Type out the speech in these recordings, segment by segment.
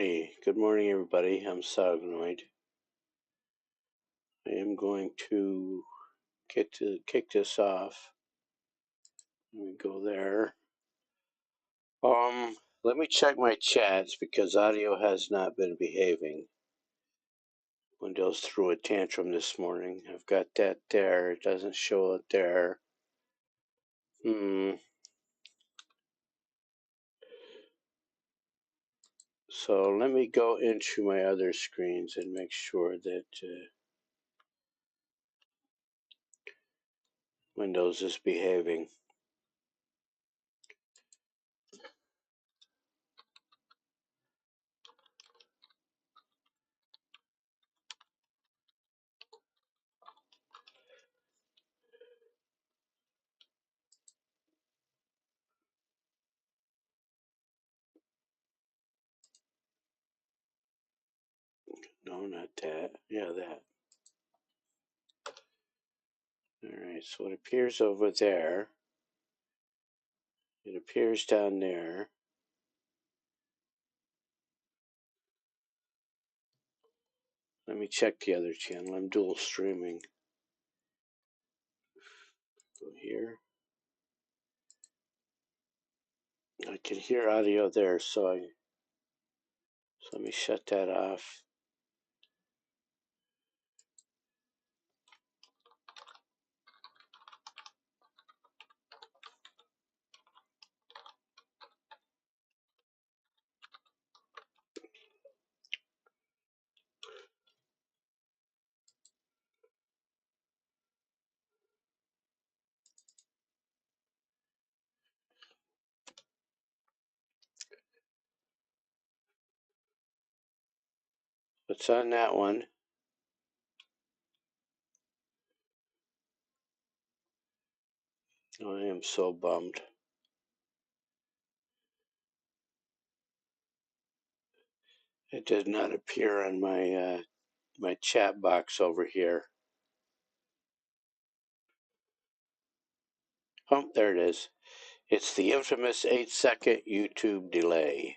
Alrighty, good morning everybody. I'm Sagnoid. I am going to kick this off. Let me go there. Let me check my chats because audio has not been behaving. Windows threw a tantrum this morning. I've got that there. It doesn't show it there. So let me go into my other screens and make sure that Windows is behaving. No, not that. Yeah, that. Alright, so it appears over there. It appears down there. Let me check the other channel. I'm dual streaming. Go here. I can hear audio there, so let me shut that off. What's on that one? Oh, I am so bummed. It did not appear on my my chat box over here. Oh, there it is. It's the infamous 8-second YouTube delay.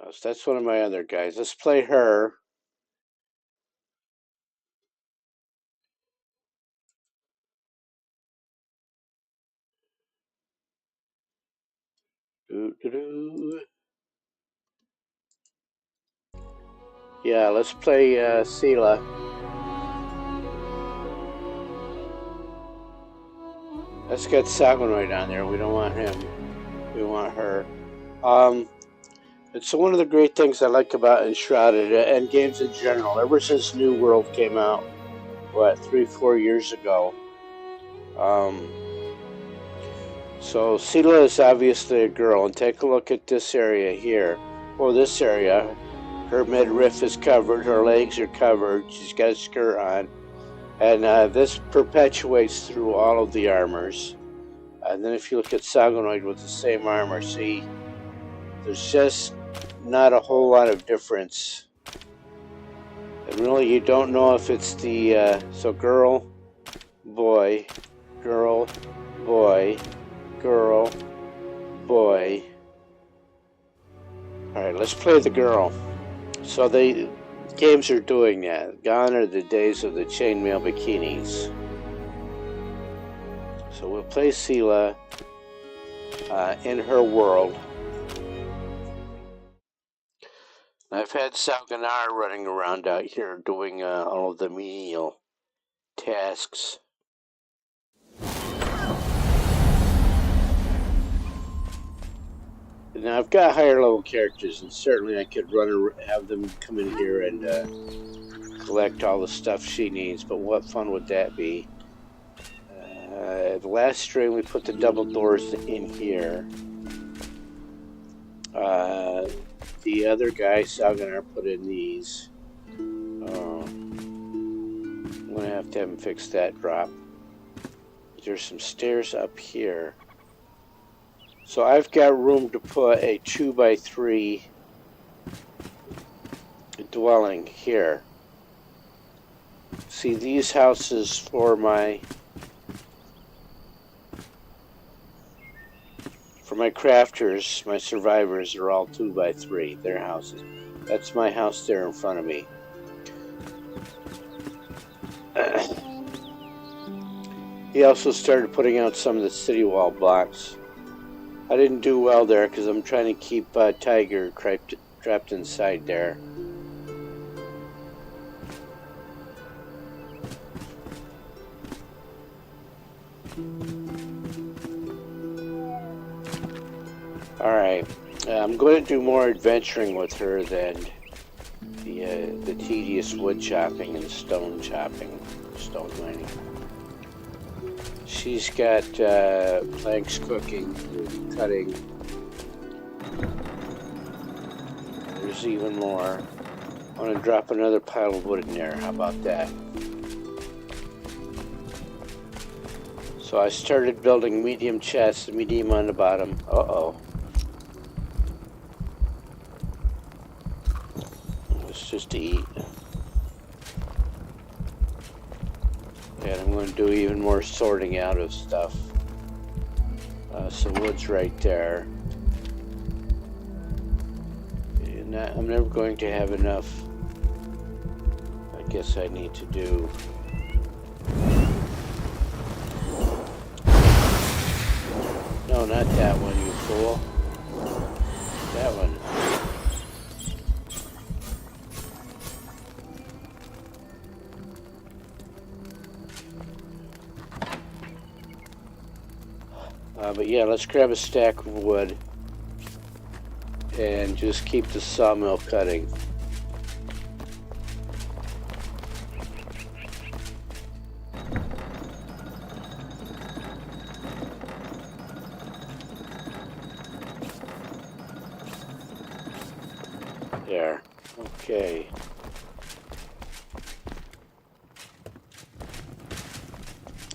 Oh, so that's one of my other guys. Let's play her. Doo-doo-doo. Yeah, let's play Sela. Let's get Sagonoid on there. We don't want him. We want her. It's one of the great things I like about Enshrouded and games in general. Ever since New World came out, what, 3-4 years ago. So Sela is obviously a girl, and take a look at this area here. Well, this area, her midriff is covered, her legs are covered, she's got a skirt on, and this perpetuates through all of the armors. And then if you look at Sagonoid with the same armor, see, there's just not a whole lot of difference. And really, you don't know if it's the, so girl, boy, girl, boy, girl, boy. Alright, let's play the girl. So the games are doing that. Gone are the days of the chainmail bikinis. So we'll play Sela in her world. I've had Salganar running around out here doing all of the menial tasks. Now I've got higher level characters, and certainly I could have them come in here and collect all the stuff she needs, but what fun would that be? The last stream we put the double doors in here. The other guy, Salganar, put in these. I'm going to have him fix that drop. There's some stairs up here. So I've got room to put a 2x3 dwelling here. See, these houses for For my crafters, my survivors are all 2x3, their houses. That's my house there in front of me. He also started putting out some of the city wall blocks. I didn't do well there because I'm trying to keep Tiger trapped inside there. Alright, I'm going to do more adventuring with her than the tedious wood chopping and stone mining. She's got planks cooking, cutting. There's even more. I want to drop another pile of wood in there. How about that? So I started building medium chests, medium on the bottom. Uh-oh. It's just to eat. And I'm going to do even more sorting out of stuff. So wood's right there. And I'm never going to have enough. I guess I need to do... No, not that one, you fool. That one. But yeah, let's grab a stack of wood and just keep the sawmill cutting. There. Okay.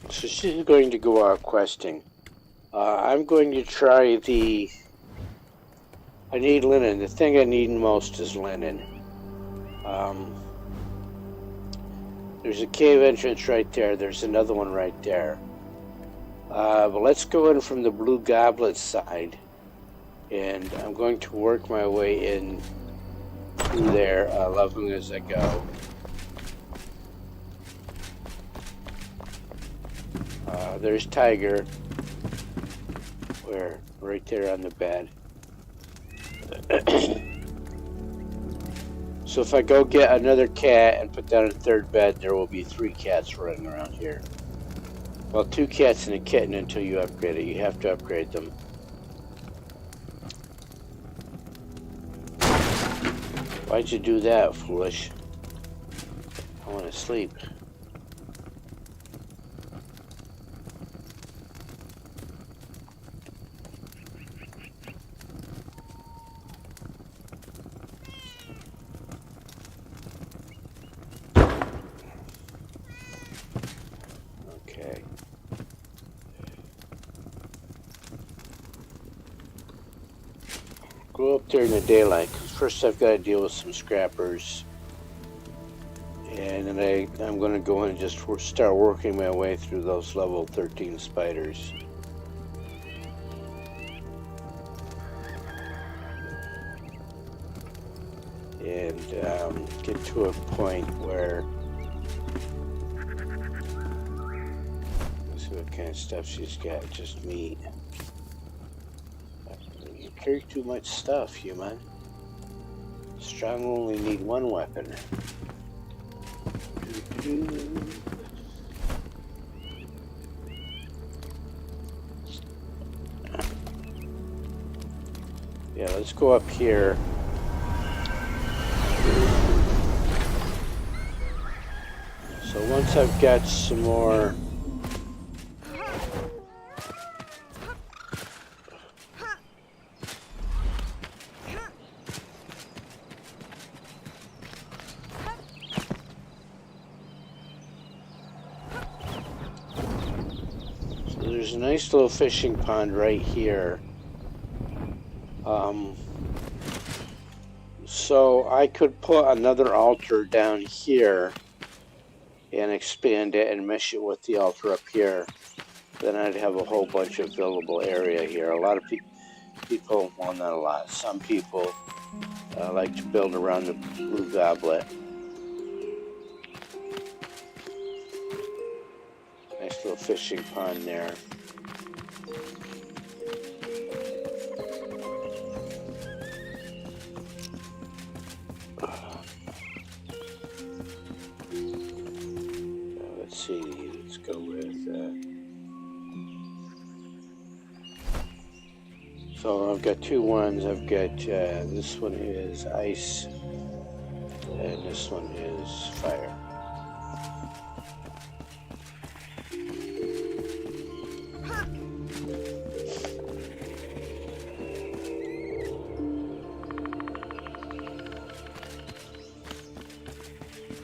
So she's going to go out questing. I'm going to try the... I need linen. The thing I need most is linen. There's a cave entrance right there. There's another one right there. But let's go in from the Blue Goblet side. And I'm going to work my way in through there, leveling as I go. There's Tiger. Where? Right there on the bed. So if I go get another cat and put down a third bed, there will be 3 cats running around here. Well, 2 cats and a kitten until you upgrade it. You have to upgrade them. Why'd you do that, foolish? I want to sleep. Okay. Go up there in the daylight, because first I've got to deal with some scrappers. And then I'm going to go in and just start working my way through those level 13 spiders. And get to a point where... Let's see what kind of stuff she's got. Just meat. You carry too much stuff, human. Strong only need 1 weapon. Yeah, let's go up here. So once I've got some more... There's a nice little fishing pond right here. So I could put another altar down here and expand it and mesh it with the altar up here. Then I'd have a whole bunch of buildable area here. A lot of people, People, well, not a lot, some people like to build around the blue goblet. Nice little fishing pond there. Let's see, let's go with... So I've got two ones. I've got this one is ice and this one is fire.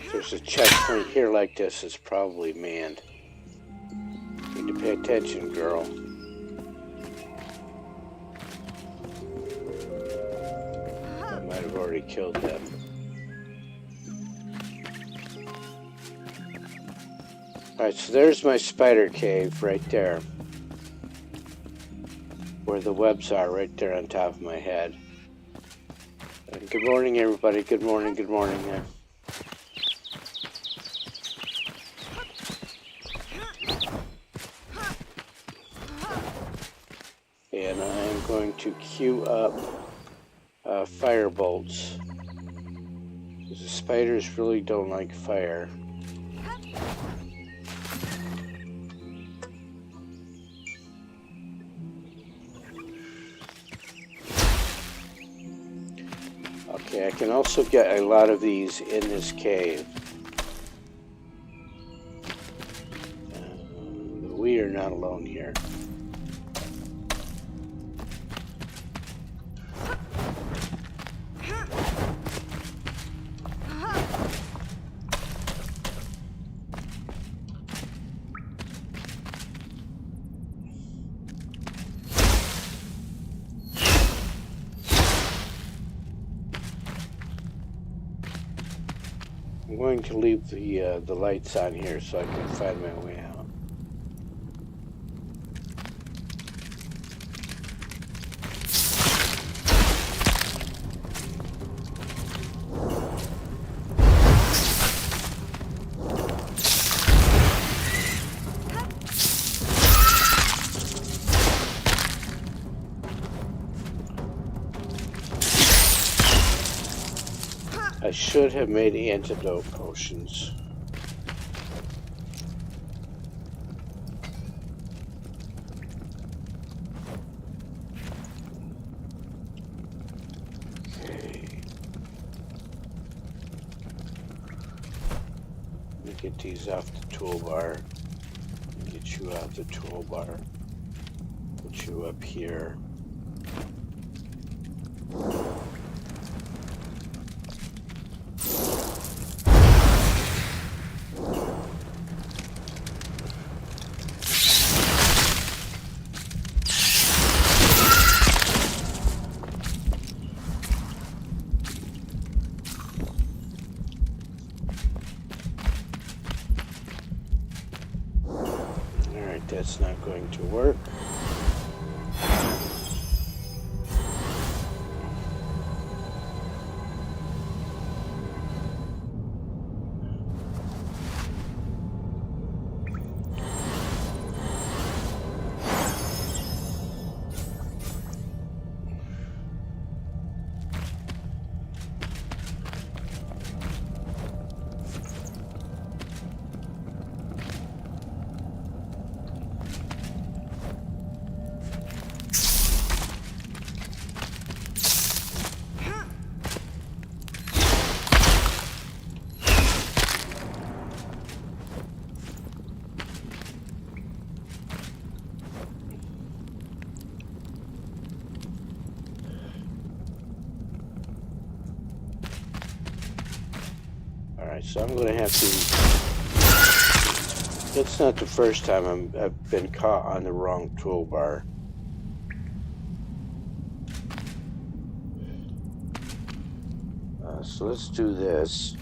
If there's a checkpoint here like this, it's probably manned. You need to pay attention, girl. Might have already killed them. Alright, so there's my spider cave right there. Where the webs are, right there on top of my head. And good morning, everybody. Good morning, good morning. And I'm going to queue up fire bolts. Because the spiders really don't like fire. Okay, I can also get a lot of these in this cave. We are not alone here. I'm going to leave the lights on here so I can find my way out. I should have made antidote potions. Okay. Let me get these off the toolbar. Get you off the toolbar. Put you up here. That's not going to work. Alright, so I'm going to have to... It's not the first time I've been caught on the wrong toolbar. So let's do this.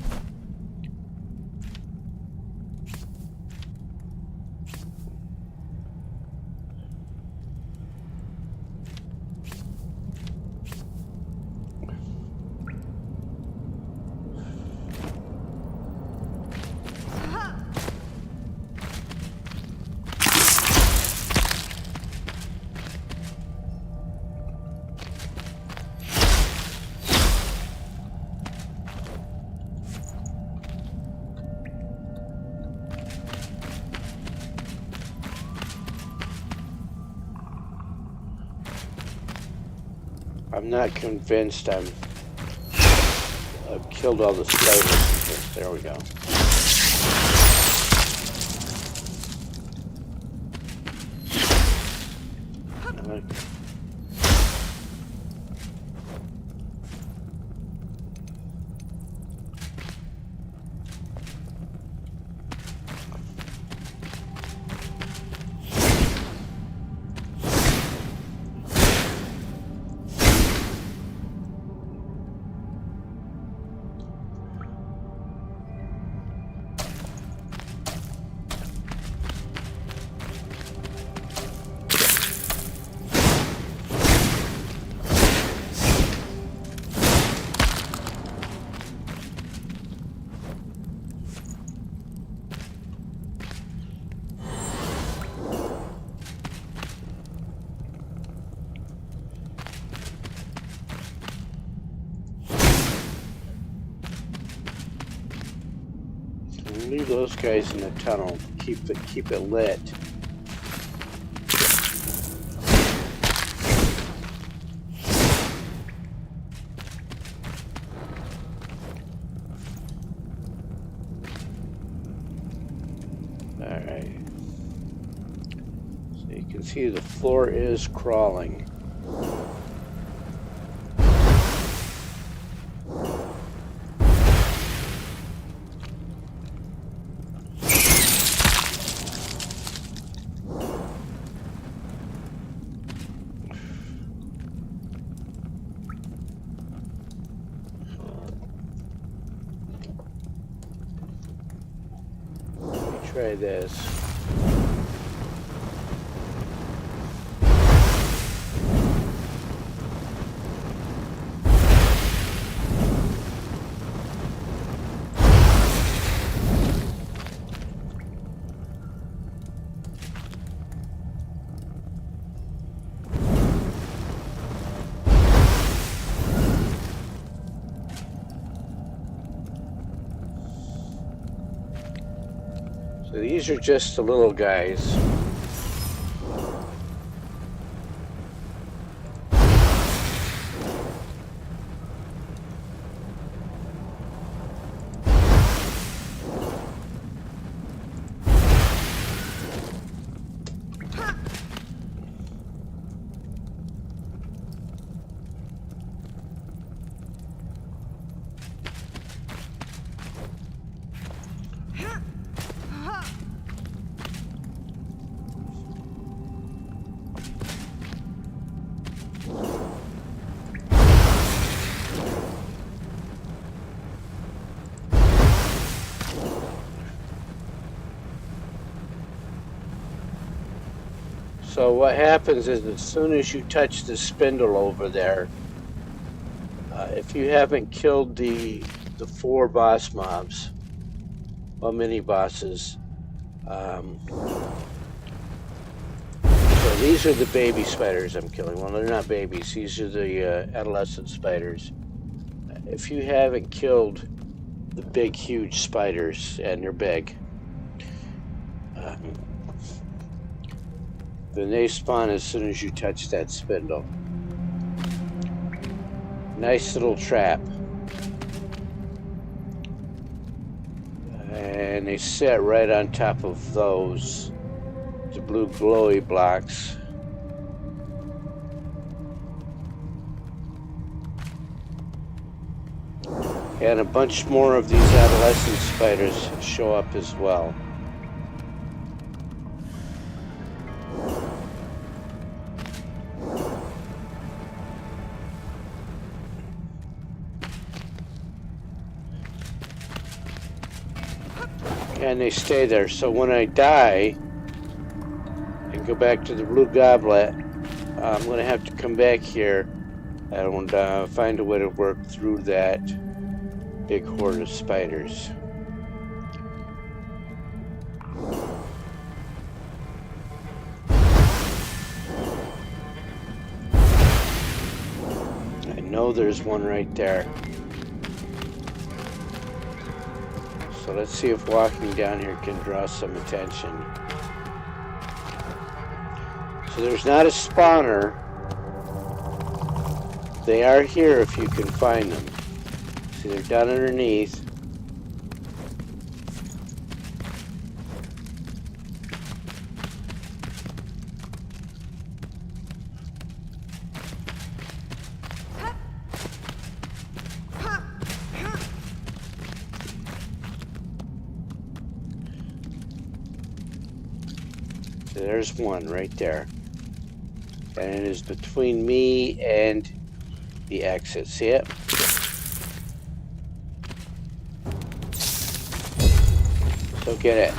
I'm not convinced I've killed all the spiders. There we go. Leave those guys in the tunnel. Keep it lit. All right. So you can see the floor is crawling. Try this. So these are just the little guys. So what happens is as soon as you touch the spindle over there, if you haven't killed the 4 boss mobs, well, mini bosses, so these are the baby spiders I'm killing. Well, they're not babies. These are the adolescent spiders. If you haven't killed the big, huge spiders, and they're big, then they spawn as soon as you touch that spindle. Nice little trap. And they sit right on top of those, the blue glowy blocks. And a bunch more of these adolescent spiders show up as well. And they stay there. So when I die and go back to the blue goblet, I'm going to have to come back here and find a way to work through that big horde of spiders. I know there's one right there. So let's see if walking down here can draw some attention. So there's not a spawner. They are here if you can find them. See, they're down underneath. So there's one right there. And it is between me and the exit. See it? So get it.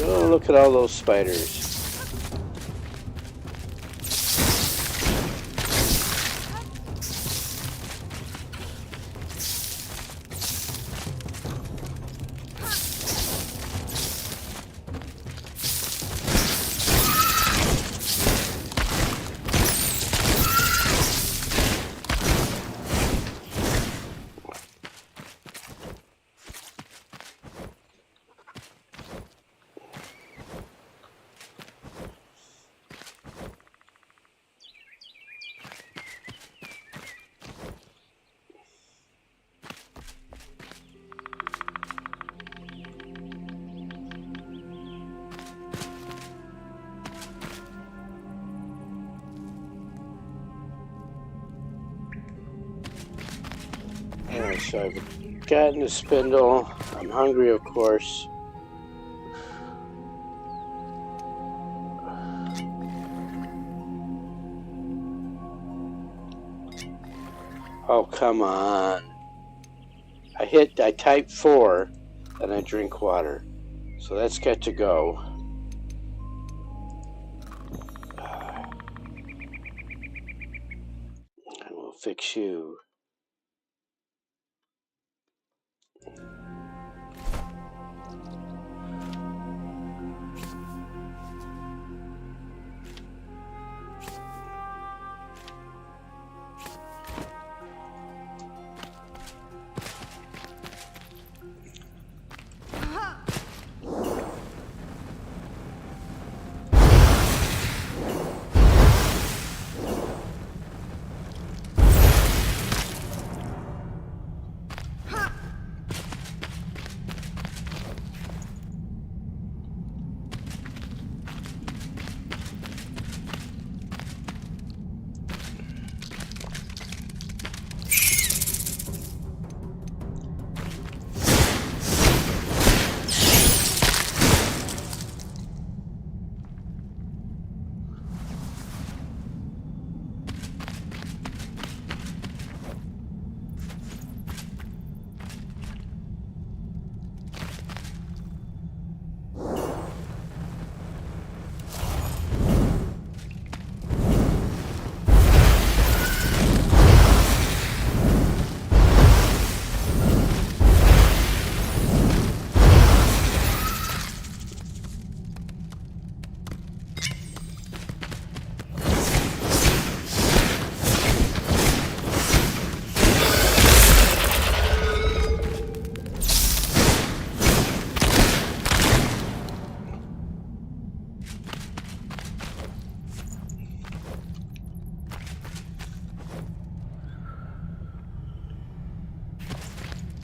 Oh, look at all those spiders. Alright, so I've gotten the spindle. I'm hungry, of course. Oh, come on. I type 4, and I drink water. So that's got to go. And we'll fix you.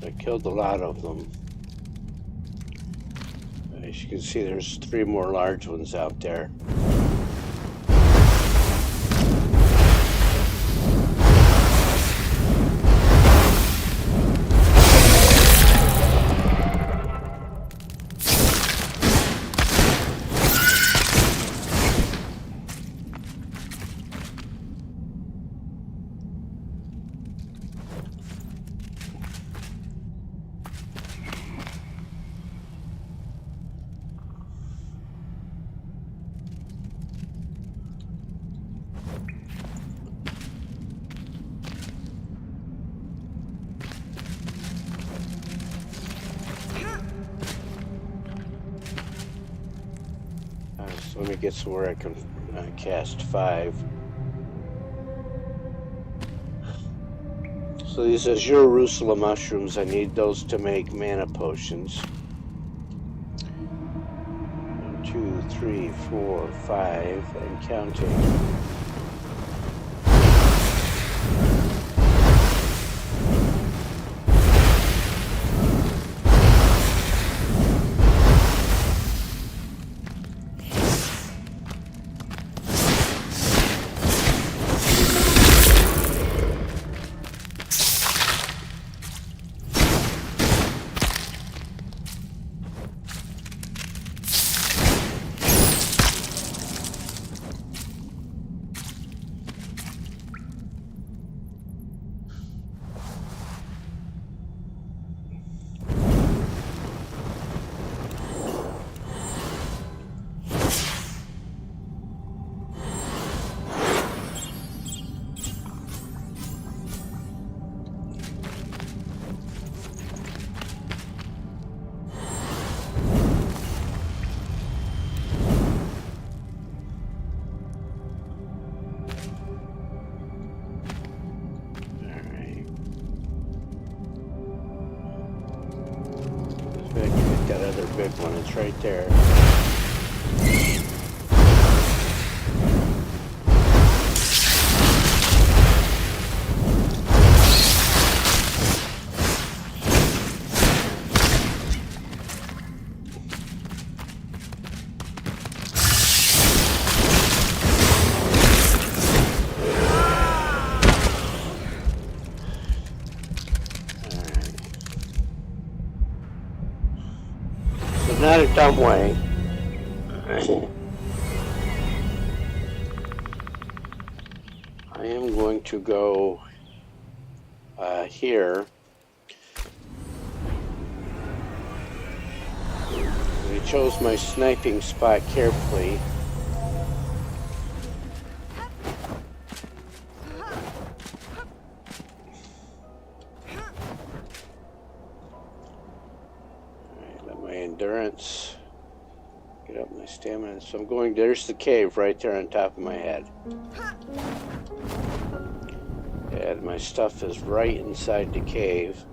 I killed a lot of them. As you can see, there's 3 more large ones out there. Let me get somewhere I can cast 5. So these Jerusalem mushrooms, I need those to make mana potions. 1, 2, 3, 4, 5, and counting. That other big one, it's right there. Not a dumb way. I am going to go here. I chose my sniping spot carefully. Endurance, get up my stamina. So I'm going, there's the cave right there on top of my head. And my stuff is right inside the cave.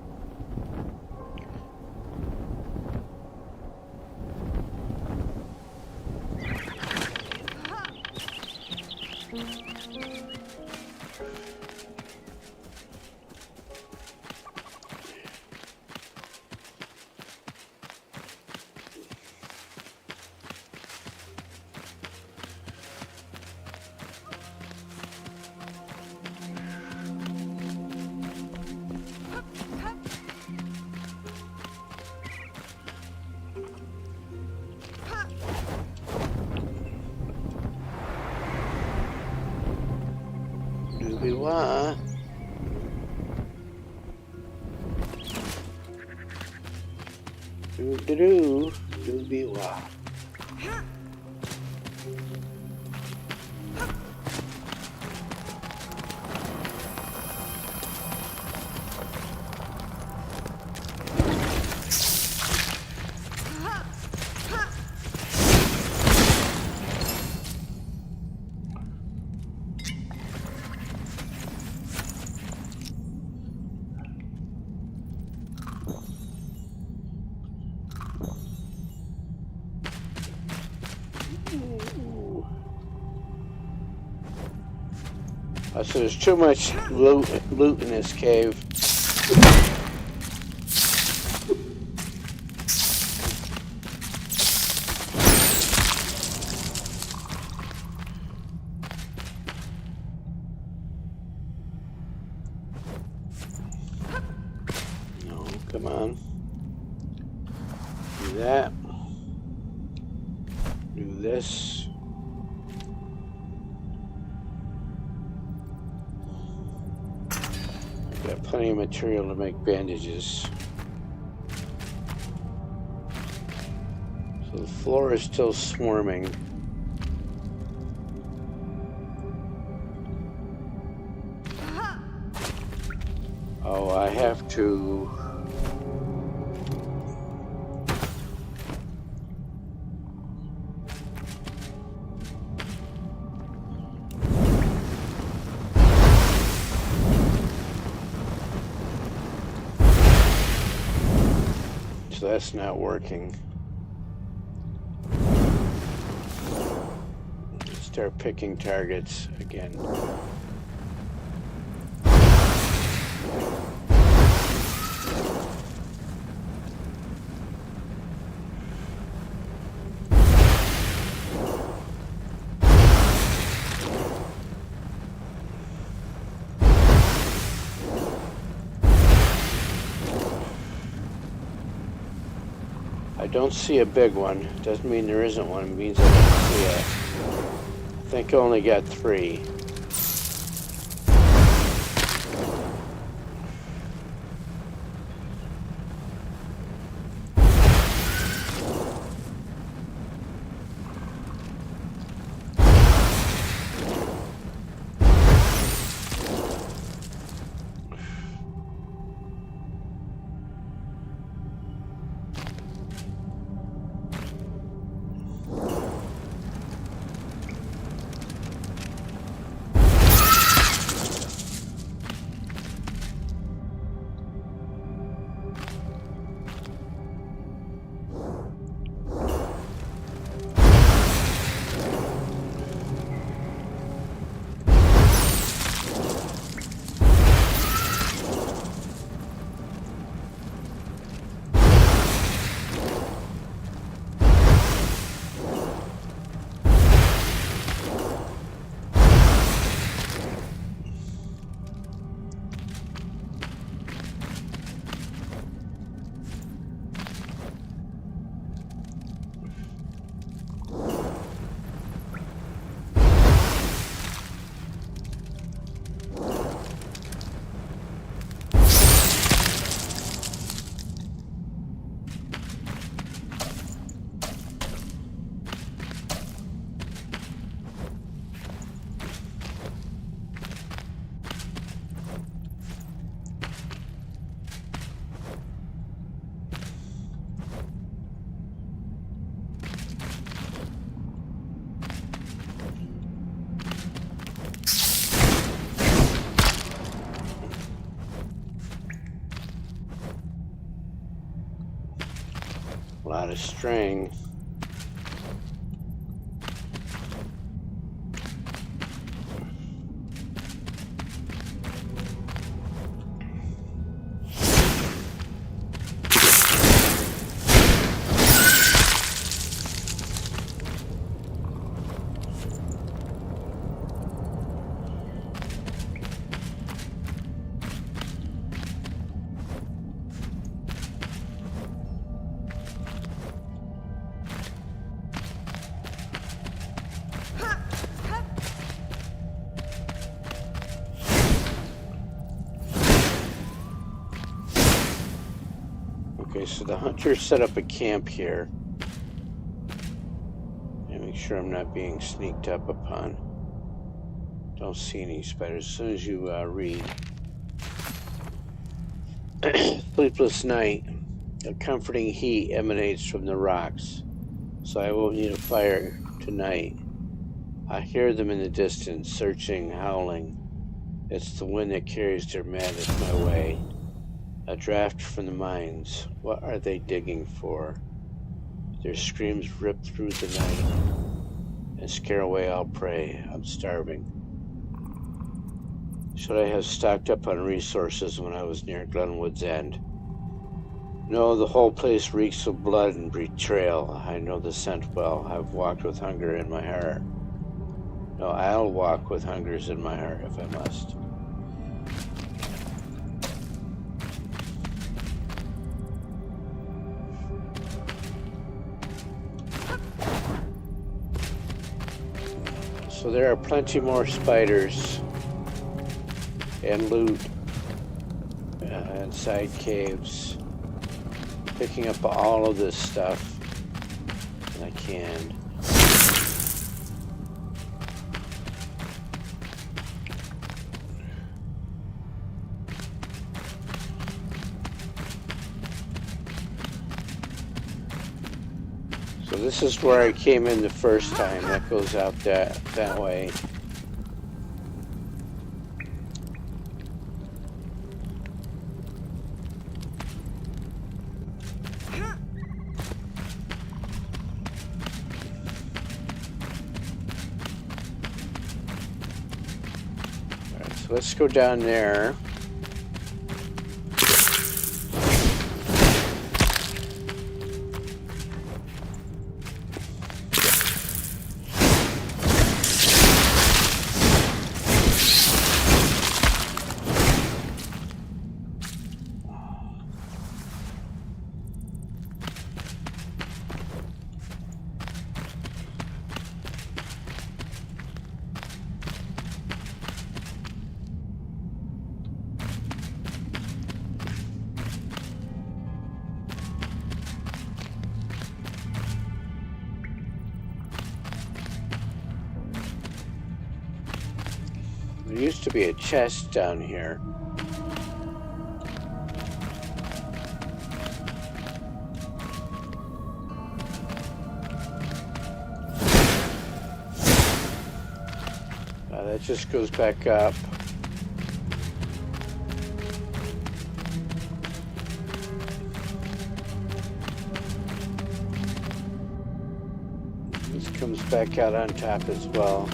Doobie-wah. Doo-doo-doo. Doobie-wah. So there's too much loot in this cave. No, come on. Do that. Do this. Got plenty of material to make bandages. So the floor is still swarming. Oh, I have to... So that's not working. Start picking targets again. I don't see a big one. Doesn't mean there isn't one. It means I don't see it. I think I only got 3. A lot of string. Okay, so the hunter set up a camp here. And make sure I'm not being sneaked up upon. Don't see any spiders. As soon as you read. Sleepless night. A comforting heat emanates from the rocks, so I won't need a fire tonight. I hear them in the distance, searching, howling. It's the wind that carries their madness my way. A draft from the mines. What are they digging for? Their screams rip through the night and scare away all prey. I'm starving. Should I have stocked up on resources when I was near Glenwood's End? No, the whole place reeks of blood and betrayal. I know the scent well. I've walked with hunger in my heart. No, I'll walk with hungers in my heart if I must. So there are plenty more spiders and loot inside caves. Picking up all of this stuff that I can. So this is where I came in the first time. That goes out that way. So let's go down there. There used to be a chest down here. That just goes back up. This comes back out on top as well.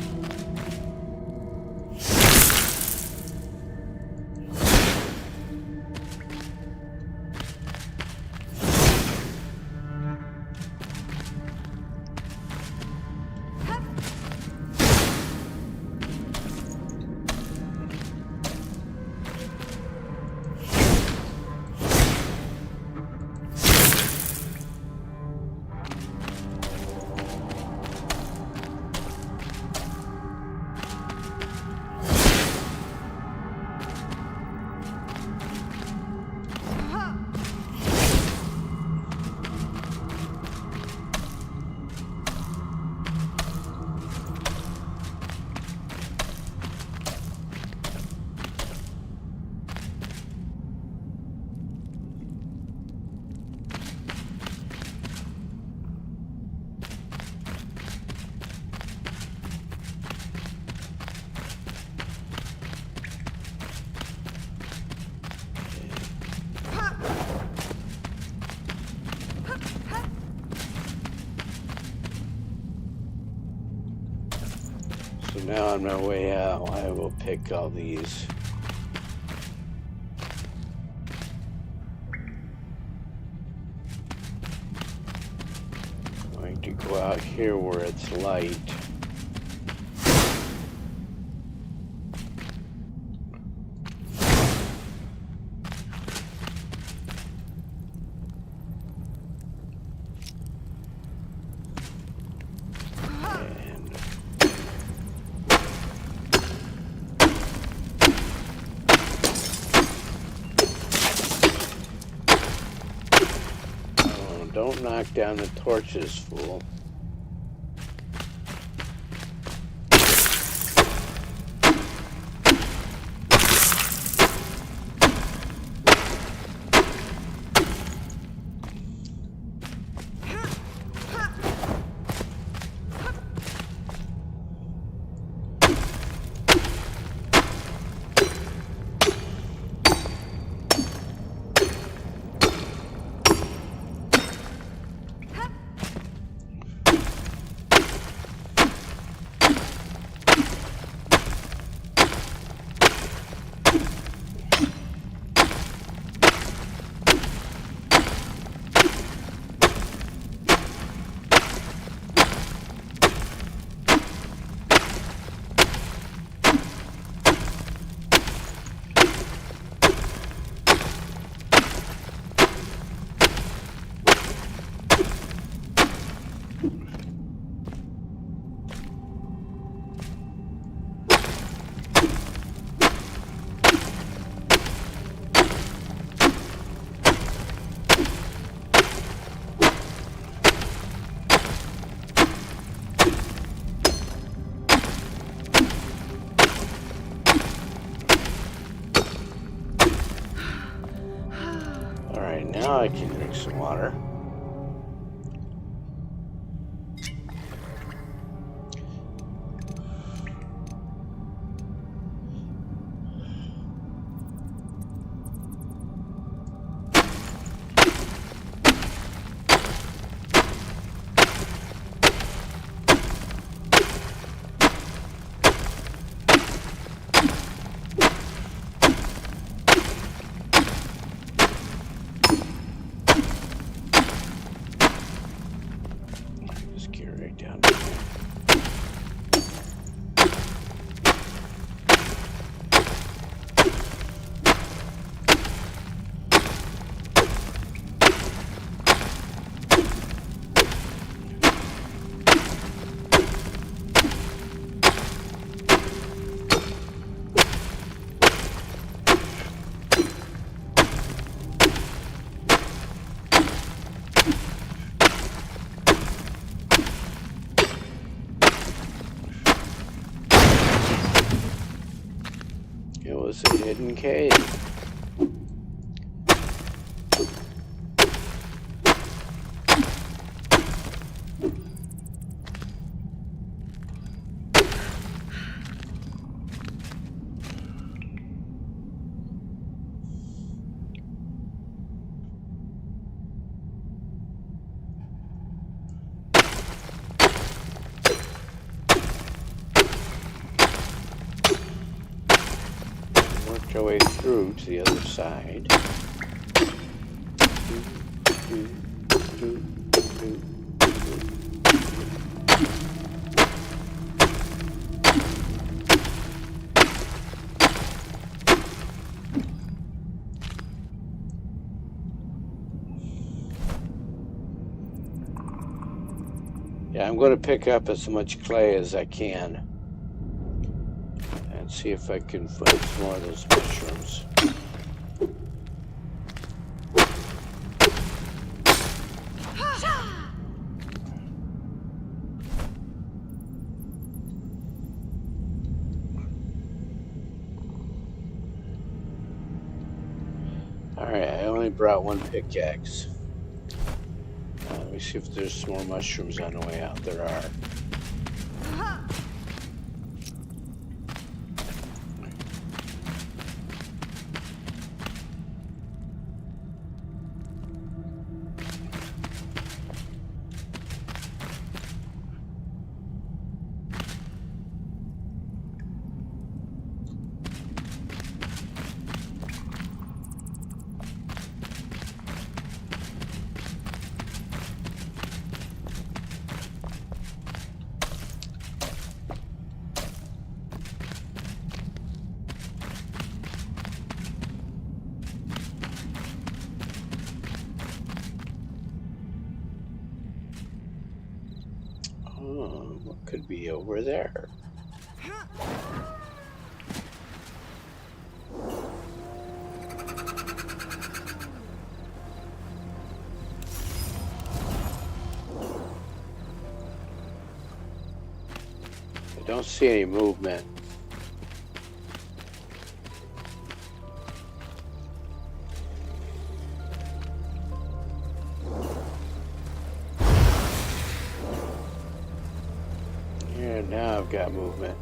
So now on my way out, I will pick all these. I'm going to go out here where it's light. Don't knock down the torches, fool. Now I can drink some water. down here. It was a hidden cave. Worked our way through to the other side. Yeah, I'm going to pick up as much clay as I can and see if I can find some more of those mushrooms. Alright, I only brought one pickaxe. Let me see if there's some more mushrooms on the way out. There are. What could be over there? I don't see any movement. Yeah, now I've got movement.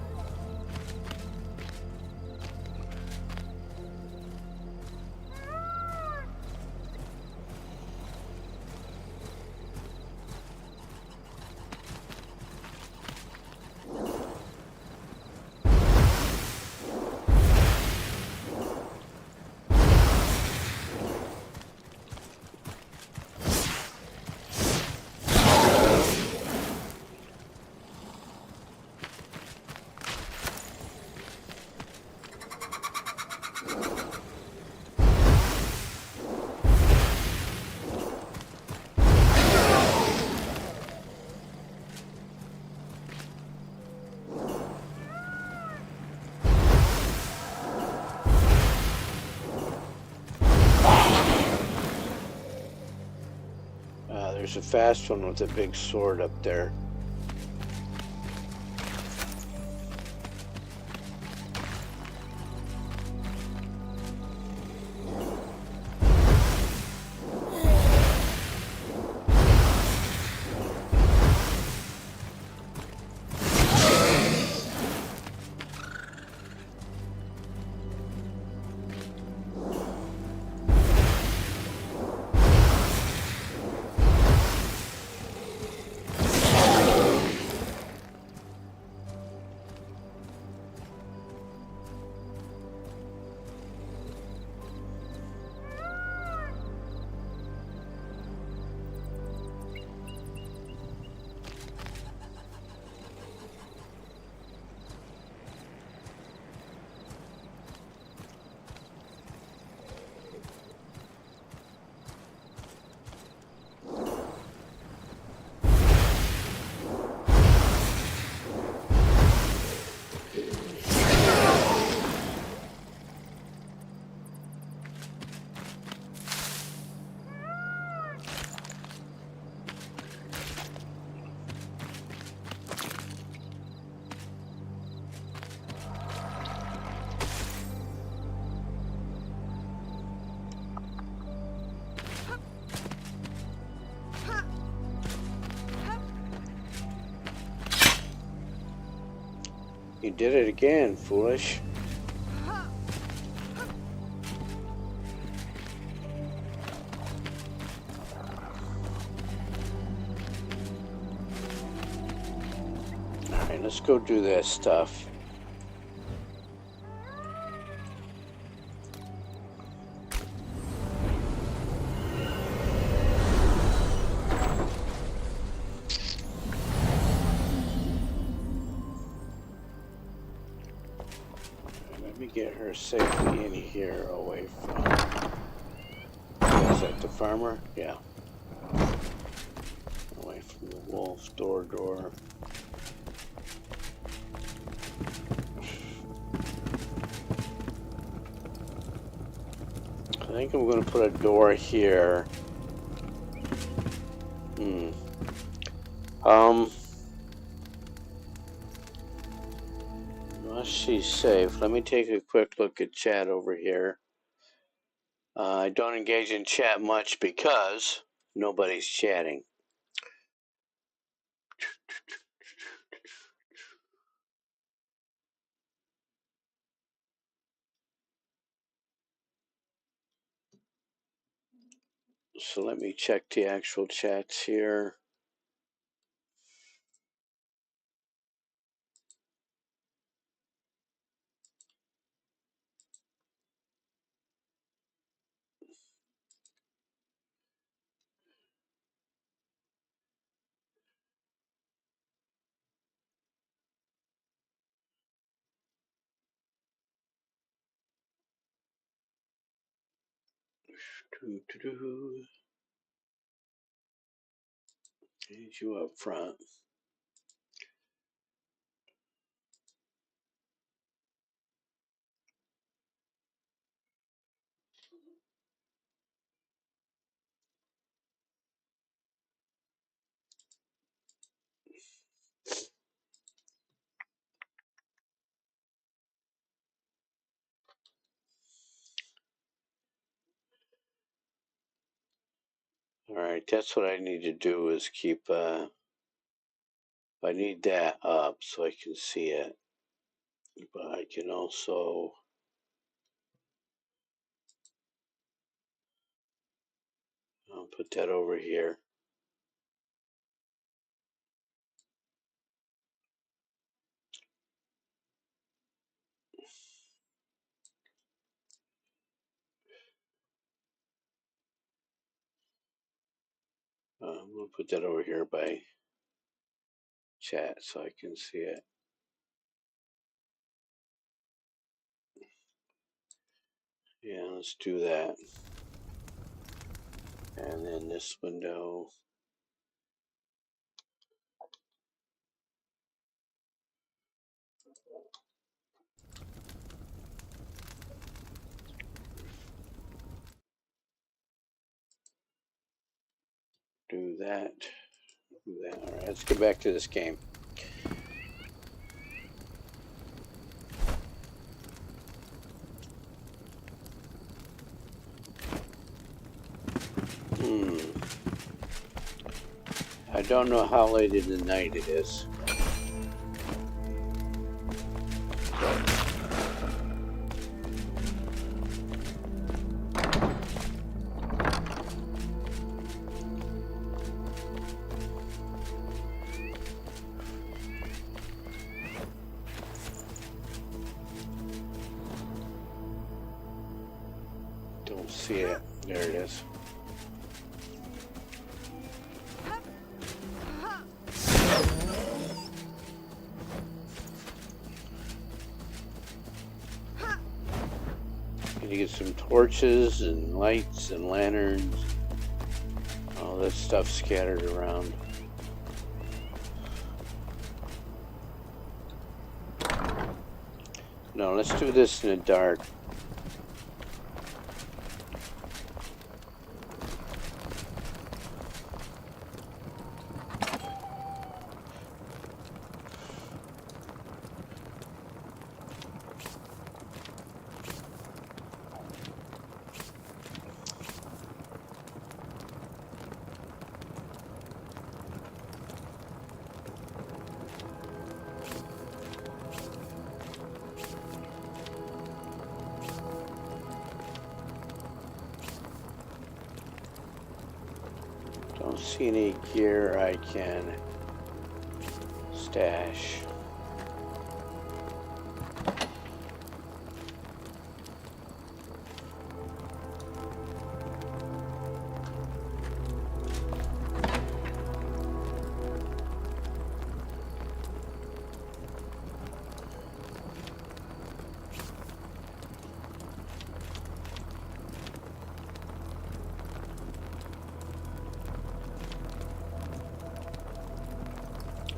There's a fast one with a big sword up there. You did it again, foolish. Alright, let's go do that stuff. Get her safely in here away from... Is that the farmer? Yeah. Away from the wolf, door. I think I'm going to put a door here. Well, she's safe. Let me take a quick look at chat over here. I don't engage in chat much because nobody's chatting. So let me check the actual chats here. Need you up front. Alright, that's what I need to do is keep, I need that up so I can see it. But I can also... I'll put that over here. We'll put that over here by chat so I can see it. Yeah, let's do that. And then this window. Do that. Do that. All right, let's get back to this game. I don't know how late in the night it is. Don't see it. There it is. You get some torches and lights and lanterns. All this stuff scattered around. No, let's do this in the dark. See any gear I can stash.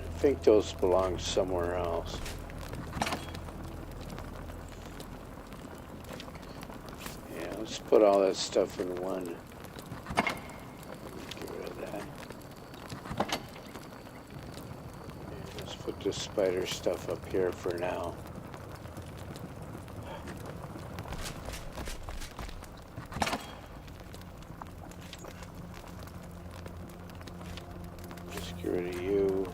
I think those belong somewhere else. Yeah, let's put all that stuff in one. Get rid of that. And let's put the spider stuff up here for now. Just get rid of you.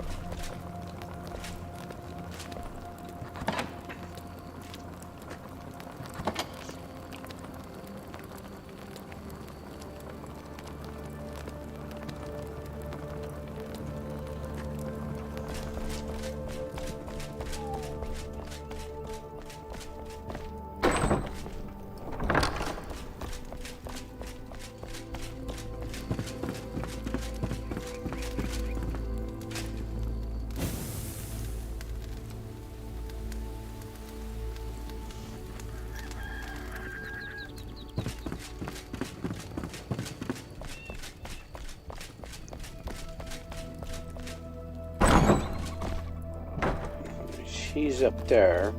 She's up there.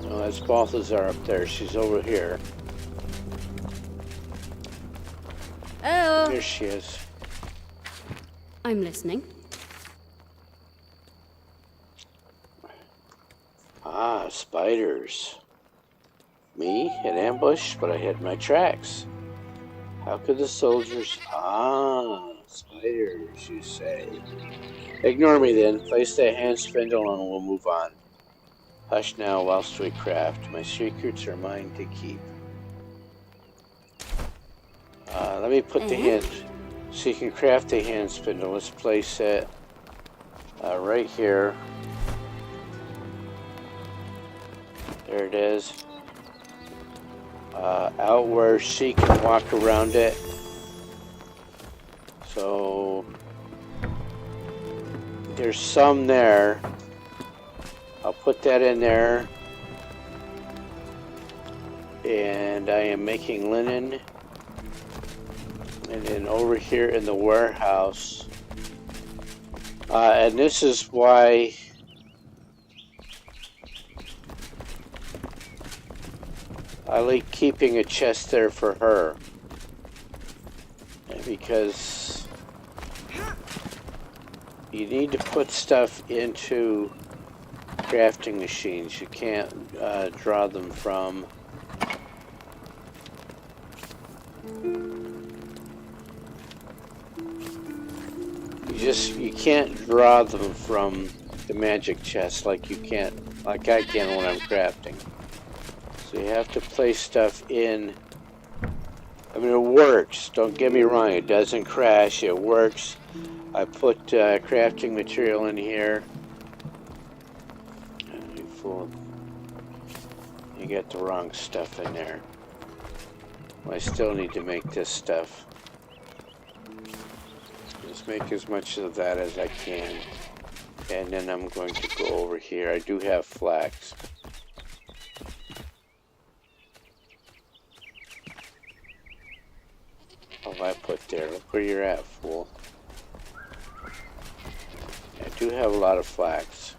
No, that's Balthazar up there. She's over here. Oh. Here she is. I'm listening. Ah, spiders. Me? An ambush, but I hid my tracks. How could the soldiers... Ah, spiders, you say. Ignore me then. Place that hand spindle and we'll move on. Hush now whilst we craft. My secrets are mine to keep. Let me put the hand... So you can craft a hand spindle. Let's place it right here. There it is. Out where she can walk around it. So there's some there. I'll put that in there. And I am making linen. And then over here in the warehouse. And this is why I like keeping a chest there for her. Because you need to put stuff into crafting machines. You can't draw them from... You can't draw them from the magic chest like I can when I'm crafting. So you have to place stuff in. I mean, it works. Don't get me wrong. It doesn't crash. It works. I put crafting material in here. You fool. You got the wrong stuff in there. Well, I still need to make this stuff. Just make as much of that as I can. And then I'm going to go over here. I do have flax. What have I put there? Look where you're at, fool. I do have a lot of flax.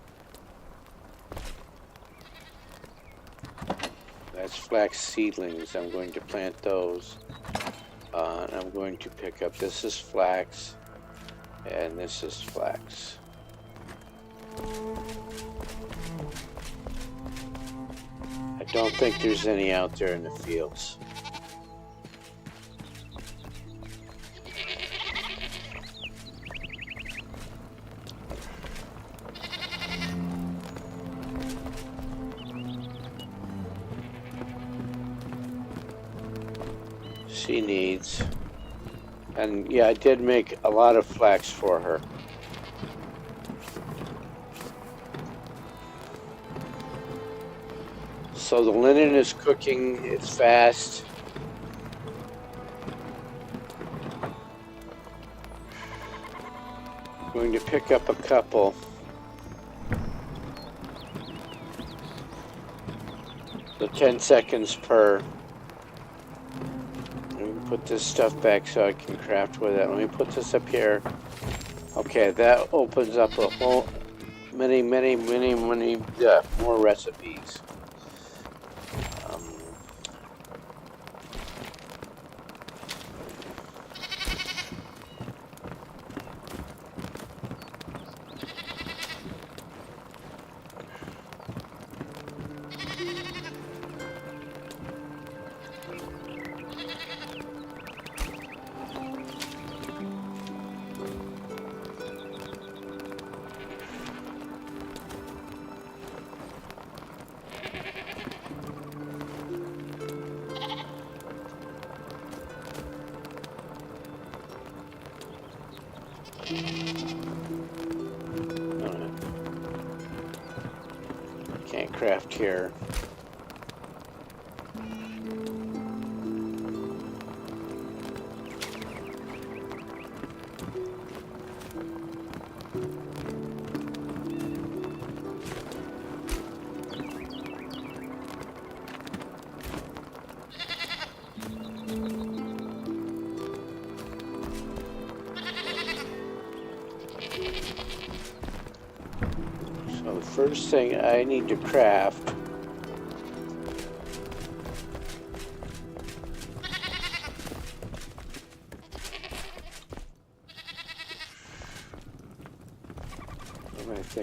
That's flax seedlings. I'm going to plant those. And I'm going to pick up, this is flax. And this is flax. I don't think there's any out there in the fields. She needs And yeah, I did make a lot of flax for her. So the linen is cooking, it's fast. I'm going to pick up a couple. So 10 seconds per. Let me put this stuff back so I can craft with it. Let me put this up here. Okay, that opens up a whole many more recipes. Can't craft here. So the first thing I need to craft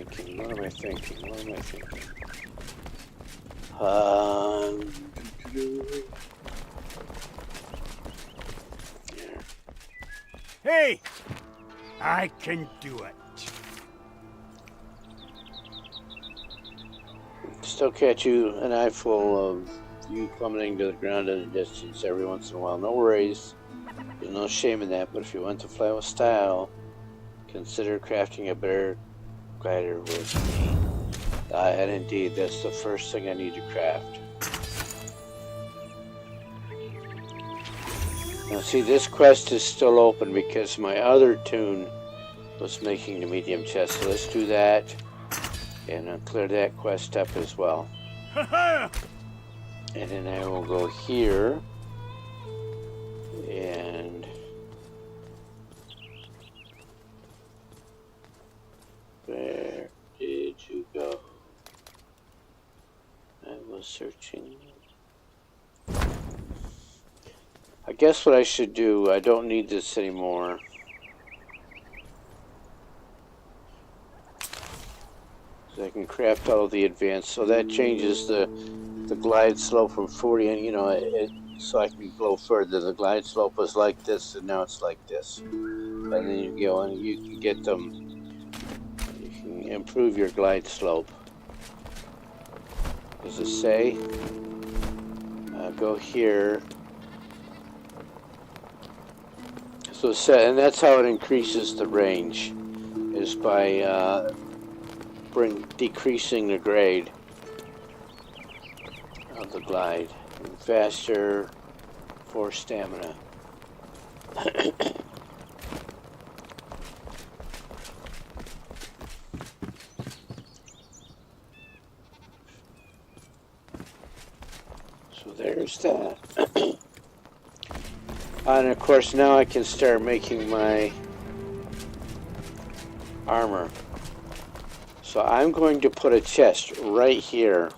What am I thinking? Hey! I can do it. Still catch you an eyeful of you plummeting to the ground at a distance every once in a while. No worries. There's no shame in that, but if you want to fly with style, consider crafting a better glider with me. And indeed, that's the first thing I need to craft. Now see, this quest is still open because my other tune was making the medium chest. So let's do that and I'll clear that quest up as well. And then I will go here and where did you go? I was searching. I guess what I should do, I don't need this anymore. So I can craft all of the advanced, so that changes the glide slope from 40, and you know, so I can go further. The glide slope was like this, and now it's like this. And then you go and you can get them, you can improve your glide slope. Does it say? Go here. So set, and that's how it increases the range, is by decreasing the grade of the glide. And faster for stamina. So there's that. And of course now I can start making my armor. So I'm going to put a chest right here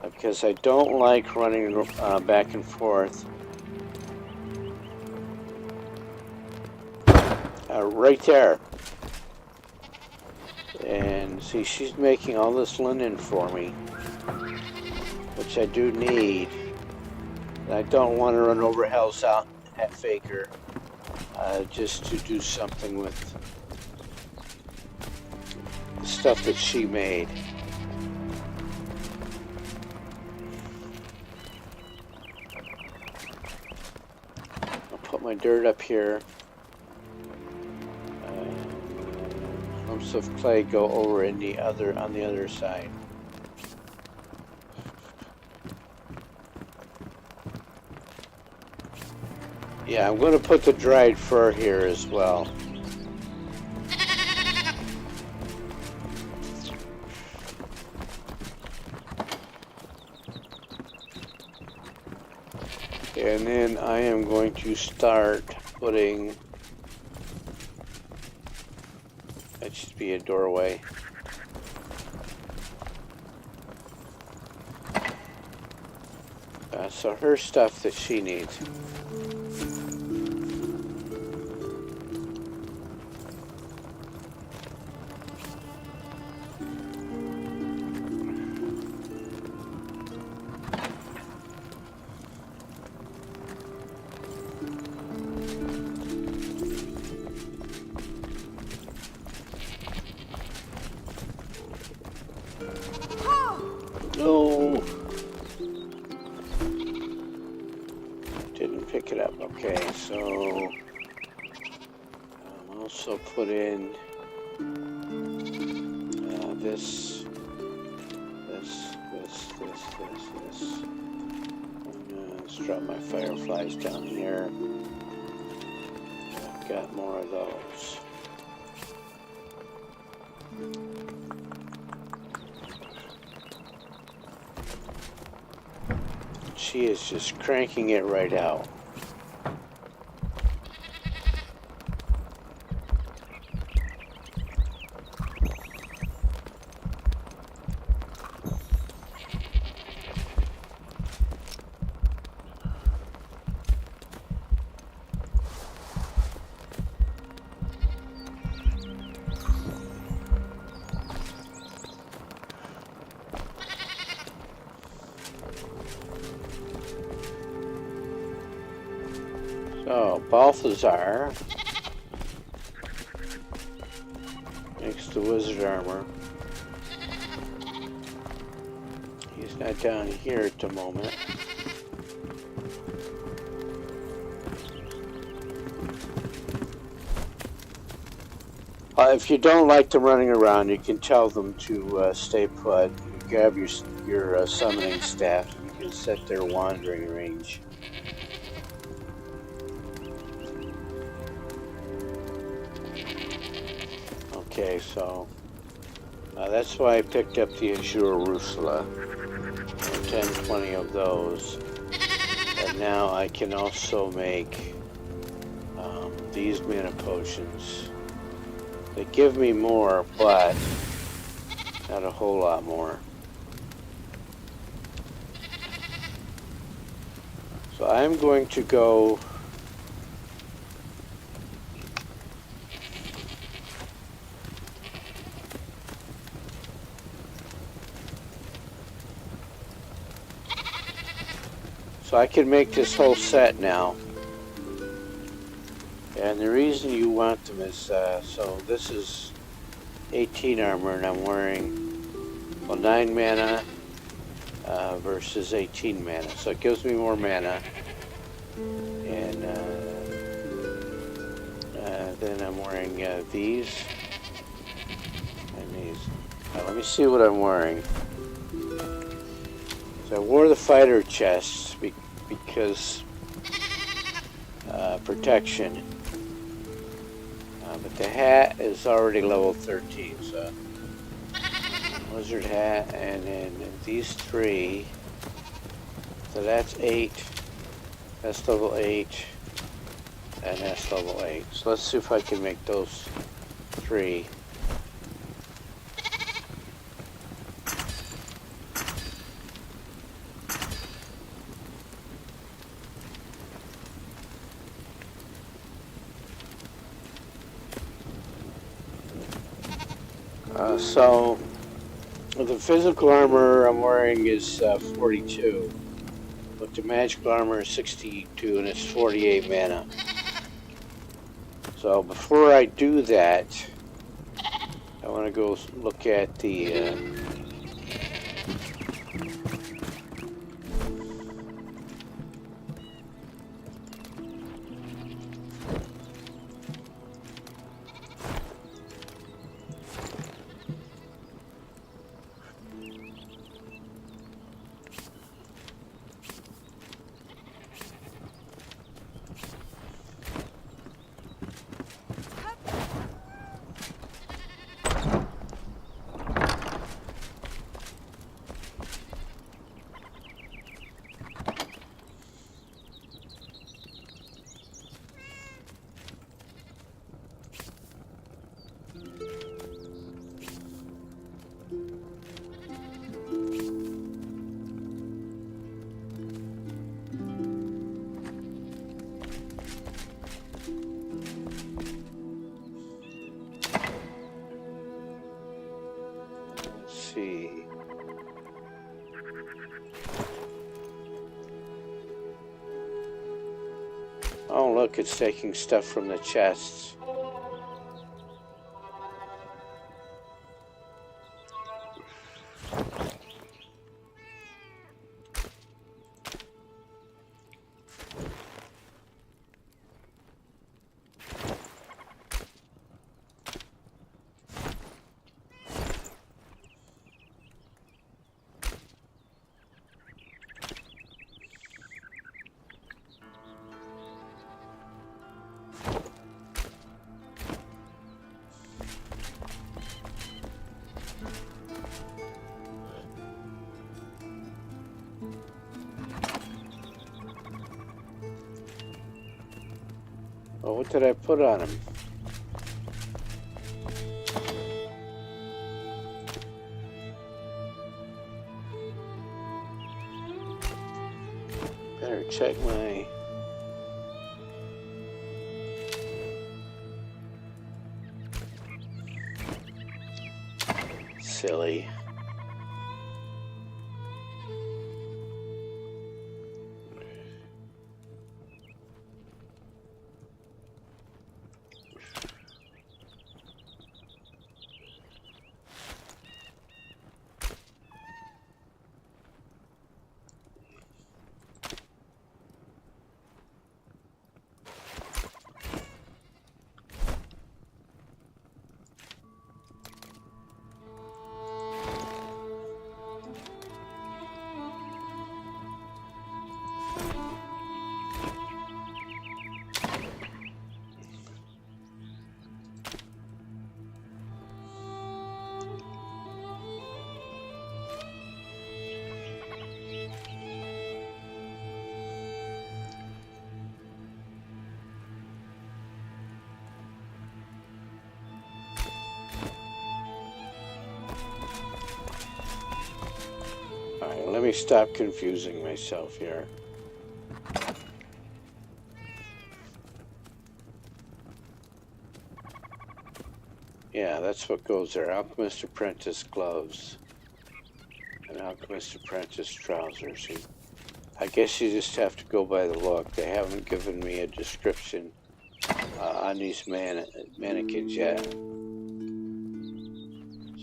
because I don't like running back and forth. Right there. And see, she's making all this linen for me, which I do need. I don't want to run over Hell's Out at Faker just to do something with the stuff that she made. I'll put my dirt up here. Lumps of clay go over on the other side. Yeah, I'm going to put the dried fur here as well. And then I am going to start putting, that should be a doorway. So her stuff that she needs. No. Didn't pick it up. Okay, so I'll also put in this. Let's drop my fireflies down here. I've got more of those. She is just cranking it right out. So, Balthazar makes the wizard armor. He's not down here at the moment. If you don't like them running around, you can tell them to stay put. You grab your summoning staff and you can set their wandering range. Okay, so that's why I picked up the Azure Rusula, 10, 20 of those, and now I can also make these mana potions. They give me more, but not a whole lot more. So I'm going to go so I can make this whole set now. And the reason you want them is, so this is 18 armor and I'm wearing, well, 9 mana versus 18 mana. So it gives me more mana. And then I'm wearing these and these. Now let me see what I'm wearing. So I wore the fighter chests because protection. But the hat is already level 13, so wizard hat, and then these 3. So that's 8. That's level 8, and that's level 8. So let's see if I can make those 3. So the physical armor I'm wearing is 42, but the magical armor is 62 and it's 48 mana. So before I do that, I want to go look at the see. Oh, look, it's taking stuff from the chests. Oh, what did I put on him? Better check my... Silly. Alright, let me stop confusing myself here. Yeah, that's what goes there. Alchemist Apprentice gloves. And Alchemist Apprentice trousers. I guess you just have to go by the look. They haven't given me a description on these mannequins yet.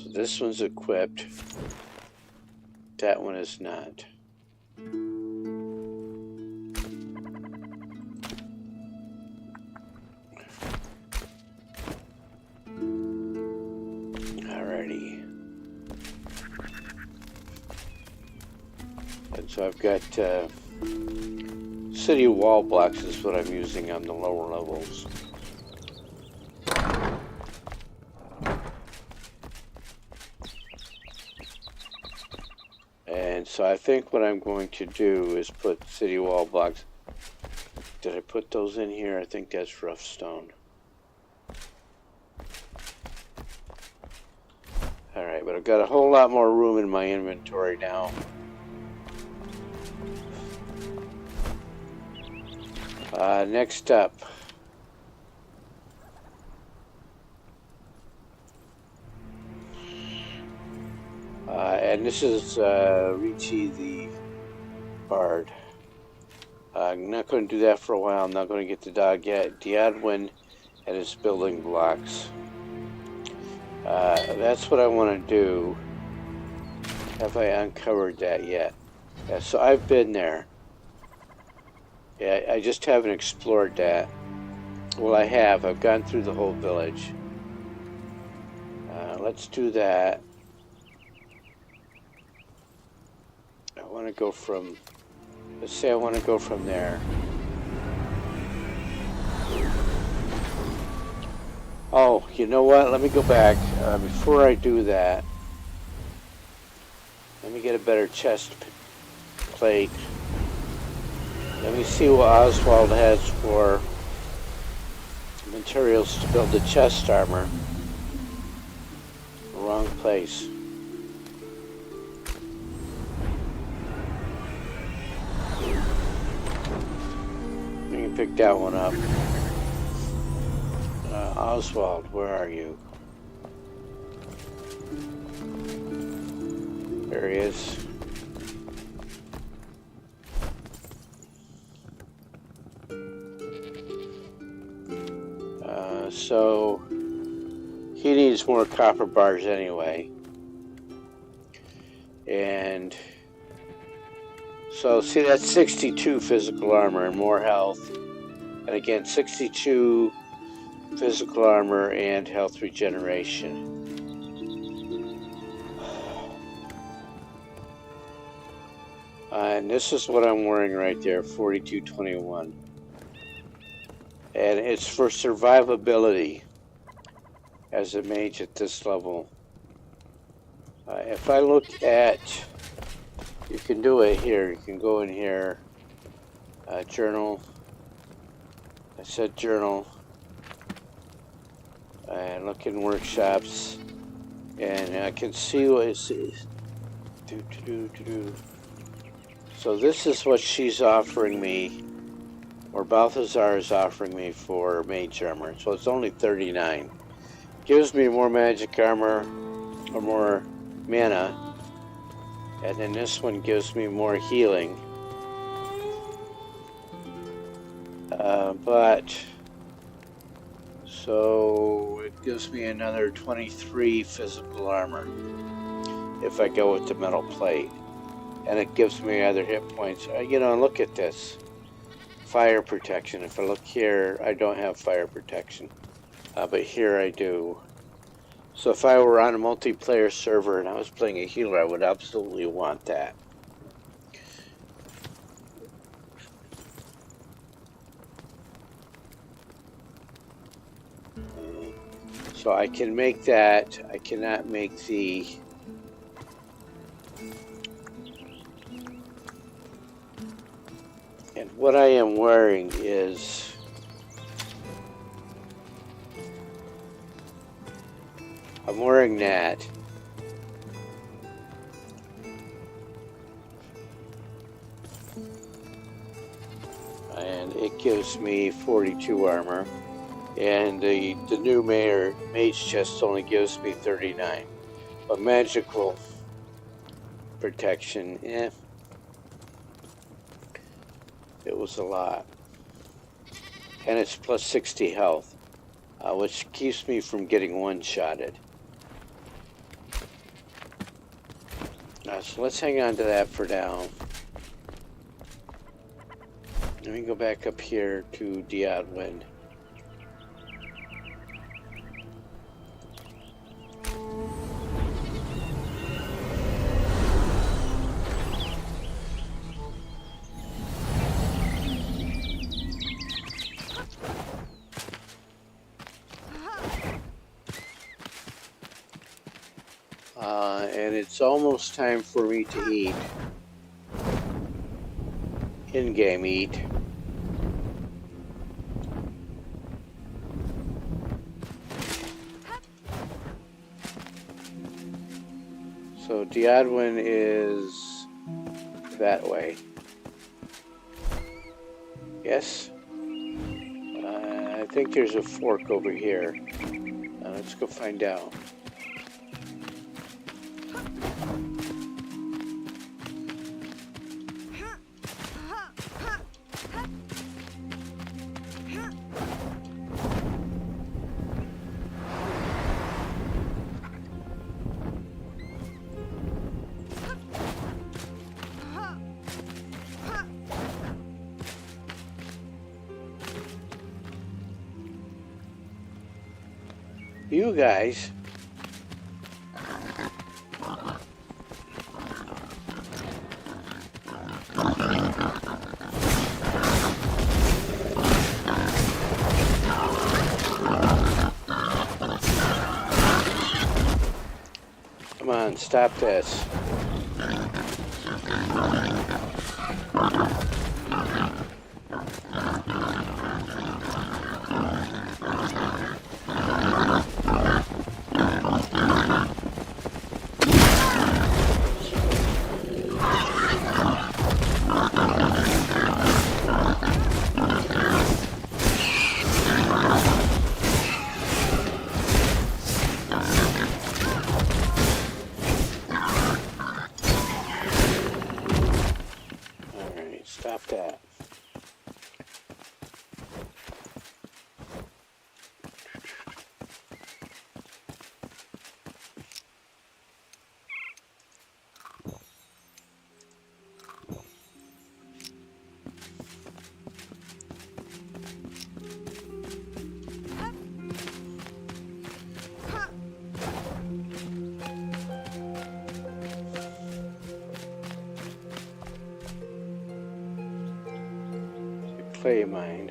So this one's equipped. That one is not. Alrighty. And so I've got city wall blocks is what I'm using on the lower levels. And so I think what I'm going to do is put city wall blocks. Did I put those in here? I think that's rough stone. Alright, but I've got a whole lot more room in my inventory now. Next up. And this is Ricci the Bard. I'm not going to do that for a while. I'm not going to get the dog yet. Diadwin and his building blocks. That's what I want to do. Have I uncovered that yet? Yeah, so I've been there. Yeah, I just haven't explored that. Well, I have. I've gone through the whole village. Let's do that. I want to go from... Let's say I want to go from there. Oh, you know what? Let me go back. Before I do that, let me get a better chest plate. Let me see what Oswald has for materials to build the chest armor. Wrong place. We can pick that one up. Oswald, where are you? There he is. So he needs more copper bars anyway. And so see, that's 62 physical armor and more health. And again, 62 physical armor and health regeneration. And this is what I'm wearing right there, 4221. And it's for survivability as a mage at this level. If I look at, you can do it here. You can go in here, journal. I said journal. And look in workshops. And I can see what it says. So this is what she's offering me, or Balthazar is offering me for mage armor. So it's only 39. Gives me more magic armor, or more mana. And then this one gives me more healing. So it gives me another 23 physical armor if I go with the metal plate. And it gives me other hit points. You know, look at this. Fire protection. If I look here, I don't have fire protection. But here I do. So if I were on a multiplayer server and I was playing a healer, I would absolutely want that. So I can make that. I cannot make the... And what I am wearing is... I'm wearing that. And it gives me 42 armor. And the new mage chest only gives me 39. But magical protection, it was a lot. And it's plus 60 health, which keeps me from getting one-shotted. So let's hang on to that for now. Let me go back up here to Diodwin. And it's almost time for me to eat. In-game eat. So Diodwin is that way. Yes? I think there's a fork over here. Let's go find out. You guys. Come on, stop this. clay mine.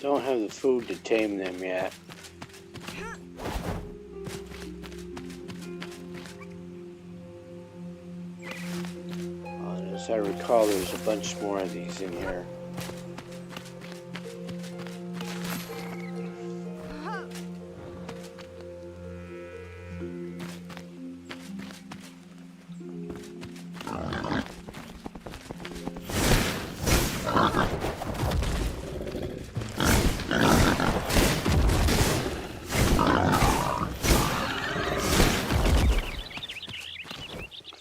Don't have the food to tame them yet. As I recall, there's a bunch more of these in here.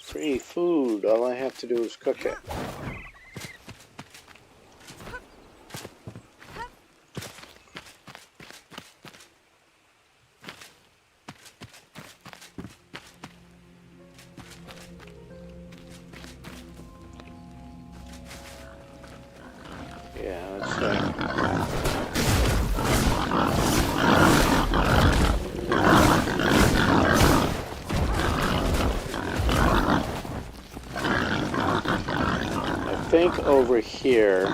Free food, all I have to do is cook it. Yeah, let's I think over here.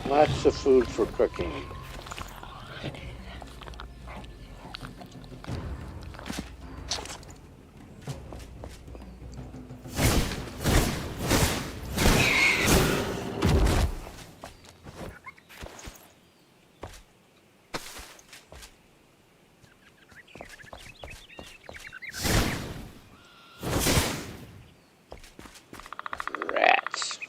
Lots of food for cooking. Rats.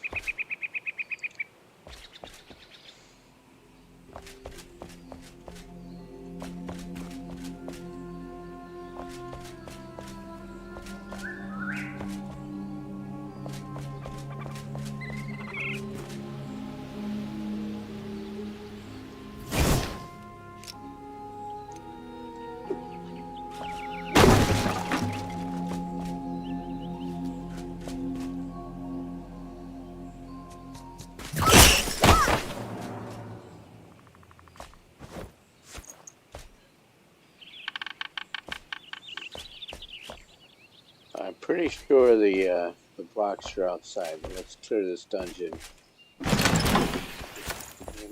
I'm pretty sure the blocks are outside, but let's clear this dungeon.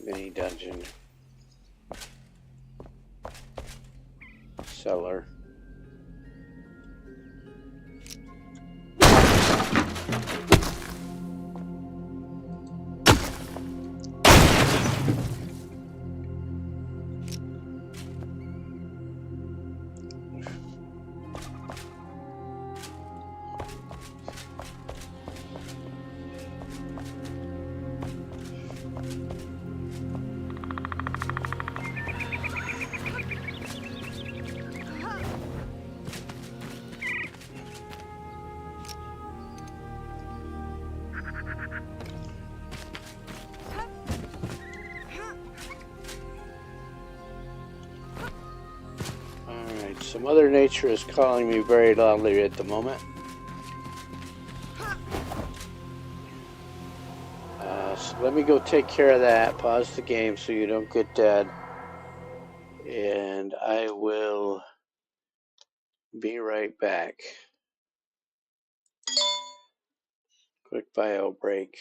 Mini dungeon. Cellar. So Mother Nature is calling me very loudly at the moment. So let me go take care of that. Pause the game so you don't get dead. And I will be right back. Quick bio break.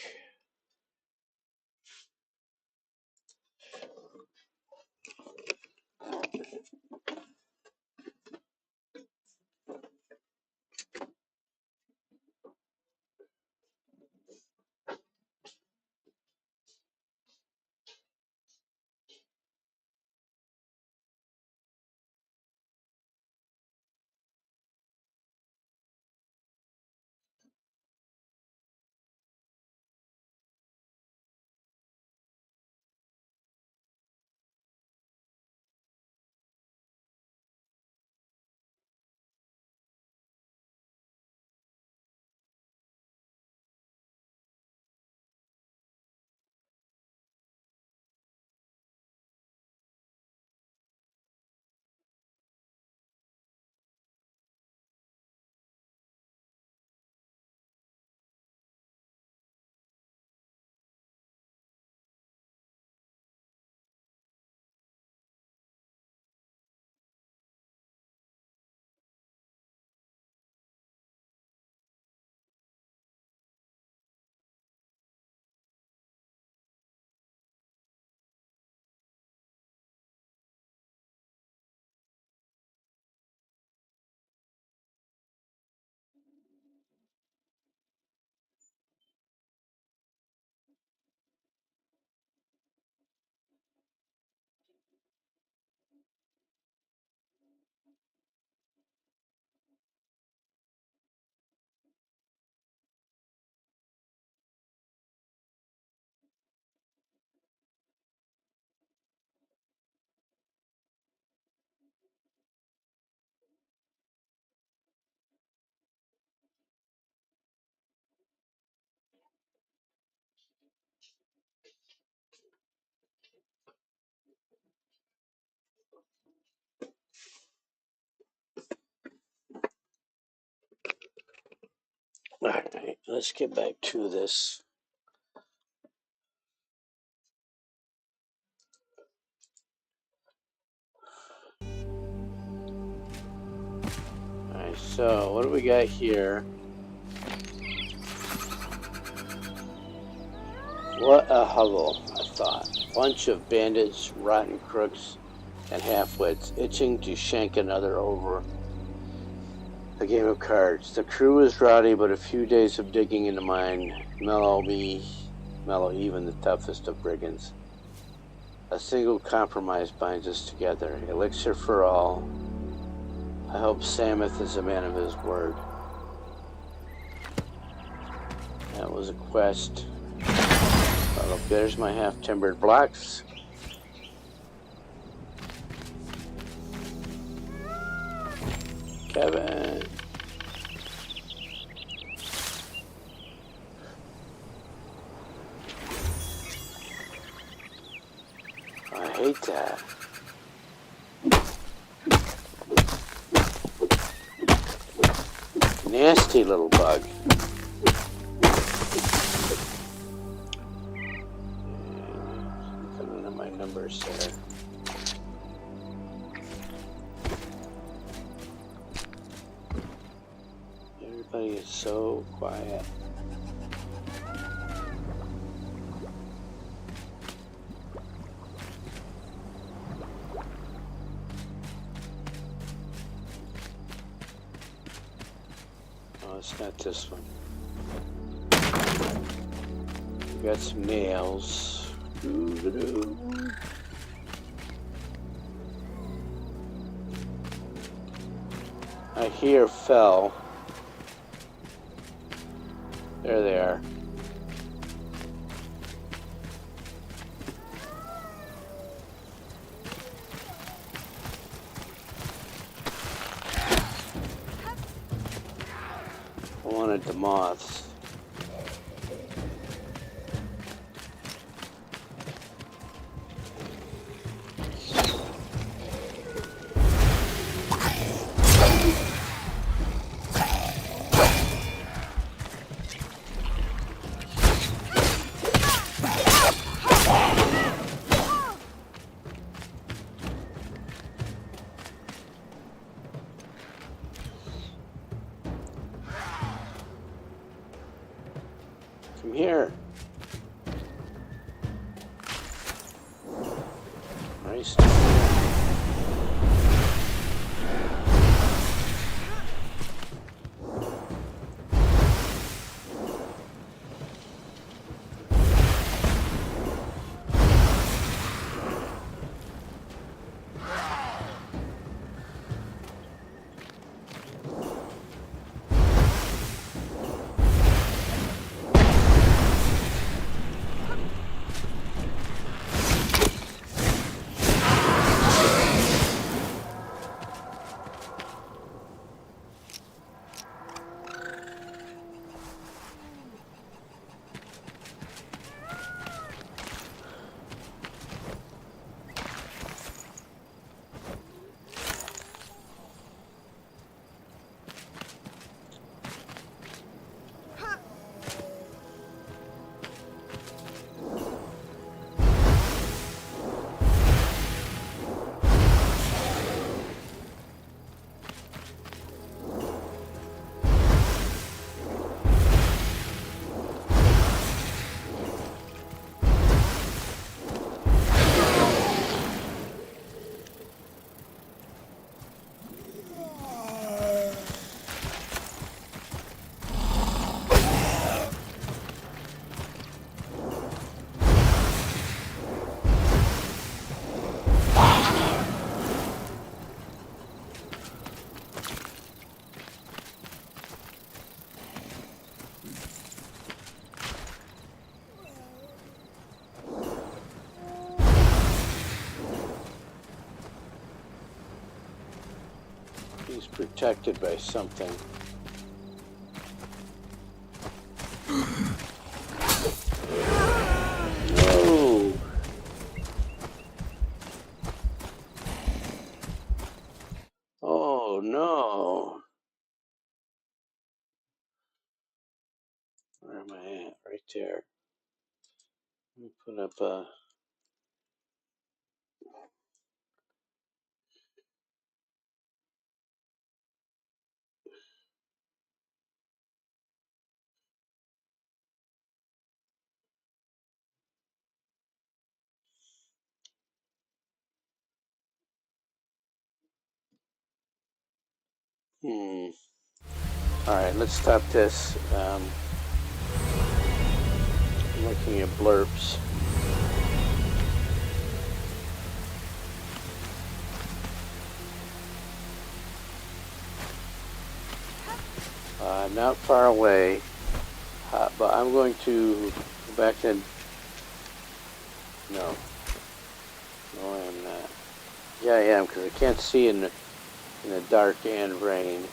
All right, let's get back to this. All right, so what do we got here? What a hovel, I thought. Bunch of bandits, rotten crooks, and half-wits itching to shank another over a game of cards. The crew is rowdy, but a few days of digging in the mine mellow even the toughest of brigands. A single compromise binds us together. Elixir for all. I hope Samuth is a man of his word. That was a quest. Oh, look, there's my half-timbered blocks. Kevin. I hate that. Nasty little bug. Put one of my numbers there. Everybody is so quiet. It's not this one. We got some nails. Doo-doo-doo. I hear fell. There they are. I wanted the moths. Come here. Nice. He's protected by something. No. Oh no. Where am I at? Right there. Let me put up a... Alright, let's stop this. I'm looking at blurps. Not far away, but I'm going to go back and... No, I am not. Yeah, I am, because I can't see in the dark and rain.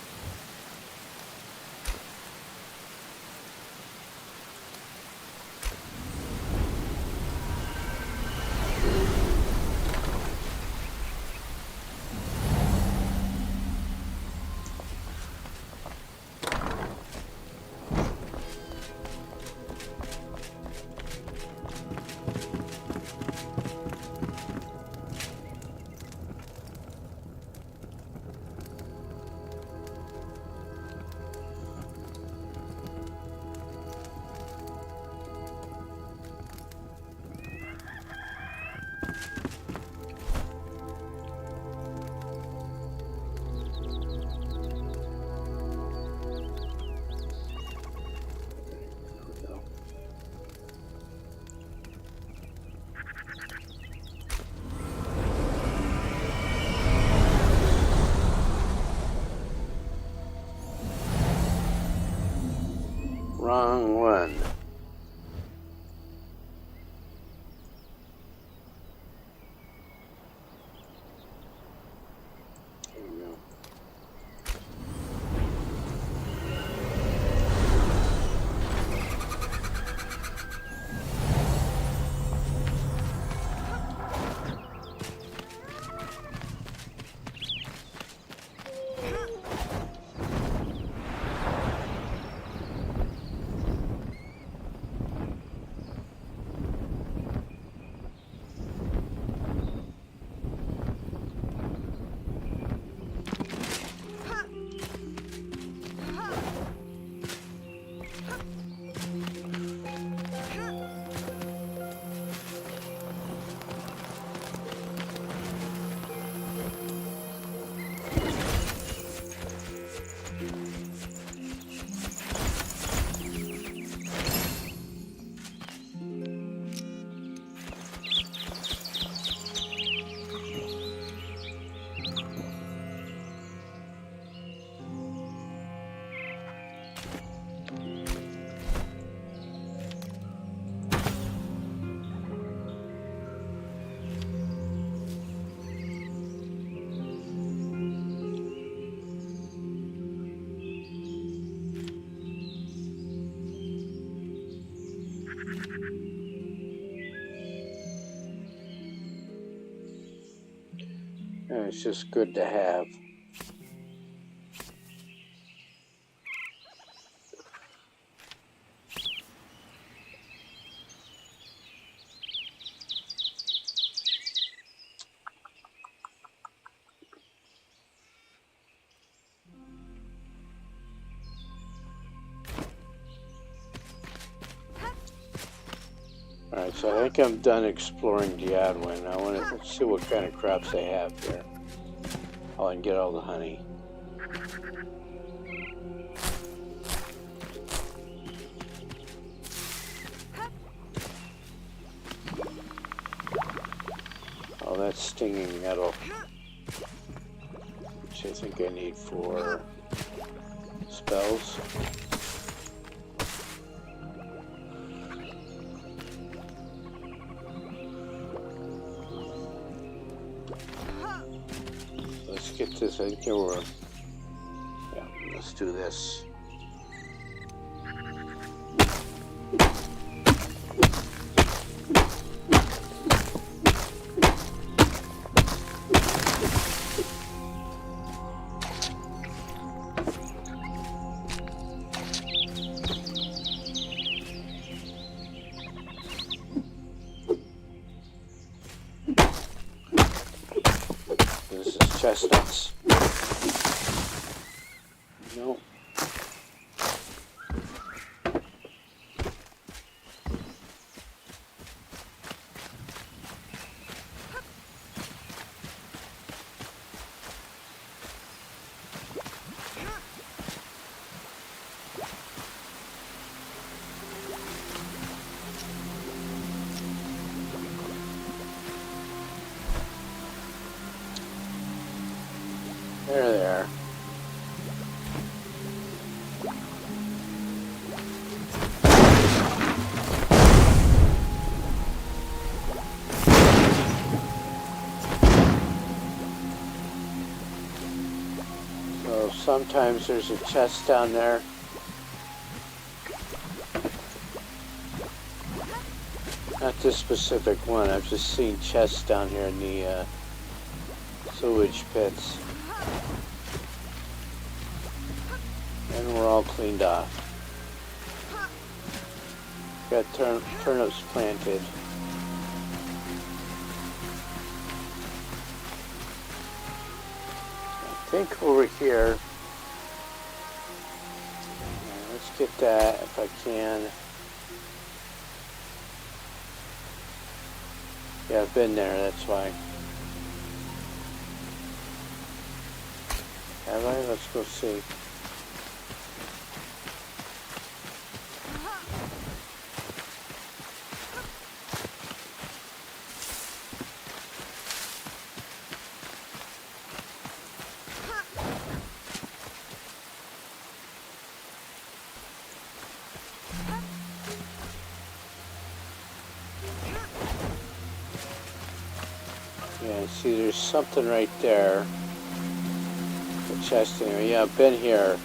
Wrong one. There we go. and it's just good to have. Alright, so I think I'm done exploring Diadwin. I want to see what kind of crops they have here. Oh, I can get all the honey. Oh, that's stinging nettle, which I think I need for spells. Let's get this. I think we're. Yeah, let's do this. This is chestnuts. No. There they are. So sometimes there's a chest down there. Not this specific one. I've just seen chests down here in the sewage pits. And we're all cleaned off. Got turnips planted. I think over here. Let's get that if I can. Yeah, I've been there, that's why. Have I? Let's go see. Yeah, see, there's something right there. The chest anyway. Yeah, I've been here.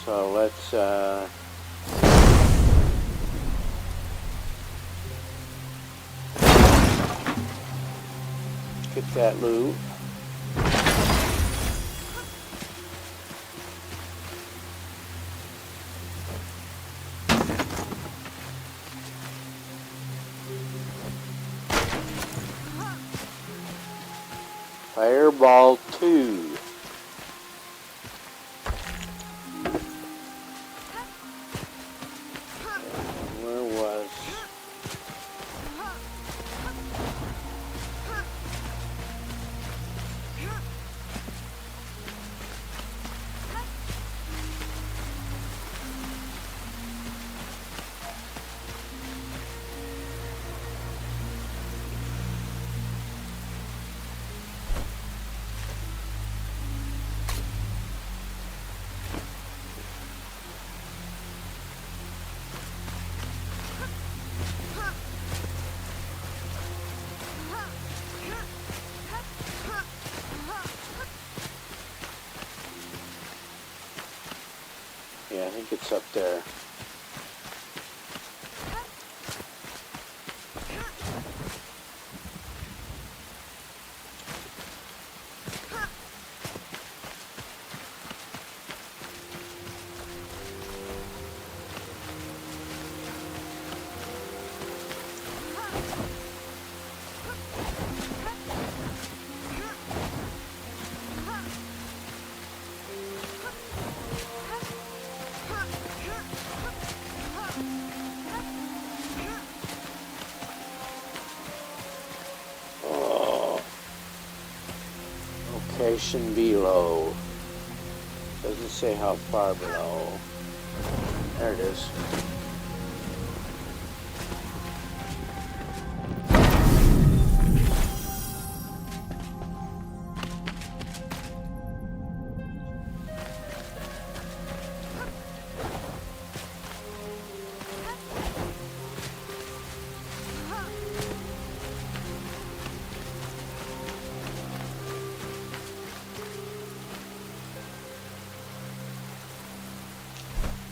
So let's, get that loot. Fireball 2. Where was? Yeah, I think it's up there. Elevation below. Doesn't say how far below. There it is.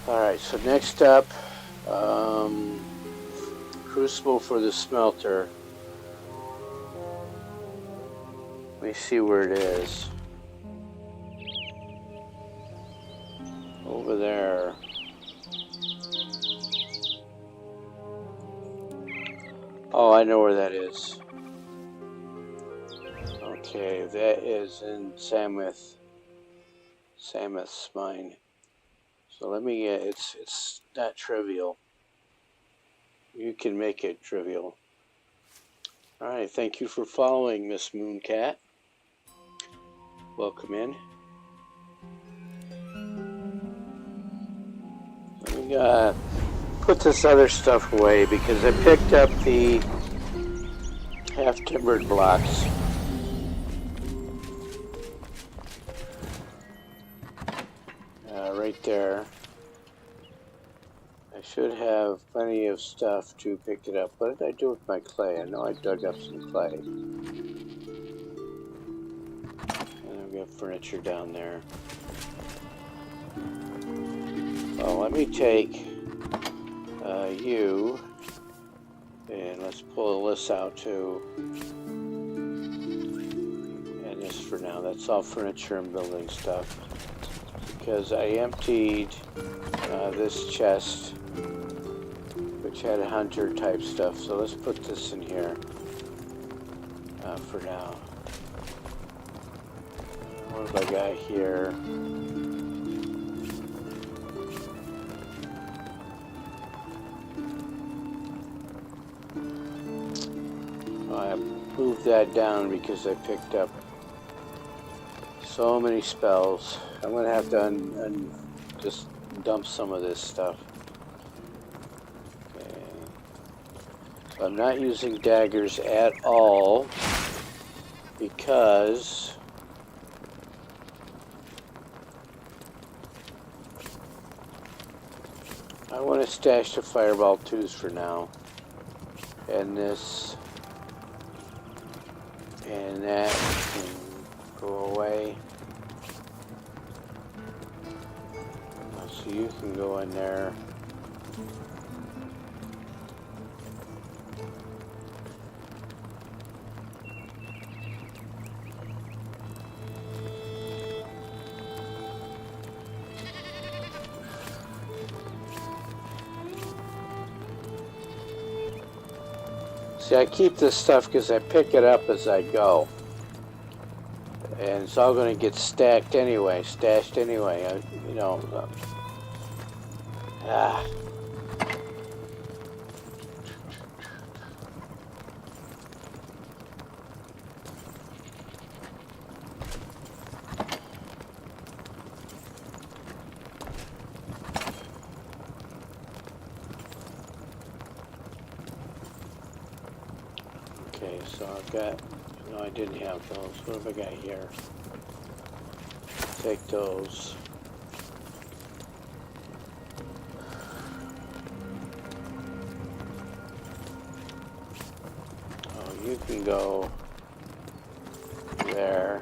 Alright, so next up, crucible for the smelter. Let me see where it is. Over there. Oh, I know where that is. Okay, that is in Samoth's mine. So let me get, it's not trivial. You can make it trivial. Alright, thank you for following, Miss Mooncat. Welcome in. Let me put this other stuff away because I picked up the half-timbered blocks. Right there. I should have plenty of stuff to pick it up. What did I do with my clay? I know I dug up some clay. And I've got furniture down there. Well, let me take you, and let's pull this out too. And this for now. That's all furniture and building stuff. Because I emptied this chest, which had a hunter type stuff. So let's put this in here for now. What have I got here? I moved that down because I picked up so many spells. I'm gonna have to just dump some of this stuff. Okay. So I'm not using daggers at all because I want to stash the fireball 2s for now. And this and that can go away. So you can go in there. See, I keep this stuff because I pick it up as I go. And it's all going to get stashed anyway. You know. Okay, so I've got, no, I didn't have those. What have I got here? Take those. Oh, you can go there.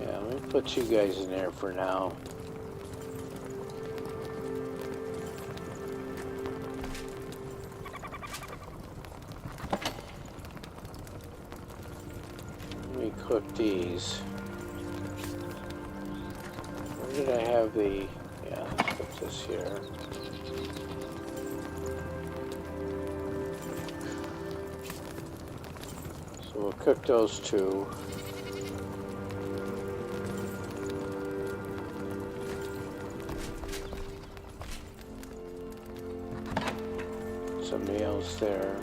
Yeah, let me put you guys in there for now. Cook these. Where did I have the... Yeah, let's put this here. So we'll cook those 2. some nails there.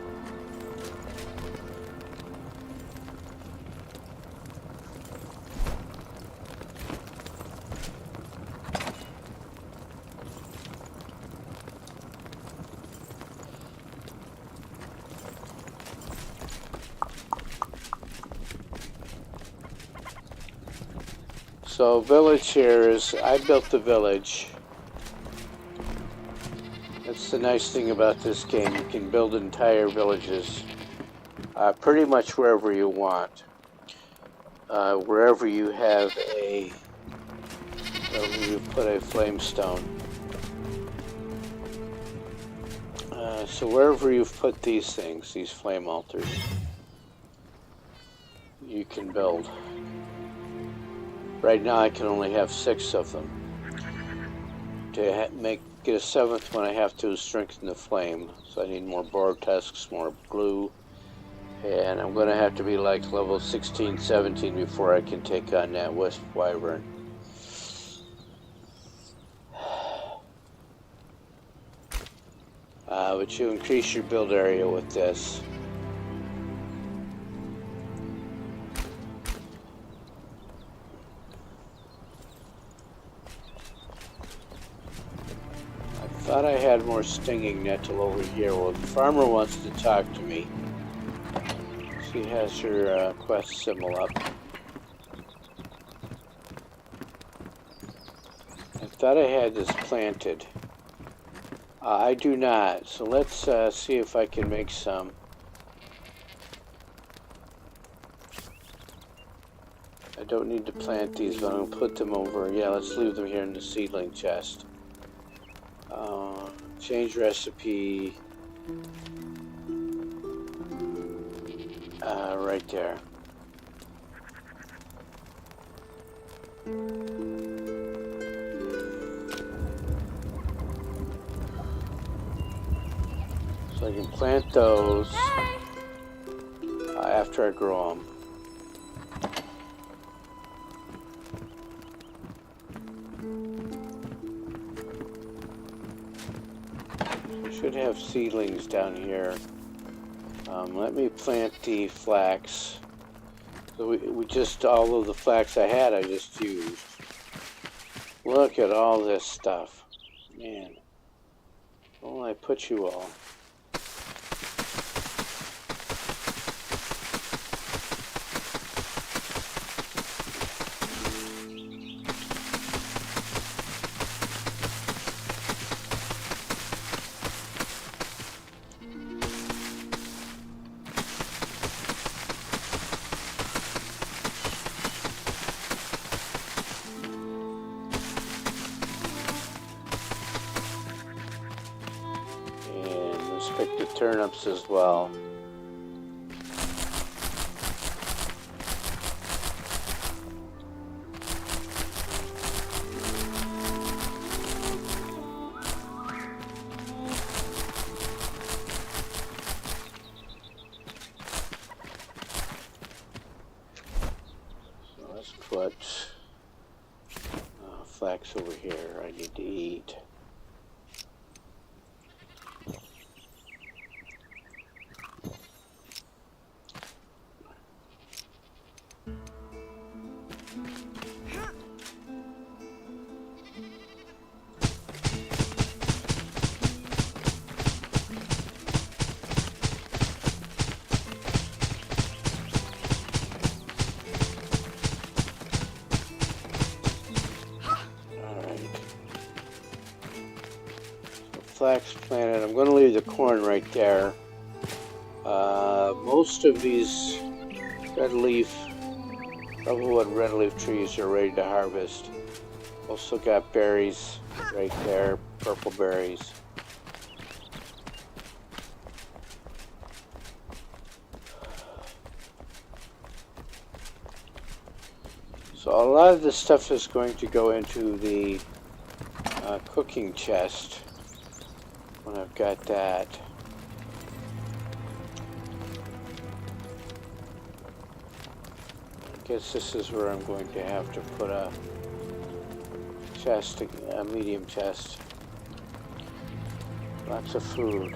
So village here is, I built the village. That's the nice thing about this game. You can build entire villages pretty much wherever you want. Wherever you have wherever you put a flame stone. So wherever you've put these things, these flame altars, you can build. Right now I can only have 6 of them. To get a 7th one, I have to strengthen the flame. So I need more boar tusks, more glue. And I'm going to have to be like level 16, 17 before I can take on that Wisp Wyvern. But you increase your build area with this. I thought I had more stinging nettle over here. Well, the farmer wants to talk to me. She has her quest symbol up. I thought I had this planted. I do not, so let's see if I can make some. I don't need to plant these, but I'm going to put them over. Yeah, let's leave them here in the seedling chest. Change recipe. Right there. So I can plant those after I grow them. Should have seedlings down here. Let me plant the flax. So we just, all of the flax I had, I just used. Look at all this stuff. Man. Where will I put you all? Pick the turnips as well. So let's put flax over here. I need to eat. Flax planted. I'm going to leave the corn right there. Most of these red leaf trees are ready to harvest. Also got berries right there, purple berries. So a lot of this stuff is going to go into the cooking chest when I've got that. I guess this is where I'm going to have to put a chest, a medium chest. Lots of food.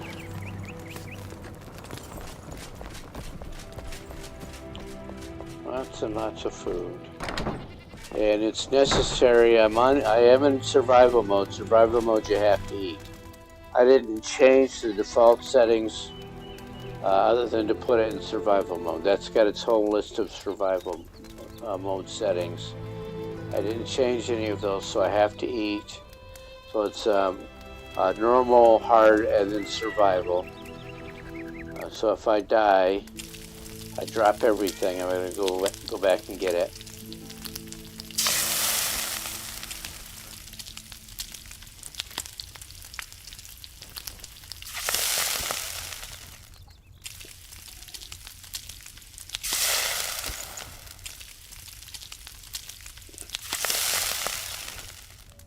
Lots and lots of food. And it's necessary. I am in survival mode. Survival mode, you have to eat. I didn't change the default settings other than to put it in survival mode. That's got its whole list of survival mode settings. I didn't change any of those, so I have to eat. So it's normal, hard, and then survival. So if I die, I drop everything. I'm going to go back and get it.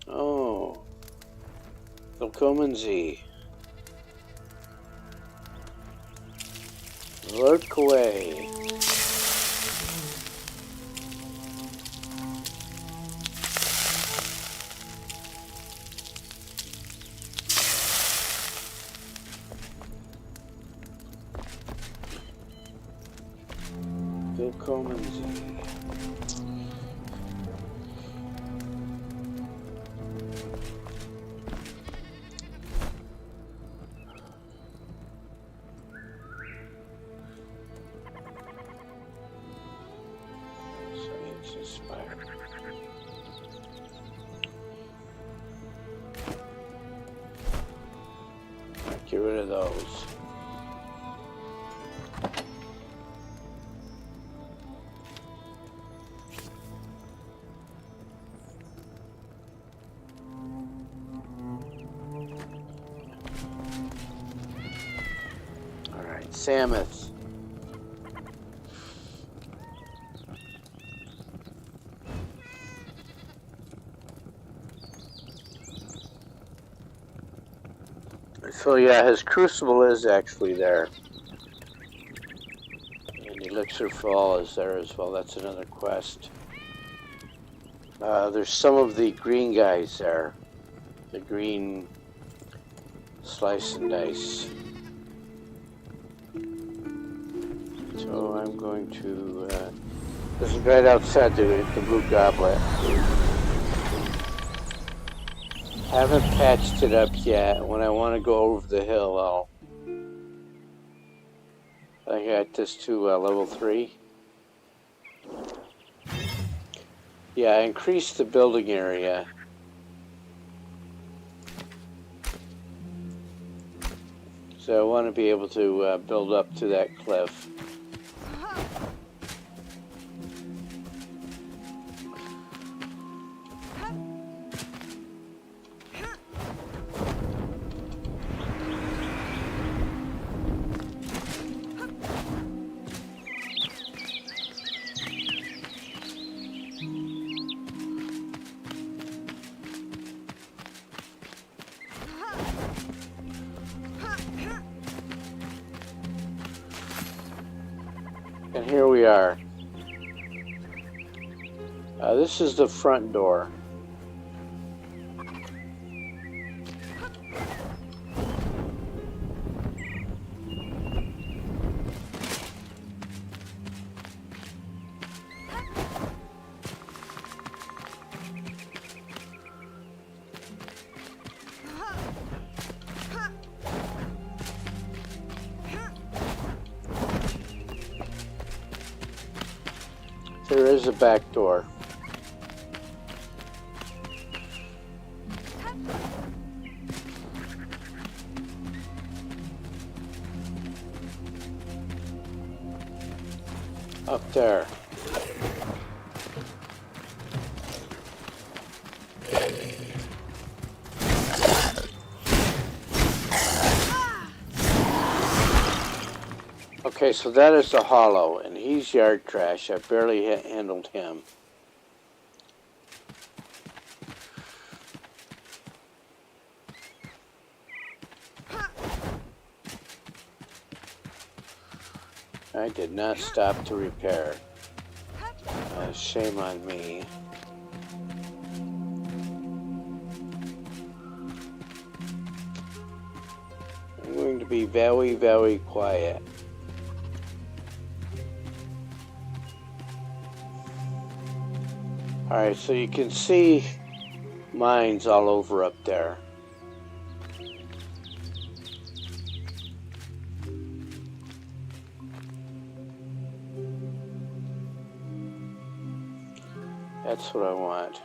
Oh, willkommen Sie. Look away. Willkommen Sie. Get rid of those. All right, Samus. So yeah, his crucible is actually there. And Elixir Fall is there as well. That's another quest. There's some of the green guys there. The green slice and dice. So I'm going to... this is right outside the Blue Goblet. Haven't patched it up yet. When I want to go over the hill, I got this to level 3. Yeah, I increased the building area. So I want to be able to build up to that cliff. And here we are. This is the front door. There is a back door. Up there. Okay, so that is the Hollow, and he's yard trash. I barely handled him. I did not stop to repair. Shame on me. I'm going to be very, very quiet. Alright, so you can see mines all over up there. That's what I want.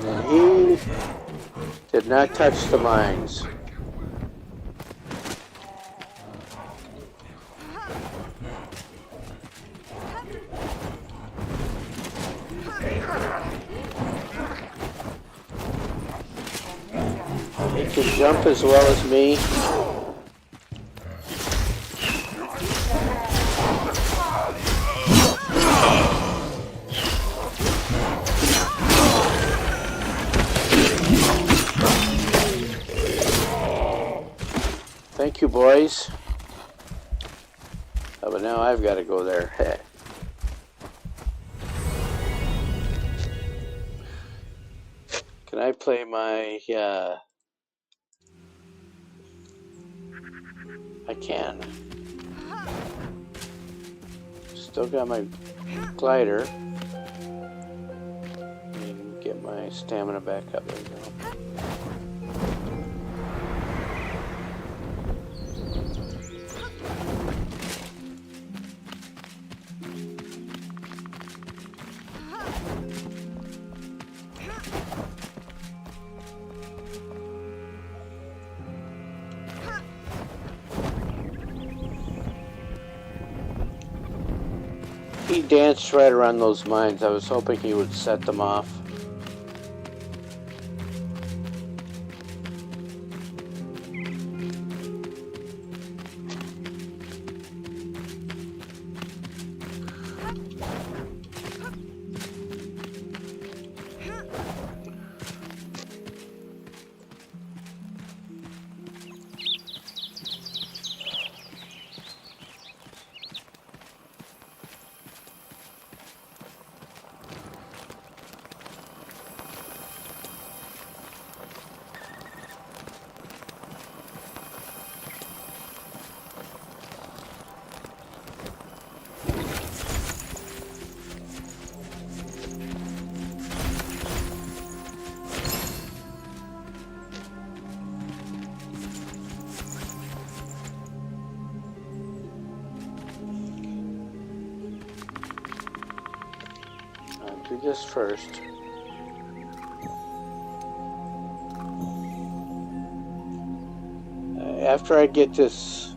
And he did not touch the mines. He can jump as well as me. Thank you, boys. Oh, but now I've got to go there. Can I play my, I can. Still got my glider. And get my stamina back up. There we go. He danced right around those mines. I was hoping he would set them off. Do this first. After I get this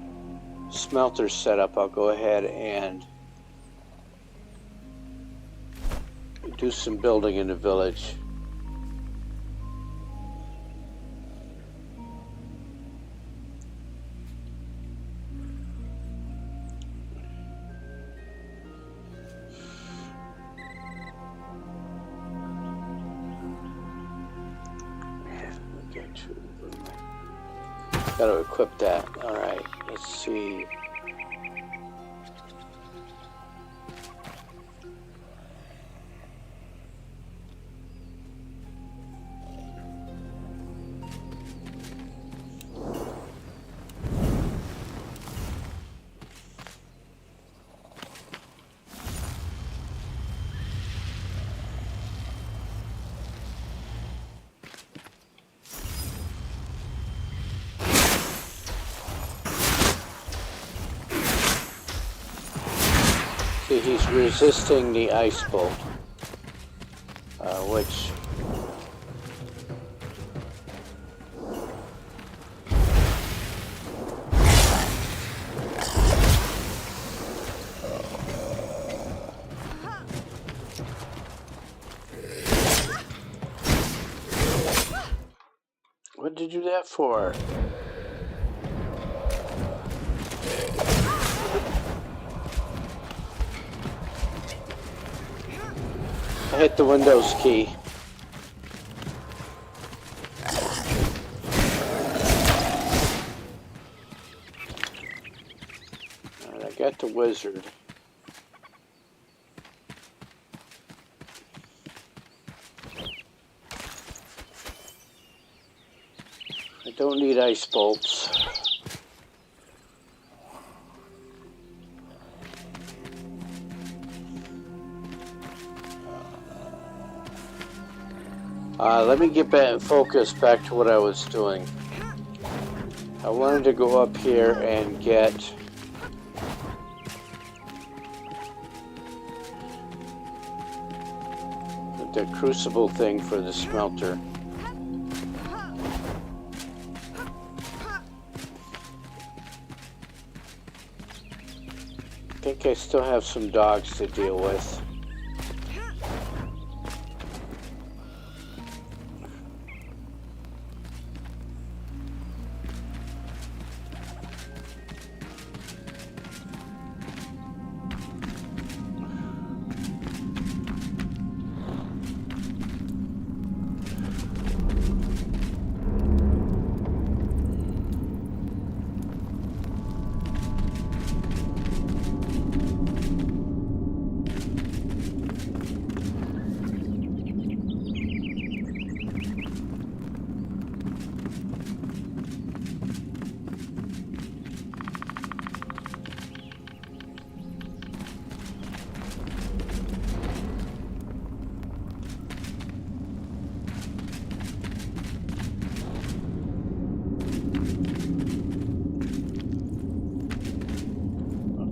smelter set up, I'll go ahead and do some building in the village. Got to equip that. Alright, let's see. See, he's resisting the ice bolt, which what did you do that for? I hit the Windows key. Alright, I got the wizard. don't need ice bolts. Let me get back and focus back to what I was doing. I wanted to go up here and get the crucible thing for the smelter. I think I still have some dogs to deal with.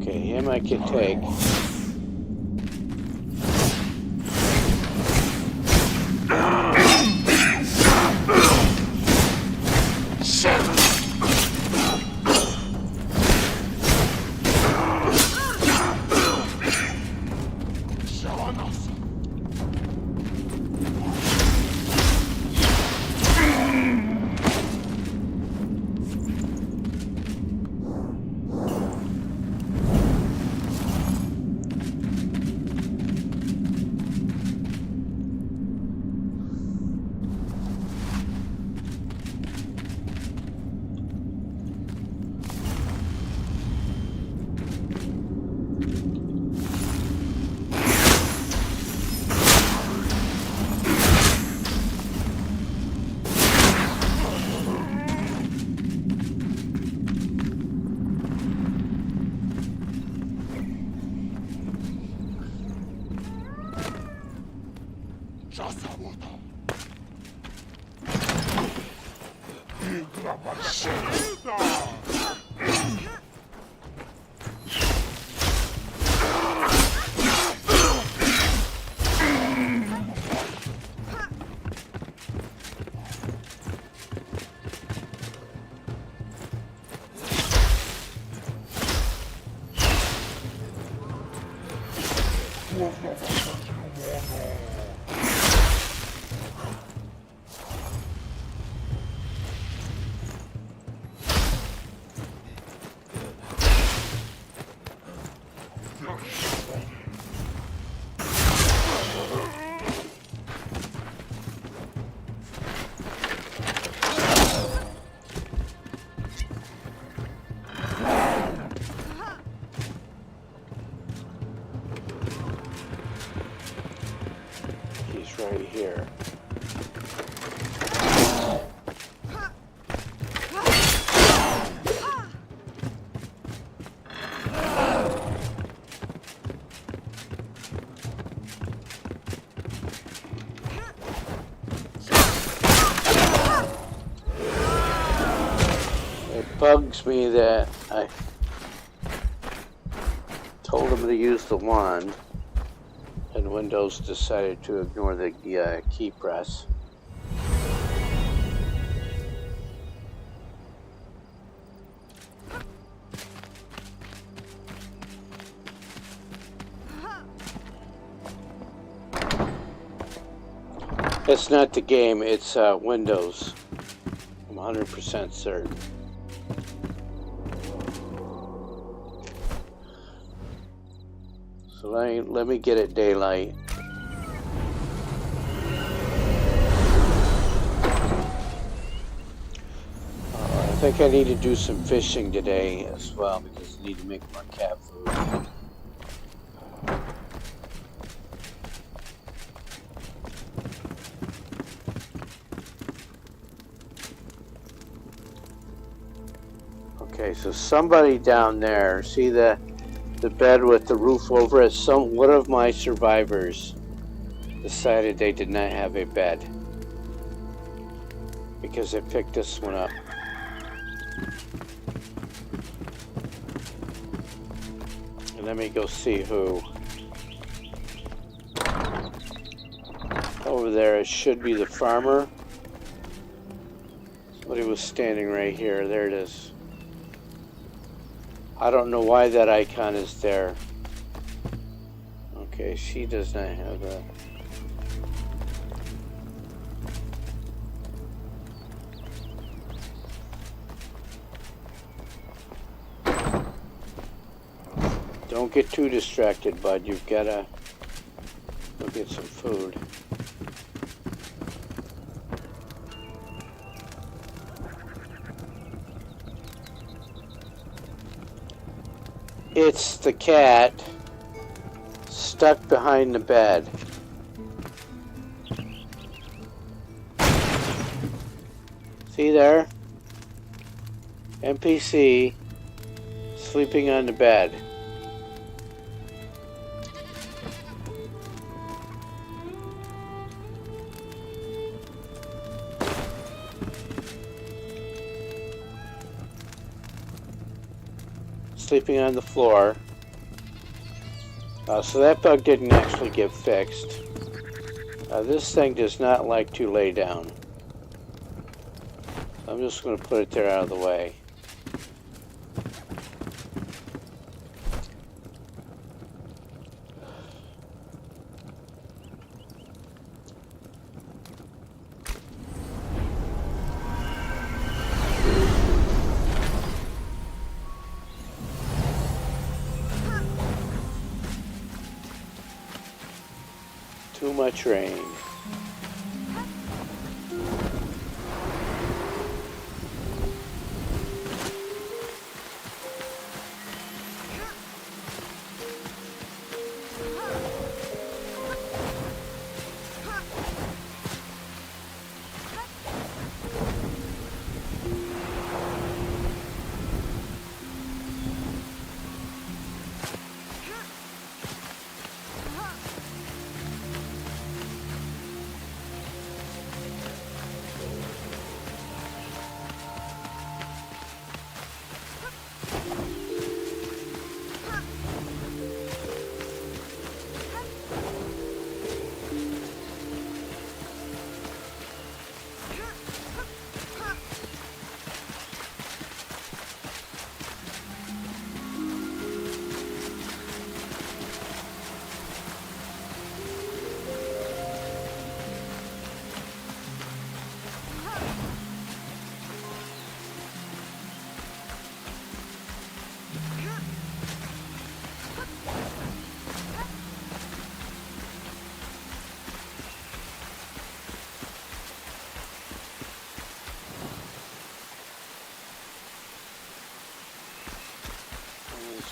Okay, him I can take. Right here. It bugs me that I told him to use the wand and Windows decided to ignore the key press. It's not the game, it's Windows. I'm 100% certain. So let me get it daylight. I think I need to do some fishing today as well because I need to make more cat food. Okay, so somebody down there, see the bed with the roof over it? One of my survivors decided they did not have a bed because they picked this one up. And let me go see who. Over there, it should be the farmer. Somebody was standing right here. There it is. I don't know why that icon is there. Okay, she does not have that. Don't get too distracted, bud. You've got to go get some food. It's the cat stuck behind the bed. See there? NPC sleeping on the bed. Sleeping on the floor. So that bug didn't actually get fixed. This thing does not like to lay down. I'm just going to put it there out of the way. Too much rain.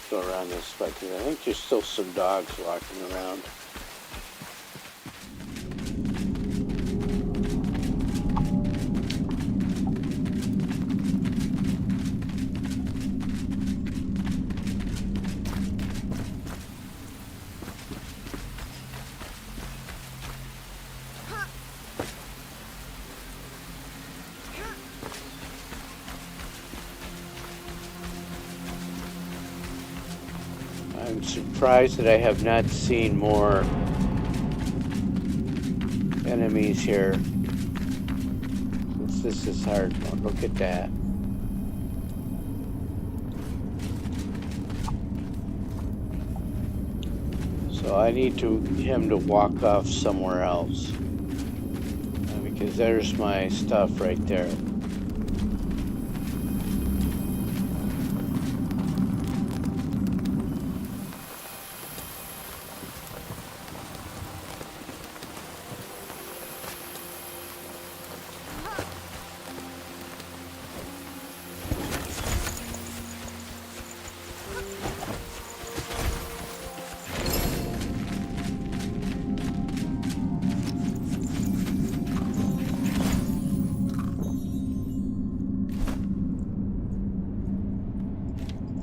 Go around this way, because I think there's still some dogs walking around. I'm surprised that I have not seen more enemies here. Since this is hard. Look at that. So I need him to walk off somewhere else. Because there's my stuff right there.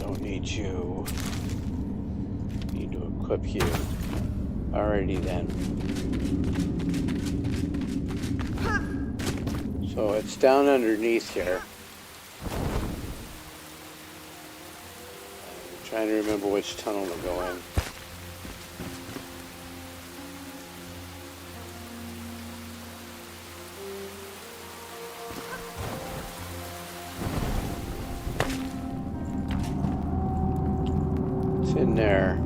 don't need you. Need to equip you. Alrighty then. So it's down underneath here. I'm trying to remember which tunnel to go in. It's in there.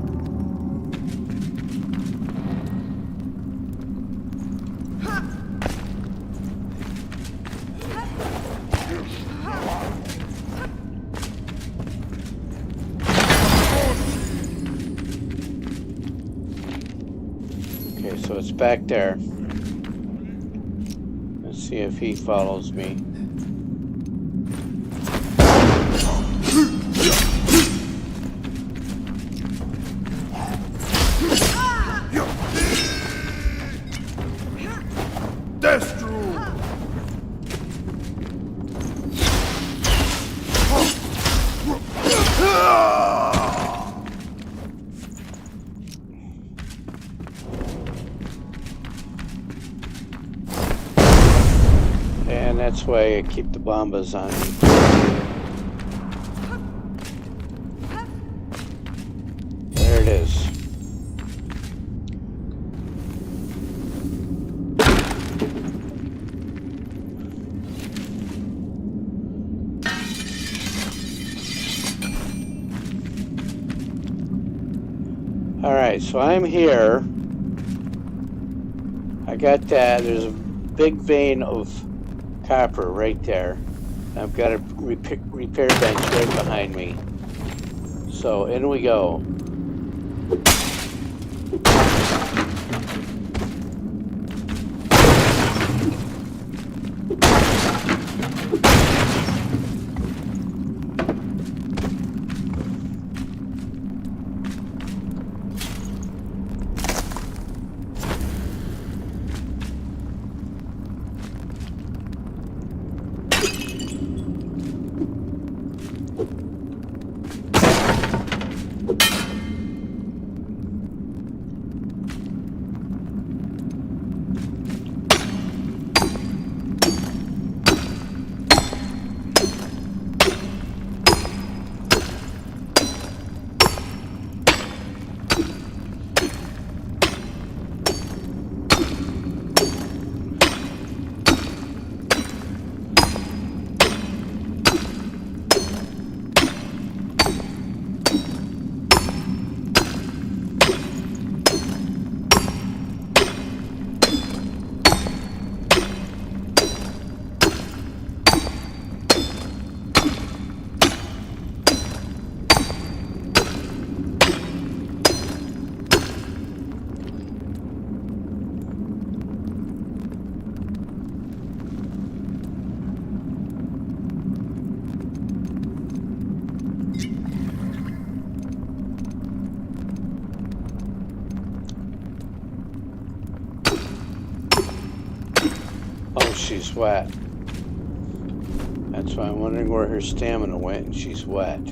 Okay, so it's back there. Let's see if he follows me. And that's why I keep the bombas on me. There it is. Alright, so I'm here. I got that. There's a big vein of copper right there. I've got a repair bench right behind me. So in we go. Oh, she's wet. That's why I'm wondering where her stamina went, and she's wet.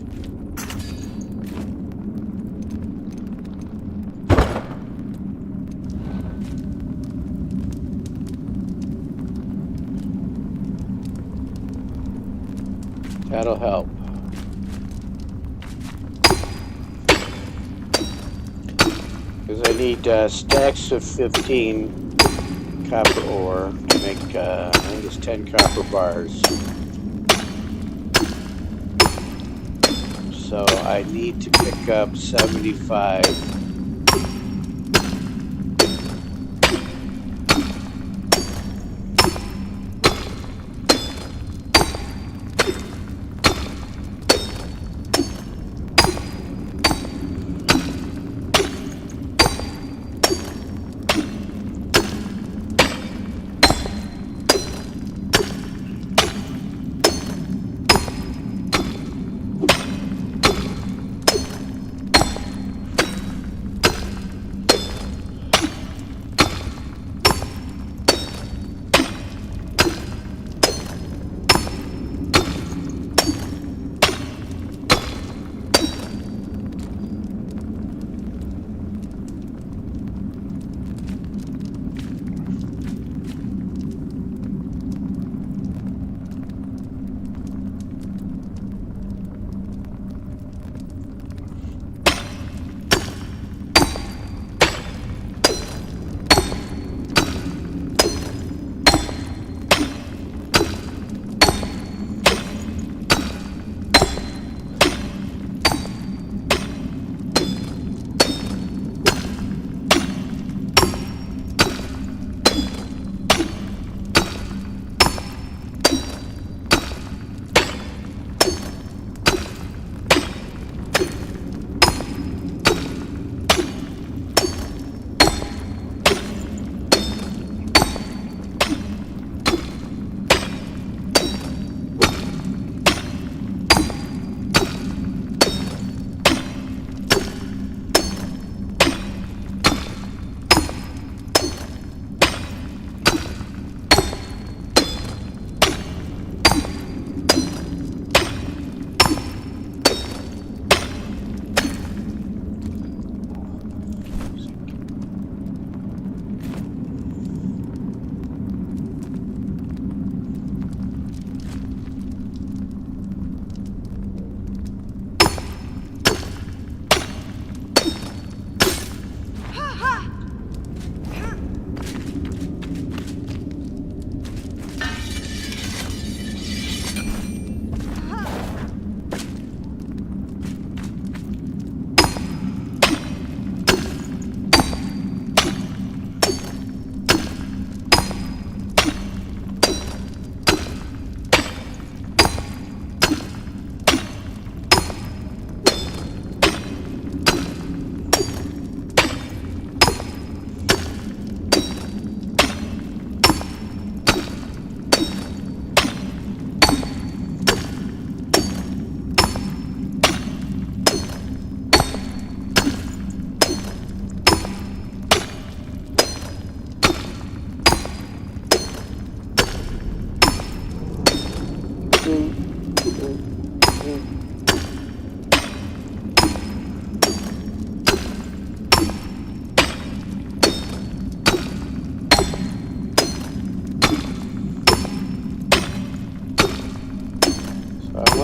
That'll help. Because I need stacks of 15 copper ore to make, I think it's 10 copper bars. So I need to pick up 75.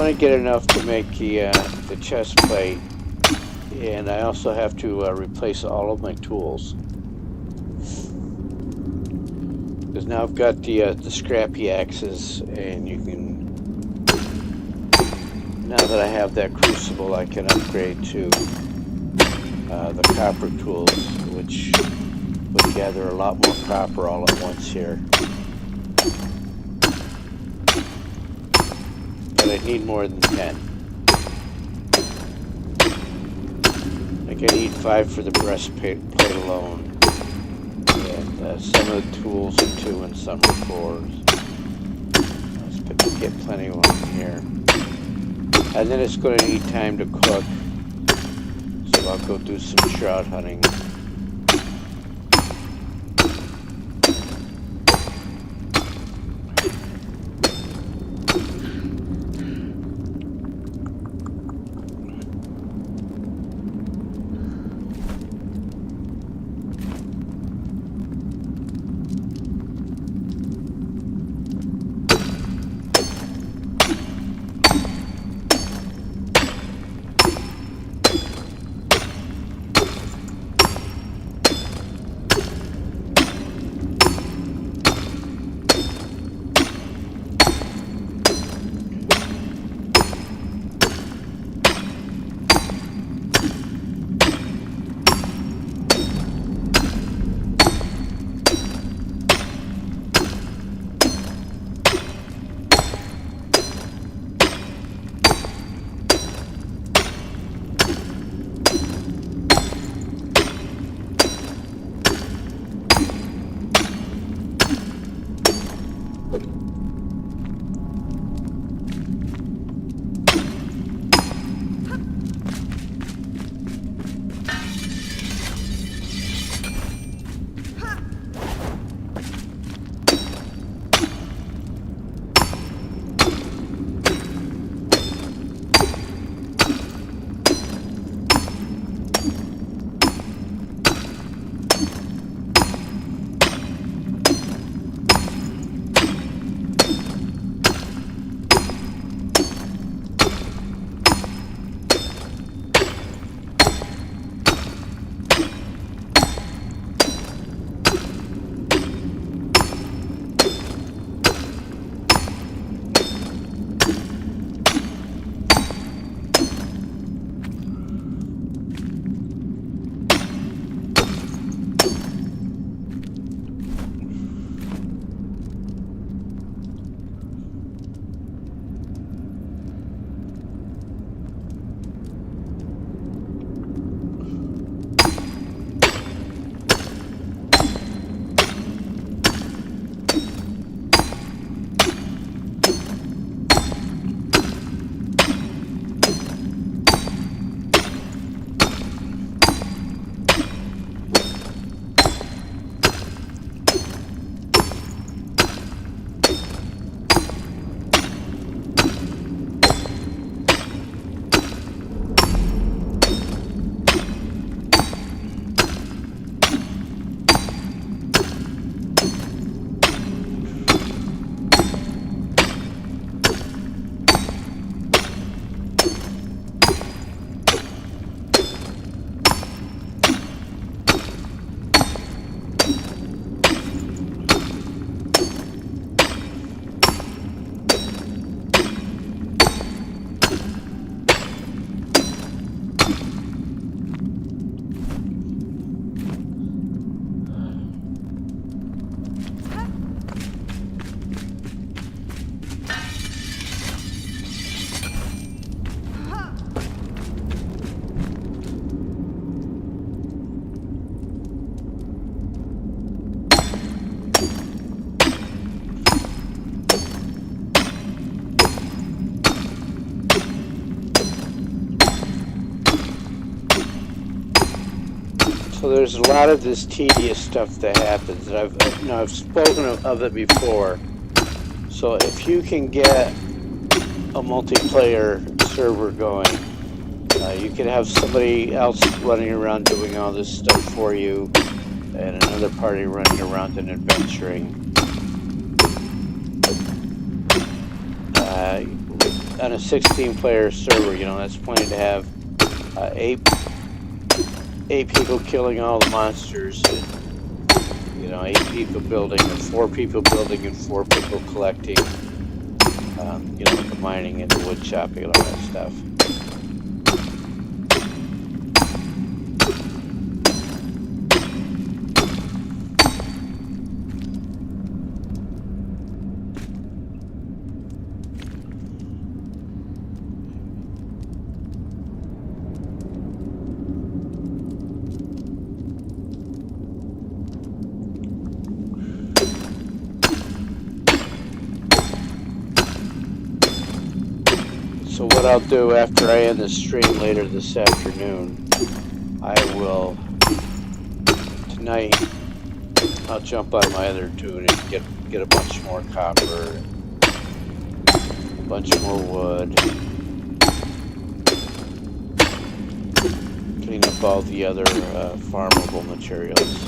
want to get enough to make the chest plate, and I also have to replace all of my tools. Because now I've got the scrappy axes, and you can. Now that I have that crucible, I can upgrade to the copper tools, which would gather a lot more copper all at once here. But I need more than 10. Like I need 5 for the breastplate alone. And some of the tools are 2 and some are 4s. Let's get plenty of them here. And then it's going to need time to cook. So I'll go do some shroud hunting. So there's a lot of this tedious stuff that happens, and I've spoken of it before. So if you can get a multiplayer server going, you can have somebody else running around doing all this stuff for you, and another party running around and adventuring. on a 16-player server, you know, that's plenty to have eight people killing all the monsters, and, you know, 8 people building, or 4 people building, and 4 people collecting. You know, the mining and the wood chopping and all that stuff. So what I'll do after I end the stream later this afternoon, I will, tonight, I'll jump on my other tune and get a bunch more copper, a bunch more wood, clean up all the other farmable materials.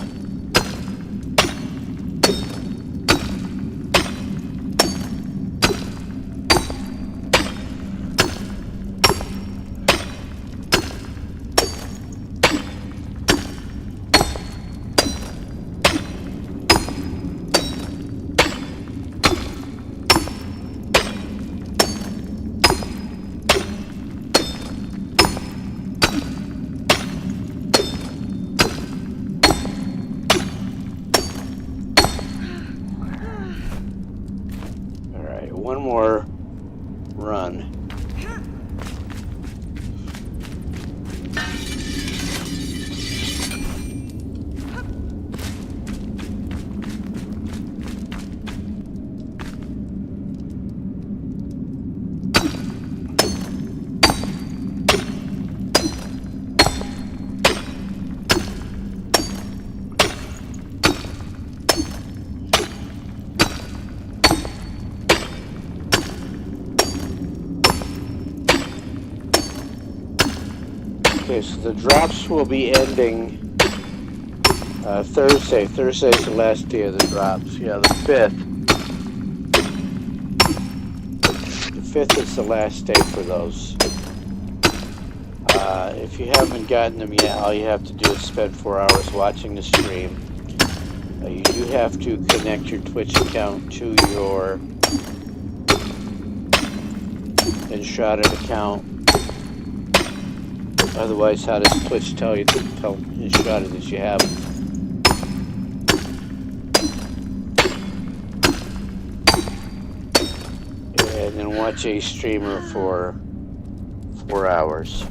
One more run. Okay, so the drops will be ending Thursday. Thursday's the last day of the drops. Yeah, the 5th. The 5th is the last day for those. If you haven't gotten them yet, all you have to do is spend 4 hours watching the stream. You do have to connect your Twitch account to your Enshrouded account. Otherwise, how does Twitch tell Enshrouded that you have them? And then watch a streamer for 4 hours.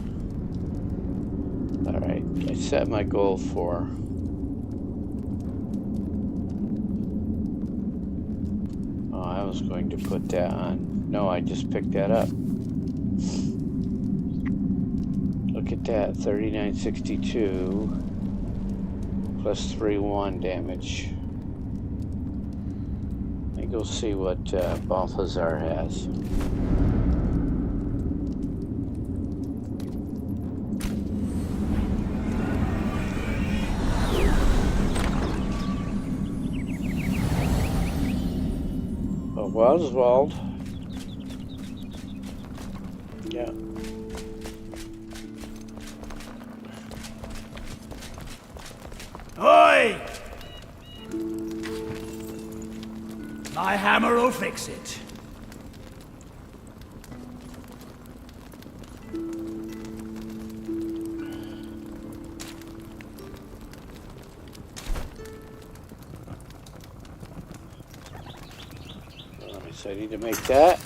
Alright, I set my goal for... Oh, I was going to put that on. No, I just picked that up. Look at that, 3962 plus 3-1 damage. Let me go see what Balthazar has. Oh, Oswald. Yeah. Oi! My hammer will fix it. So I need to make that.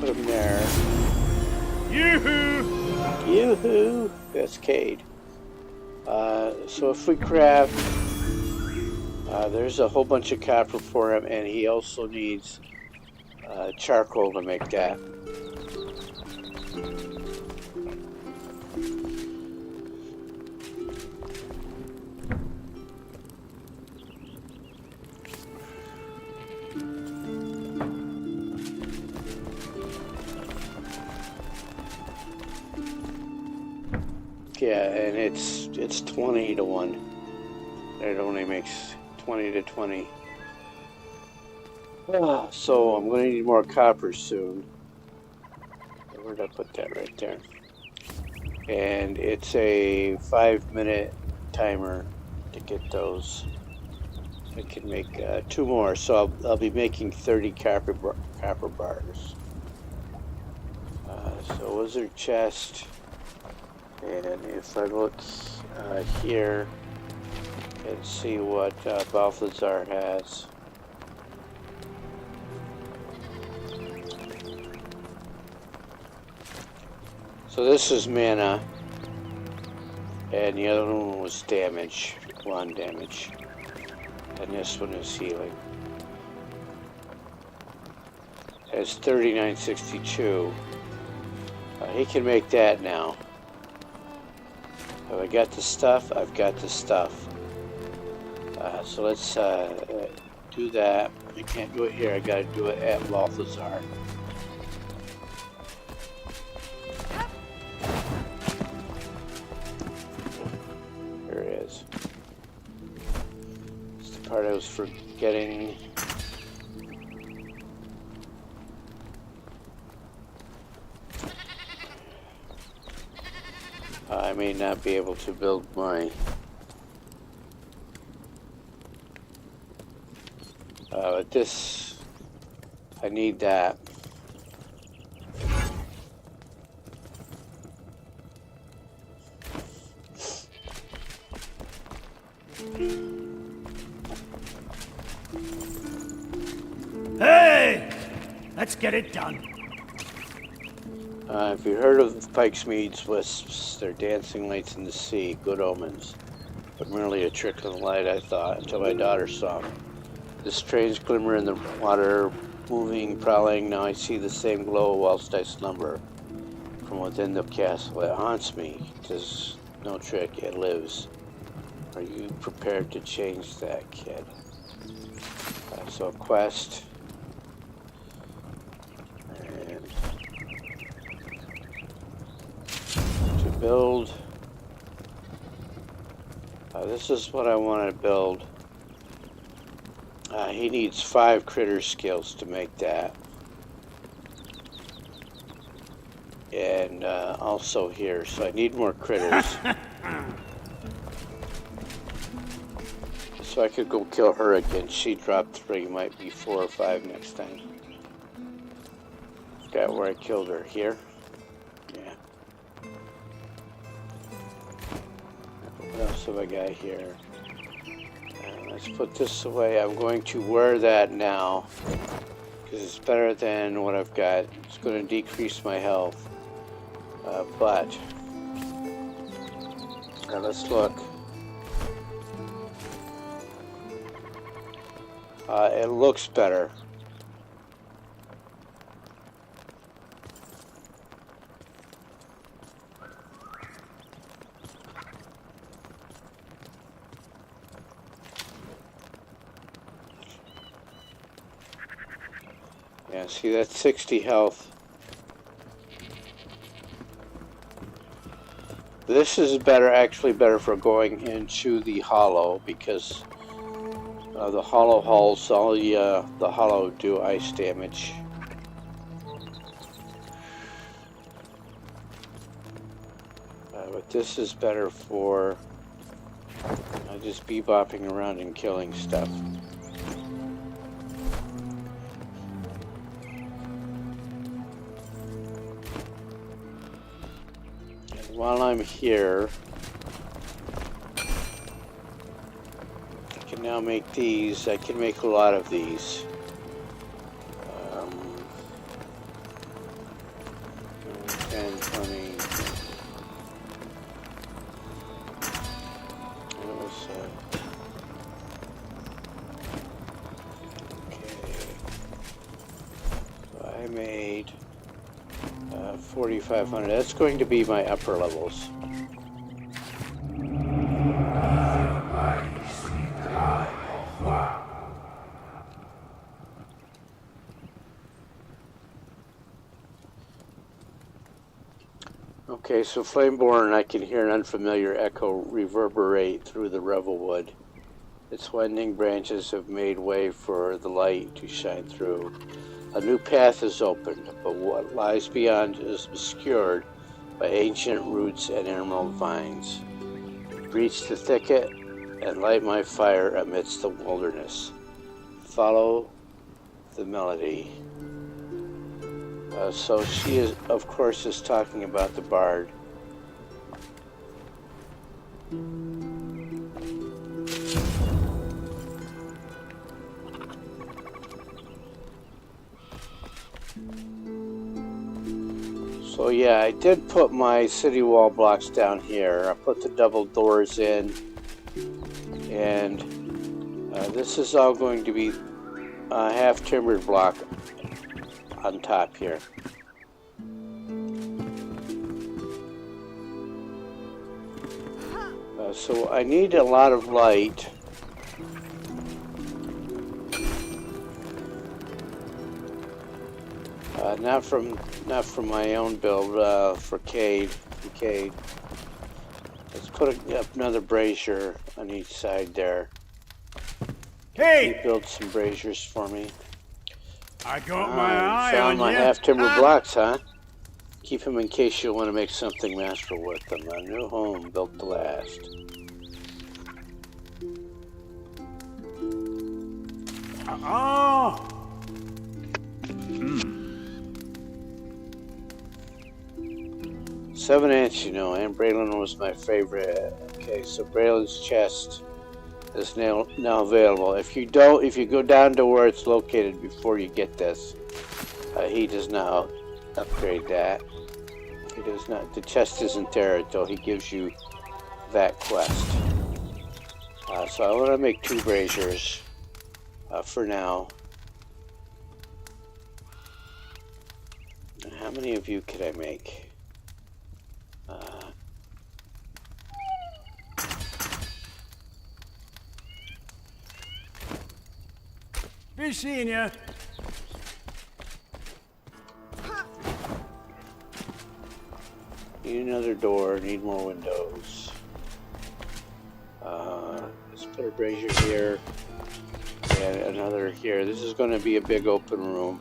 Put them there. Yoo-hoo! Yoo-hoo! That's Cade. So if we craft... there's a whole bunch of copper for him, and he also needs charcoal to make that. it's 20 to 1. It only makes 20 to 20. So I'm going to need more copper soon. Where did I put that? Right there. And it's a 5-minute timer to get those. I can make 2 more, so I'll be making 30 copper bars. So wizard chest, and if I look here and see what Balthazar has. So this is mana, and the other one was damage, 1 damage, and this one is healing. It's 3962. He can make that now. Have I got the stuff? I've got the stuff. So let's do that. I can't do it here. I got to do it at Balthazar. There it is. It's the part I was forgetting. I may not be able to build my but this, I need that. Hey! Let's get it done. If you heard of Pike's Mead's wisps, they're dancing lights in the sea, good omens. But merely a trick of the light, I thought, until my daughter saw them. This strange glimmer in the water, moving, prowling, now I see the same glow whilst I slumber. From within the castle, it haunts me. 'Tis no trick, it lives. Are you prepared to change that, kid? So a quest. And to build. This is what I want to build. He needs 5 critter skills to make that. And also here, so I need more critters. So I could go kill her again. She dropped 3, might be 4 or 5 next time. Forgot where I killed her. Here? Yeah. What else have I got here? Let's put this away. I'm going to wear that now because it's better than what I've got. It's going to decrease my health. But let's look. It looks better. Yeah, see, that's 60 health. This is better, actually better for going into the hollow, because the hollow hulls, all the hollow do ice damage. But this is better for just bebopping around and killing stuff. While I'm here, I can now make these. I can make a lot of these. 10, 20. That was, okay. So I made 4,500. That's going to be my upper levels. Okay, so Flameborn, I can hear an unfamiliar echo reverberate through the revelwood. Its winding branches have made way for the light to shine through. A new path is opened, but what lies beyond is obscured by ancient roots and emerald vines. Reach the thicket and light my fire amidst the wilderness. Follow the melody. So she is, of course, is talking about the bard. So yeah, I did put my city wall blocks down here. I put the double doors in, and this is all going to be a half timbered block on top here. So I need a lot of light. Not from my own build, for Cade. Let's put another brazier on each side there. Hey! You build some braziers for me. I got my eye found on my you. half-timber blocks, huh? Keep them in case you want to make something masterful with them. A new home built to last. Oh! 7 inch, you know, and Braylon was my favorite. Okay, so Braylon's chest is now available. If you go down to where it's located before you get this, he does not upgrade that. He does not. The chest isn't there until he gives you that quest. So I want to make 2 braziers for now. How many of you could I make? Be seeing ya. Need another door, need more windows. Let's put a brazier here and another here. This is going to be a big open room.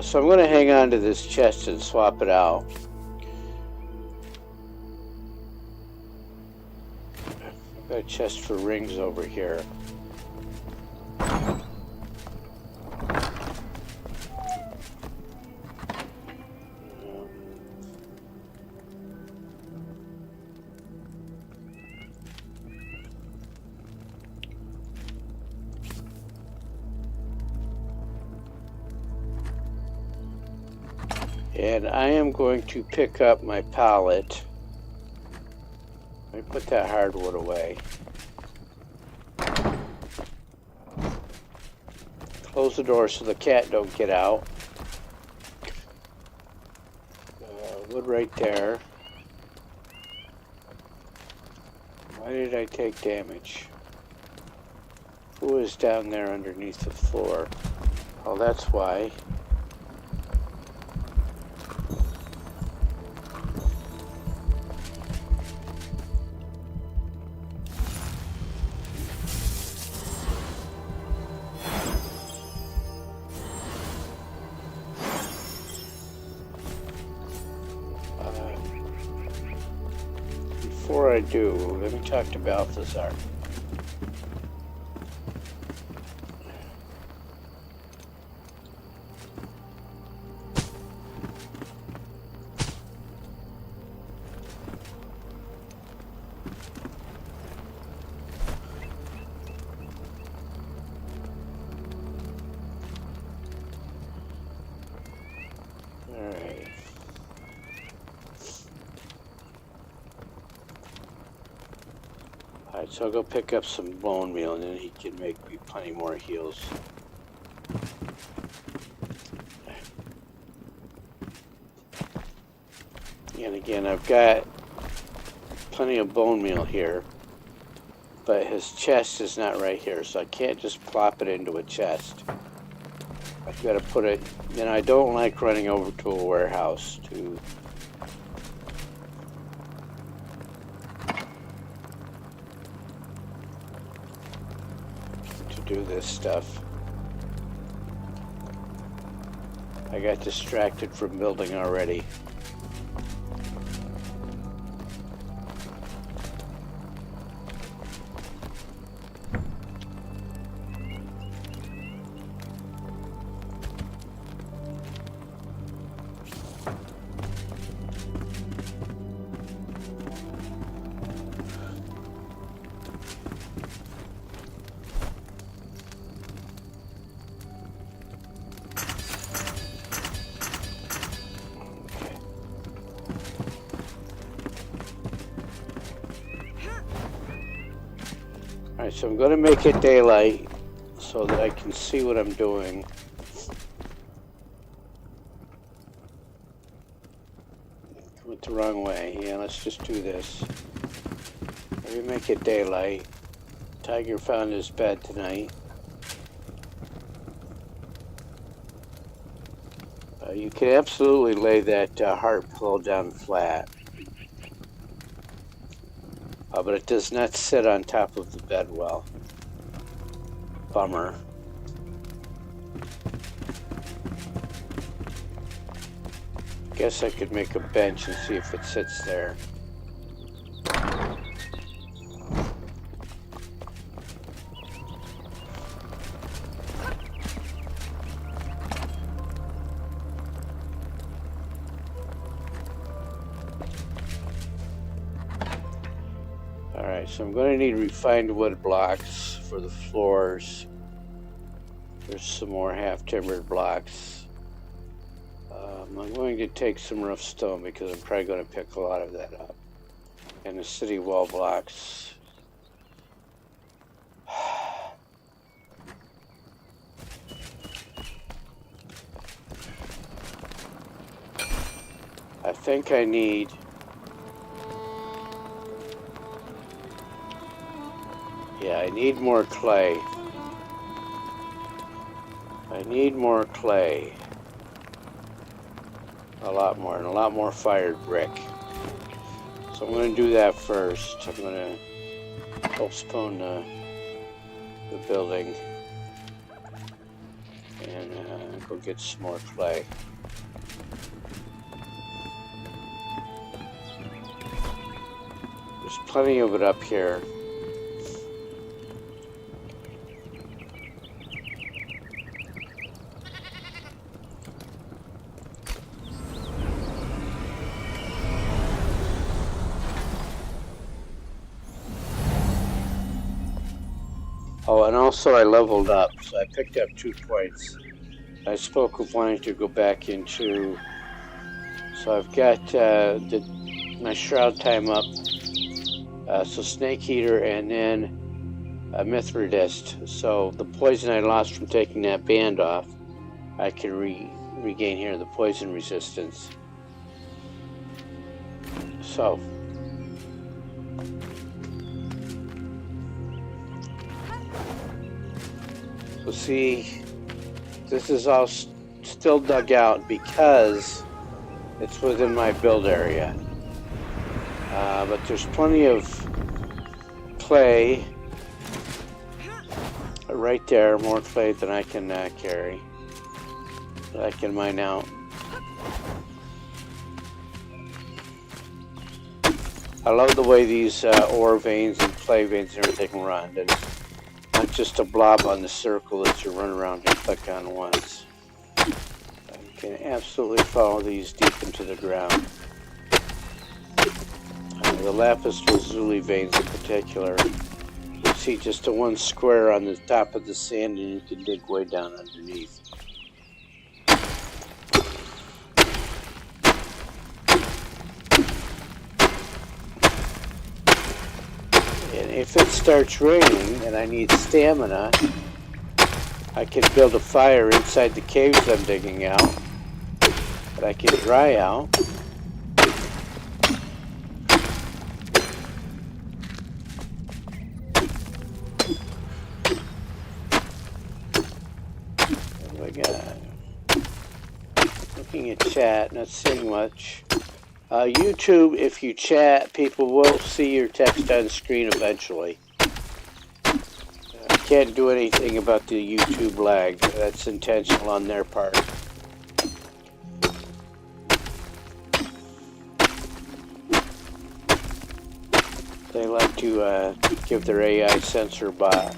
So I'm going to hang on to this chest and swap it out. I've got a chest for rings over here. And I am going to pick up my pallet. Let me put that hardwood away. Close the door so the cat don't get out. Wood right there. Why did I take damage? Who is down there underneath the floor? Oh, that's why. before I do, let me talk to Balthazar. Alright, so I'll go pick up some bone meal and then he can make me plenty more heals. And again, I've got plenty of bone meal here, but his chest is not right here, so I can't just plop it into a chest. I've got to put it, and I don't like running over to a warehouse to do this stuff. I got distracted from building already. Alright, so I'm going to make it daylight so that I can see what I'm doing. Went the wrong way. Yeah, let's just do this. Maybe make it daylight. Tiger found his bed tonight. You can absolutely lay that heart pillow down flat. But it does not sit on top of the bed well. Bummer. Guess I could make a bench and see if it sits there. Alright, so I'm going to need refined wood blocks for the floors. There's some more half-timbered blocks. I'm going to take some rough stone because I'm probably going to pick a lot of that up. And the city wall blocks. I think I need... Yeah, I need more clay. I need more clay. A lot more, and a lot more fired brick. So I'm going to do that first. I'm going to postpone the building and go get some more clay. There's plenty of it up here. Oh, and also I leveled up, so I picked up 2 points. I spoke of wanting to go back into... So I've got my shroud time up. So Snake Eater and then Mithridist. So the poison I lost from taking that band off, I can regain here the poison resistance. So... see, this is all still dug out because it's within my build area. But there's plenty of clay right there, more clay than I can carry, that I can mine out. I love the way these ore veins and clay veins and everything run. It's not just a blob on the circle that you run around and click on once. You can absolutely follow these deep into the ground. The lapis lazuli veins in particular. You see just a one square on the top of the sand and you can dig way down underneath. And if it starts raining and I need stamina, I can build a fire inside the caves I'm digging out that I can dry out. What do I got? Looking at chat, not seeing much. YouTube, if you chat, people will see your text on screen eventually. I can't do anything about the YouTube lag. That's intentional on their part. They like to give their AI censor bot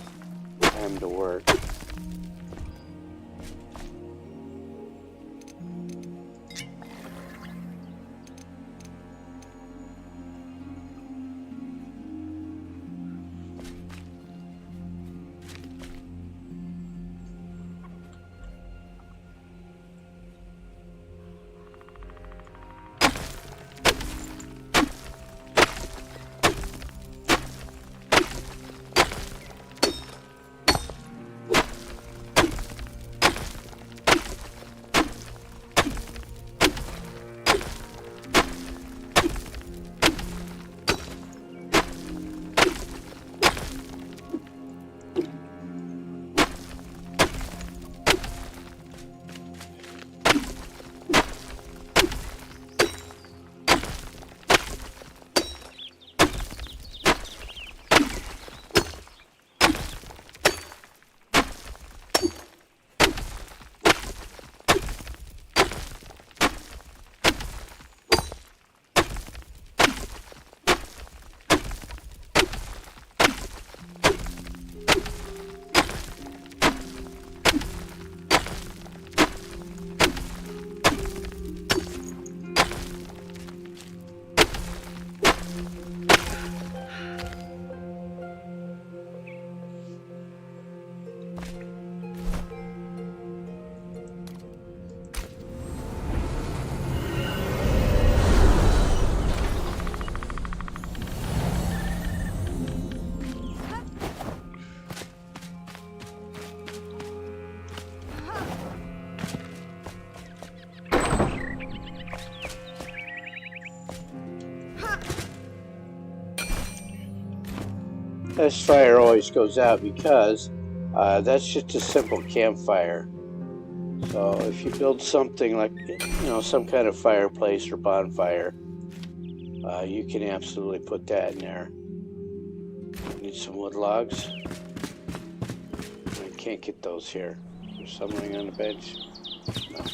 time to work. This fire always goes out because that's just a simple campfire. So if you build something like, some kind of fireplace or bonfire, you can absolutely put that in there. Need some wood logs. I can't get those here. There's some laying on the bench. No.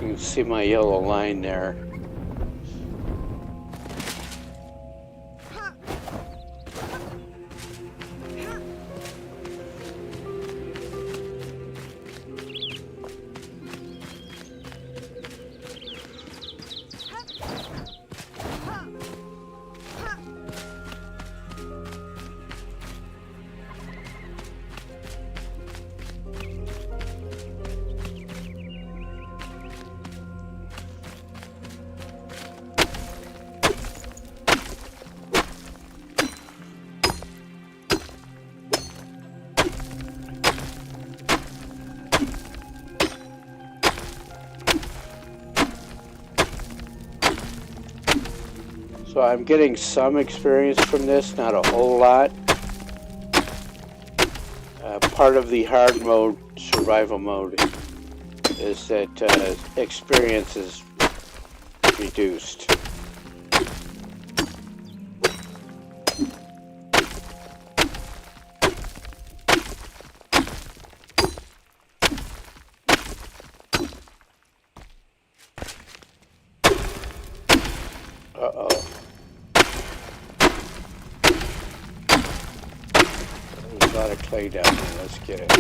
You can see my yellow line there. So I'm getting some experience from this, not a whole lot. Part of the hard mode, survival mode, is that experience is reduced. Uh-oh. There's a lot of clay down there. Let's get it.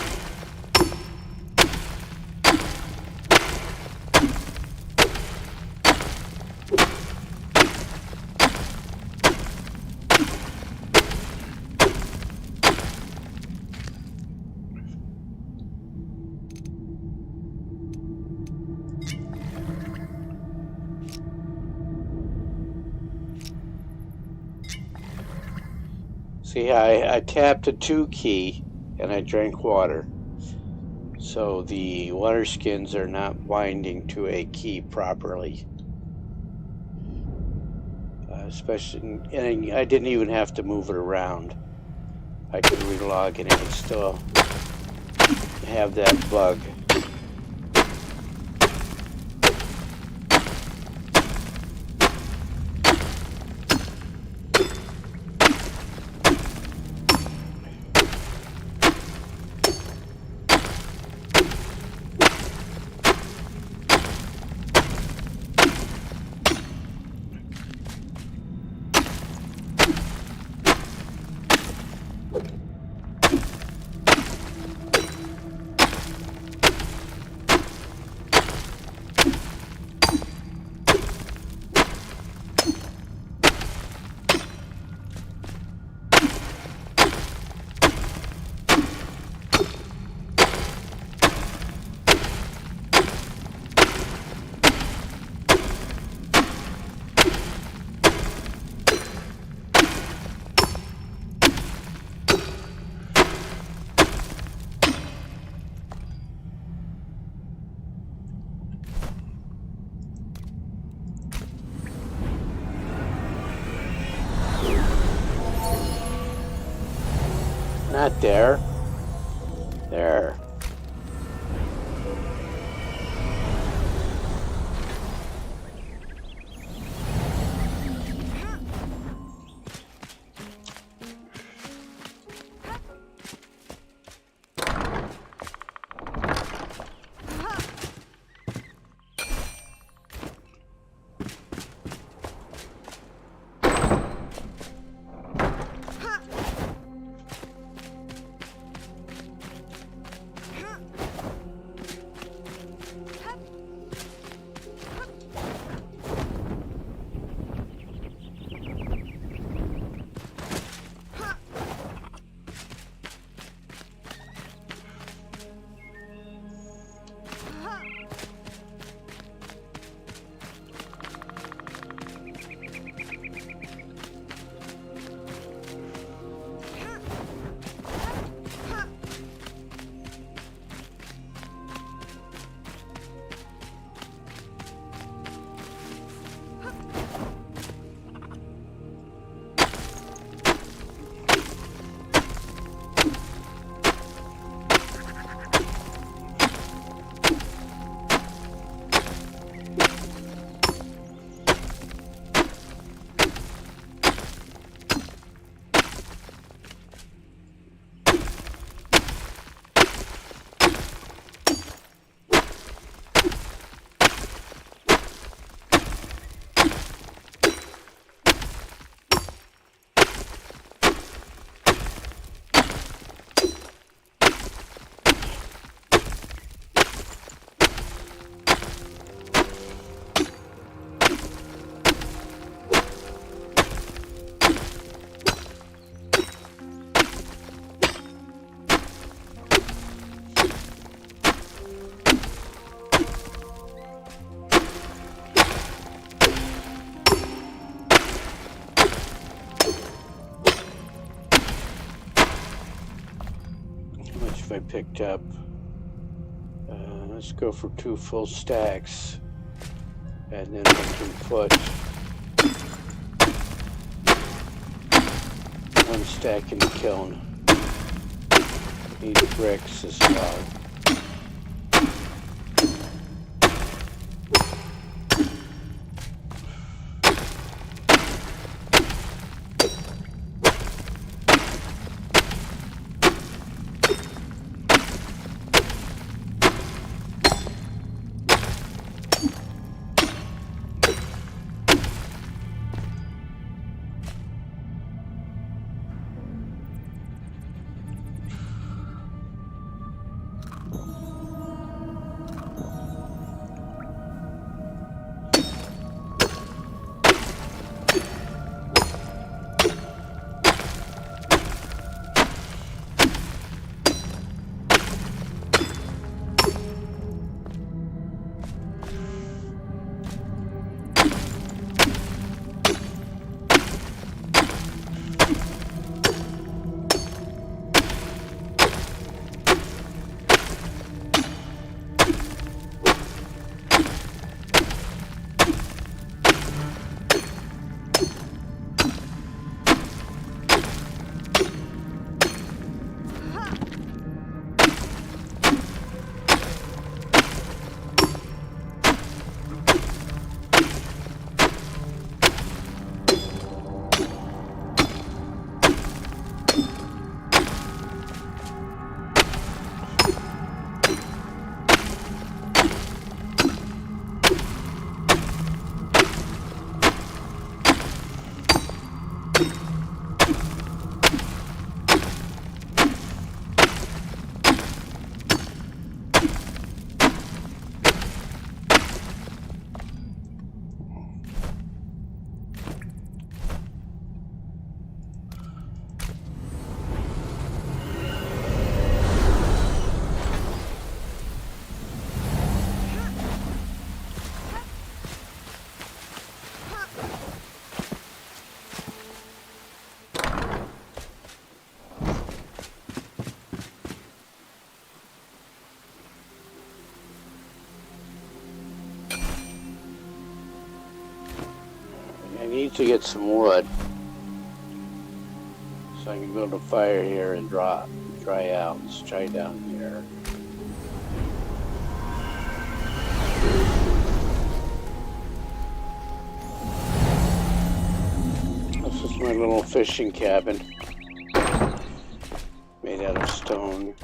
See, I tapped the 2 key and I drank water. So the water skins are not binding to a key properly. Especially, and I didn't even have to move it around. I could relog and it would still have that bug. Not there. There. I picked up. Let's go for 2 full stacks, and then we can put 1 stack in the kiln. Need bricks as well. need to get some wood so I can build a fire here and dry out. Let's try down here. This is my little fishing cabin made out of stone.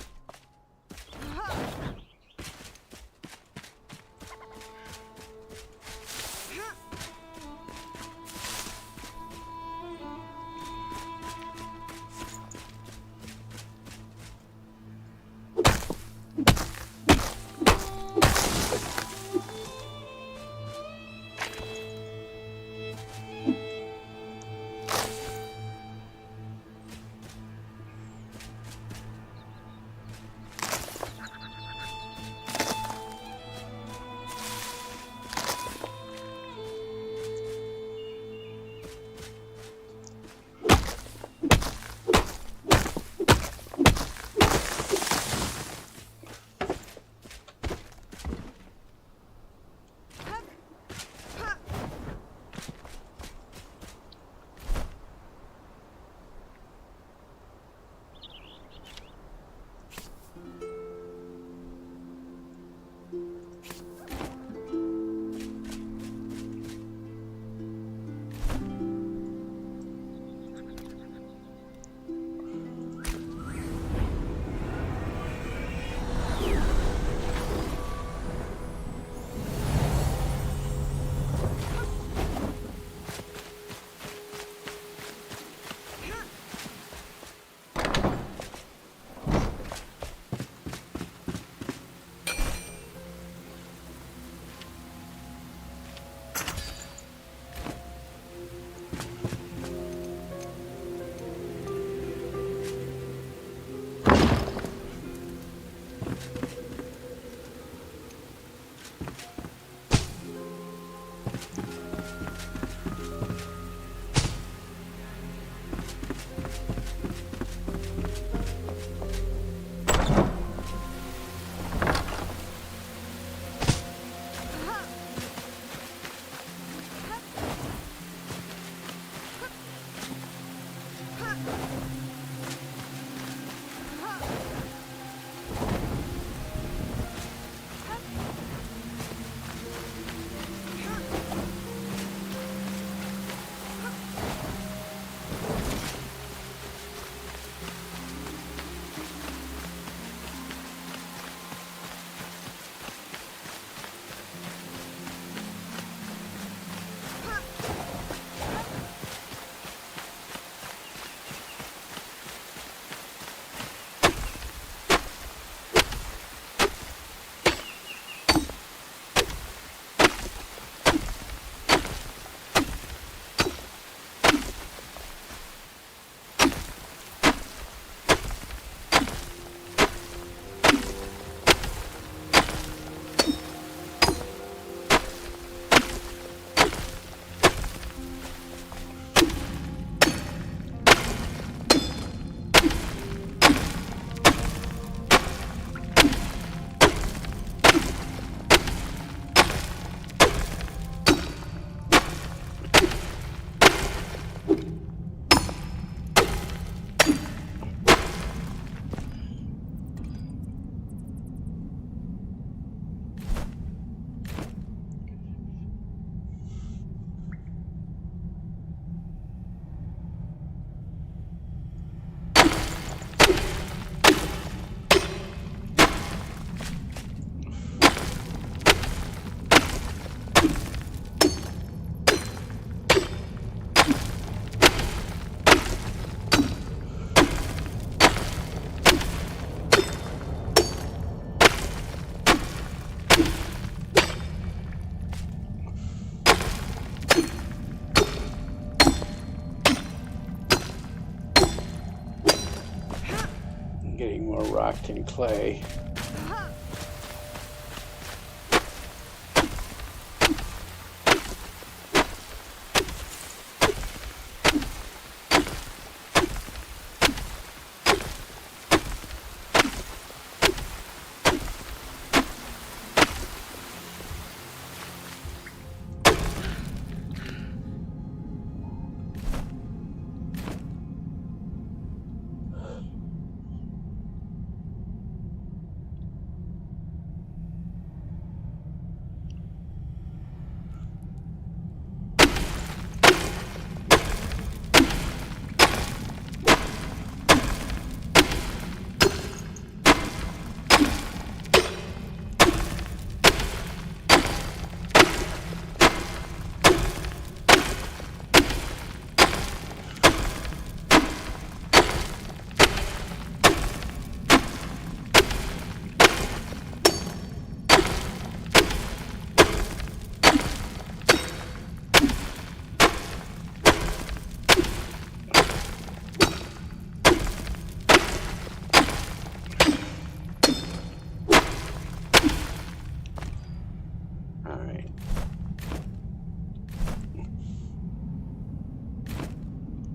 Getting more rock and clay.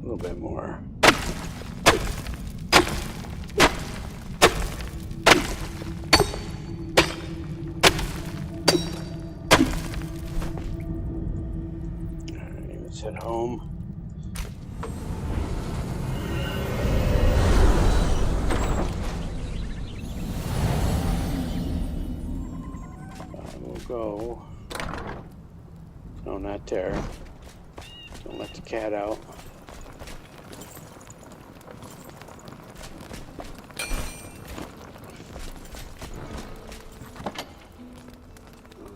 little bit more. Alright, let's head home. We'll go. No, not there. Don't let the cat out.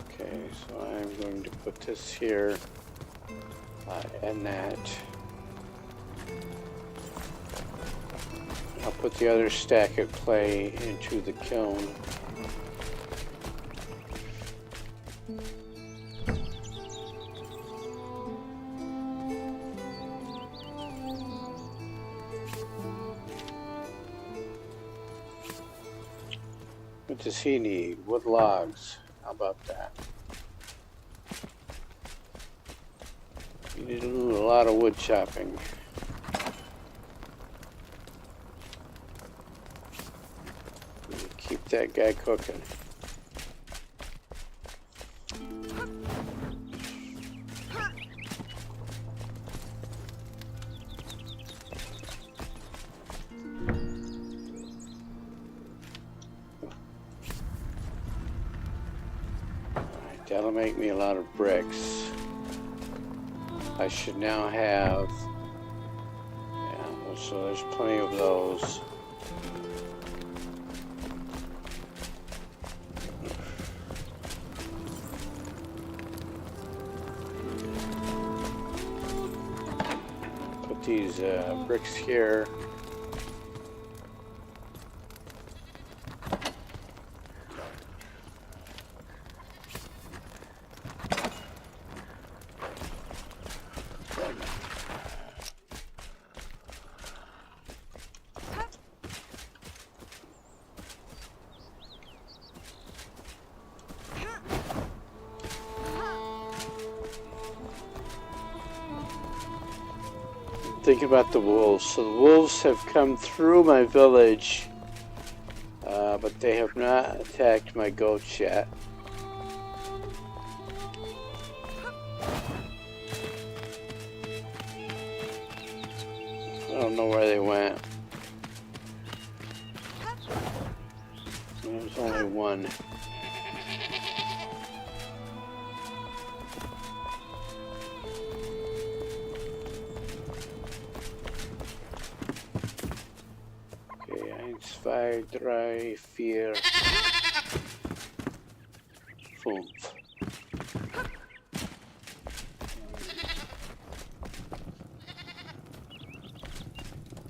Okay, so I'm going to put this here and that. I'll put the other stack of clay into the kiln. What does he need? Wood logs. How about that? You need to do a lot of wood chopping. Keep that guy cooking. That'll make me a lot of bricks. I should now have, yeah, so there's plenty of those. Put these bricks here. Think about the wolves. So the wolves have come through my village, but they have not attacked my goats yet. I don't know where they went. There's only one. Zwei, drei, vier, fünf.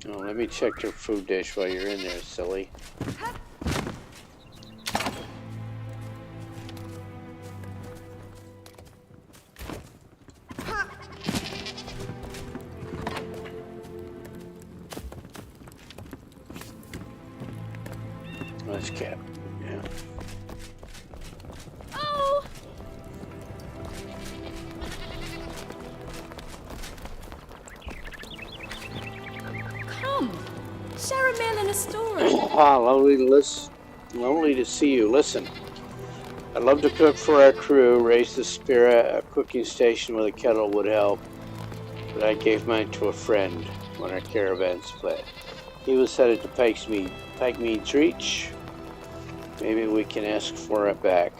Oh, let me check your food dish while you're in there, silly. Nice cat. Yeah. Oh! Come! Share a meal and a story. Ah, lonely to see you. Listen. I love to cook for our crew, raise the spirit. A cooking station with a kettle would help. But I gave mine to a friend when our caravan split. He was headed to Pikemead's Reach. Maybe we can ask for it back.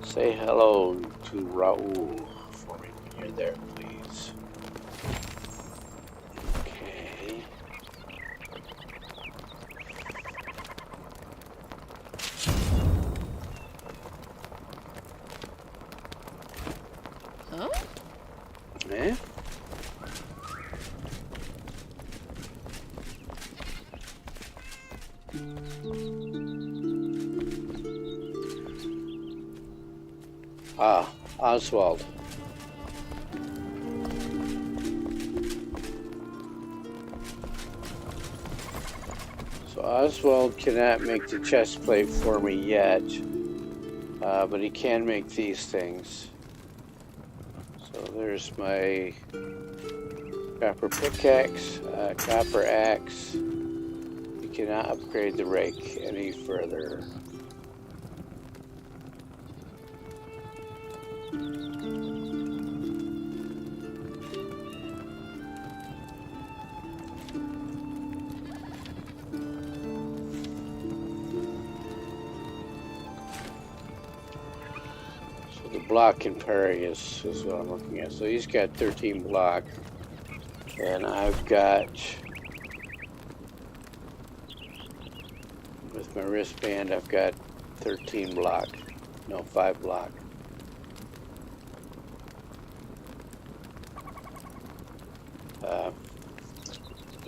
Say hello to Raoul for me when you're there, please. Okay. Huh? Eh? Ah, Oswald. So Oswald cannot make the chest plate for me yet, but he can make these things. So there's my Copper pickaxe, copper axe. You cannot upgrade the rake any further. So the block in Perry is what I'm looking at. So he's got 13 block. And I've got, with my wristband, I've got 13 block. No, 5 block. But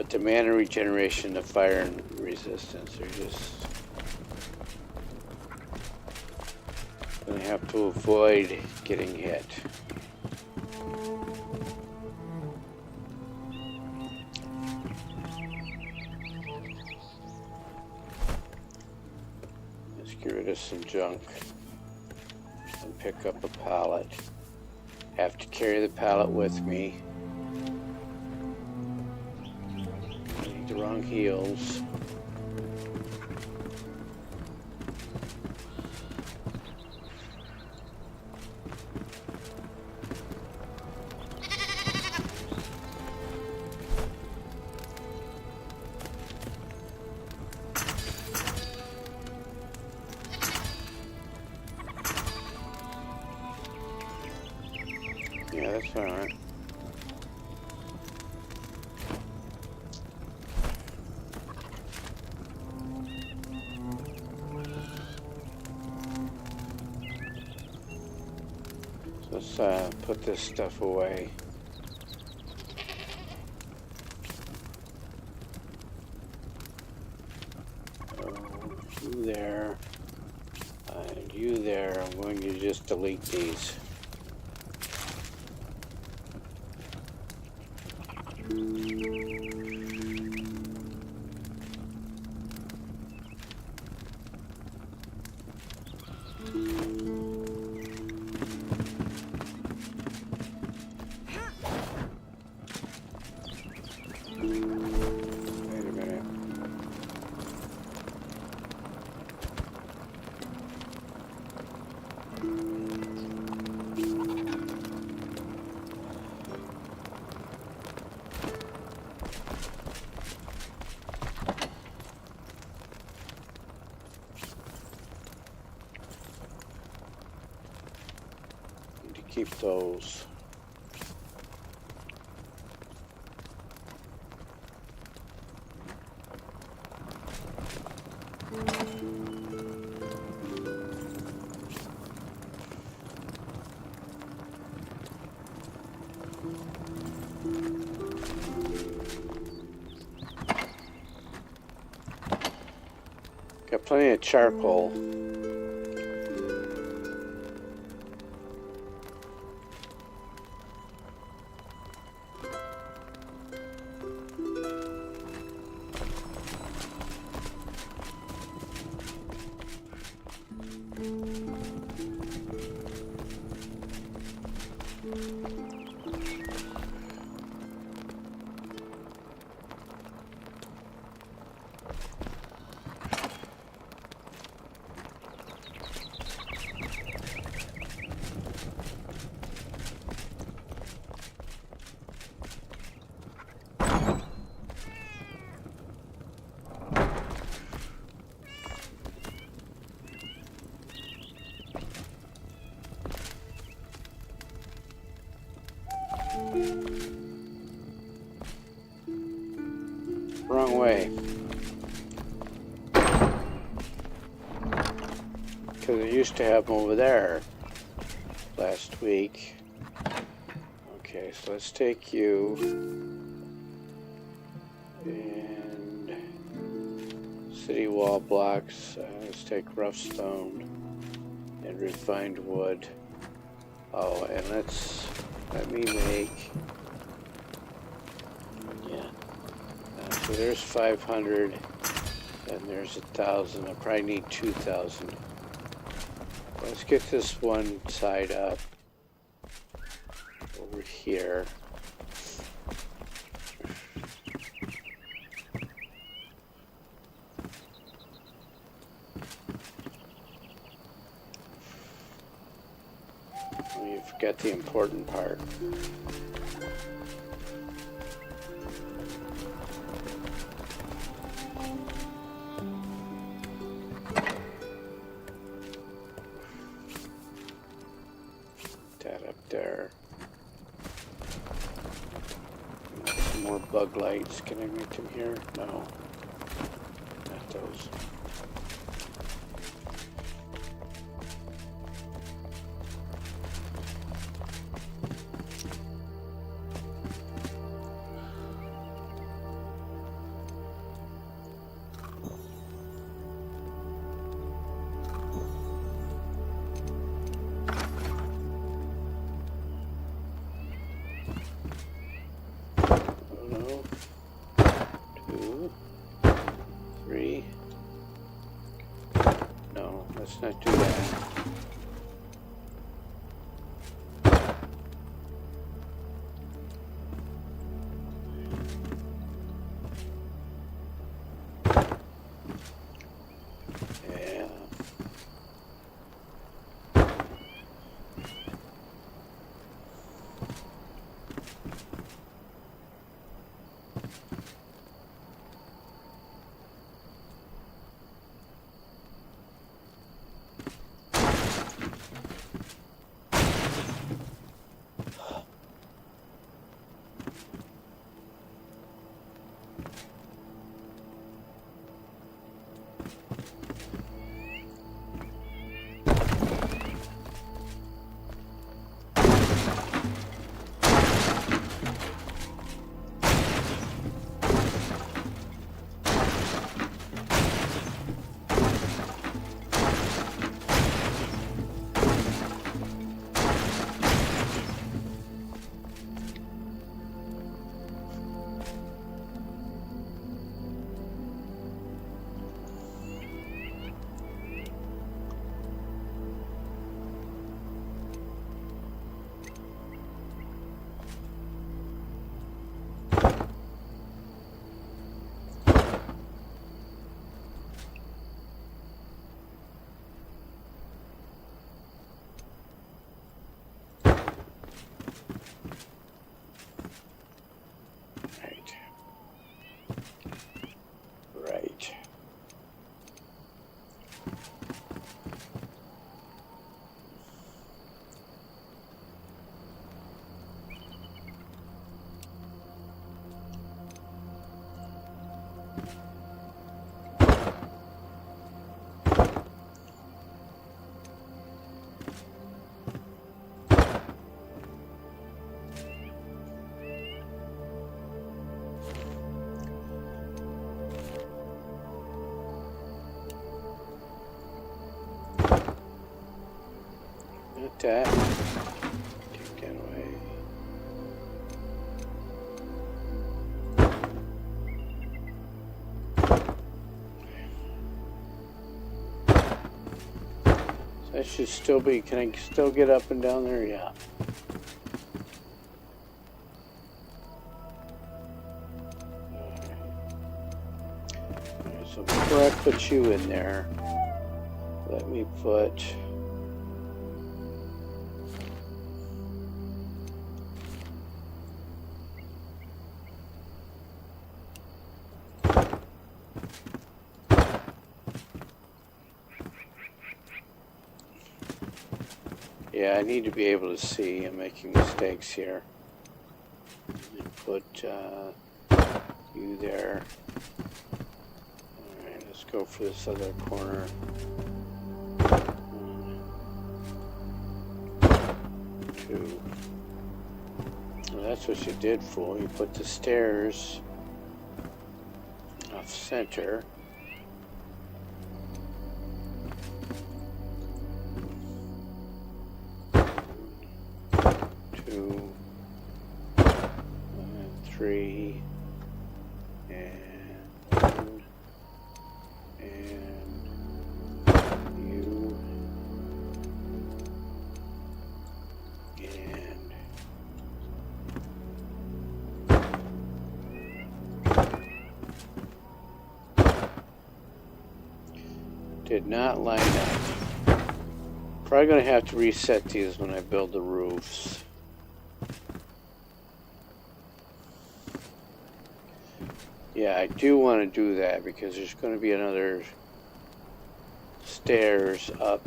the mana regeneration, the fire and resistance are just... gonna have to avoid getting hit. Let's get rid of some junk and pick up a pallet. Have to carry the pallet with me. I need the wrong heels. Yeah, that's all right. So let's put this stuff away. You there, and you there. I'm going to just delete these. Wait a minute. Need to keep those. Got plenty of charcoal. Wrong way. Because I used to have them over there last week. Okay, so let's take you and city wall blocks. Let's take rough stone and refined wood. Oh, and let me make, yeah. So there's 500, and there's 1,000. I probably need 2,000. Let's get this one side up over here. You forget the important part. That up there. Some more bug lights. Can I make them here? No. Not those. Let's not do that. Yeah. Right. That. Take that away. So that should still be, can I still get up and down there? Yeah. Alright, so before I put you in there, let me put I need to be able to see. I'm making mistakes here. Put you there. Alright, let's go for this other corner. 2. Well, that's what you did, fool. You put the stairs off center. Three and 1 and you and did not line up. Probably going to have to reset these when I build the roofs. Yeah, I do want to do that because there's going to be another stairs up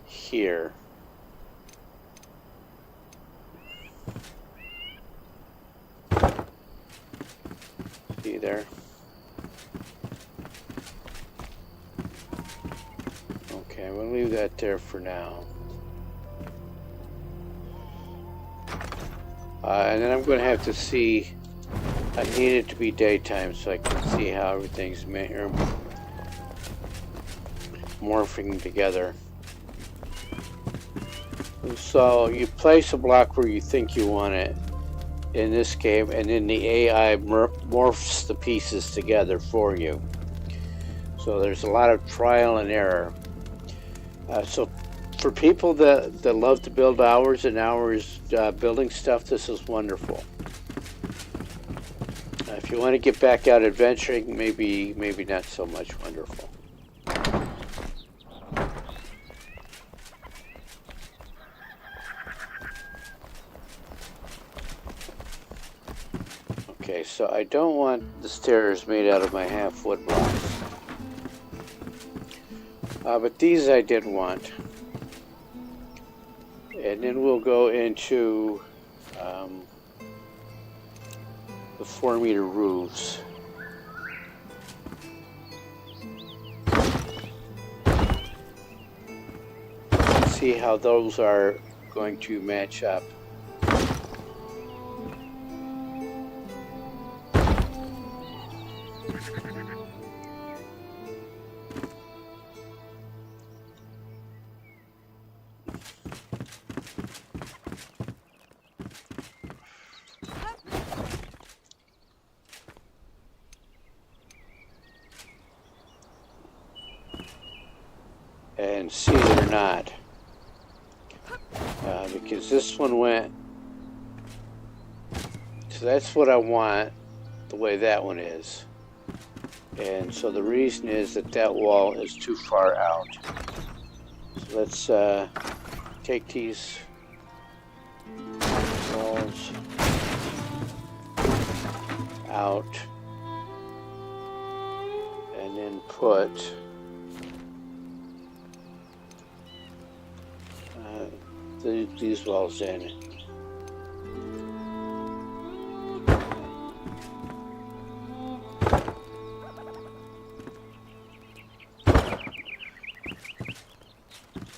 here. See there? Okay, I'm going to leave that there for now. And then I'm going to have to see, I need it to be daytime so I can see how everything's morphing together. So you place a block where you think you want it in this game, and then the AI morphs the pieces together for you. So there's a lot of trial and error. So for people that love to build hours and hours building stuff, this is wonderful. If you want to get back out adventuring, maybe not so much wonderful. Okay, so I don't want the stairs made out of my half wood blocks. But these I did want. And then we'll go into the 4-meter roofs. See how those are going to match up. And see it or not, because this one went, so that's what I want, the way that one is. And so the reason is that wall is too far out. So let's take these walls out and then put these walls in.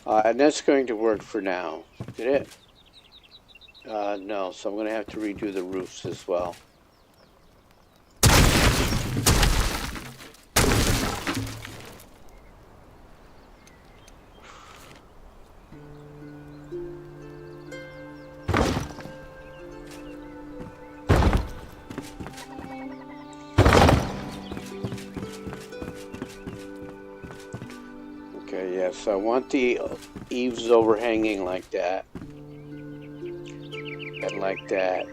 And that's going to work for now. Did it? No, so I'm going to have to redo the roofs as well. Okay, yeah, so I want the eaves overhanging like that. And like that.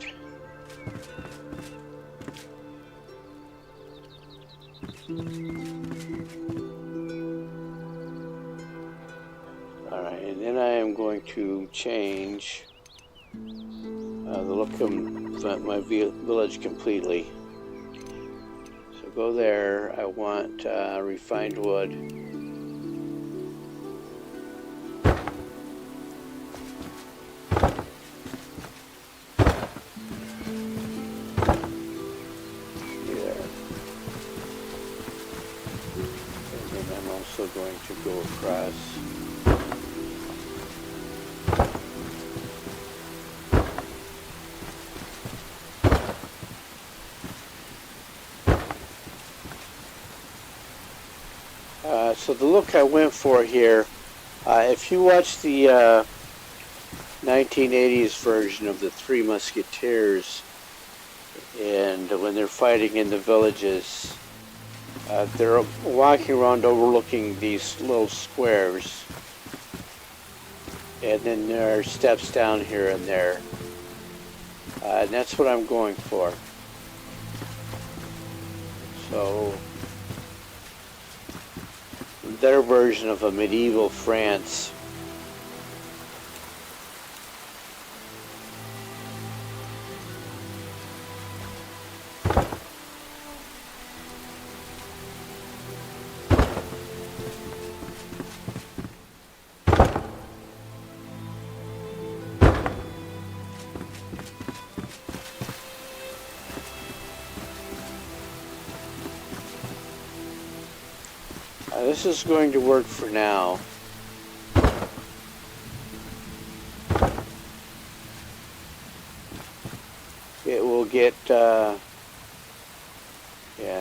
Alright, and then I am going to change the look of my village completely. So go there. I want refined wood. Going to go across. So the look I went for here, if you watch the 1980s version of the Three Musketeers, and when they're fighting in the villages, they're walking around overlooking these little squares, and then there are steps down here and there, and that's what I'm going for. So their version of a medieval France This is going to work for now. It will get, yeah,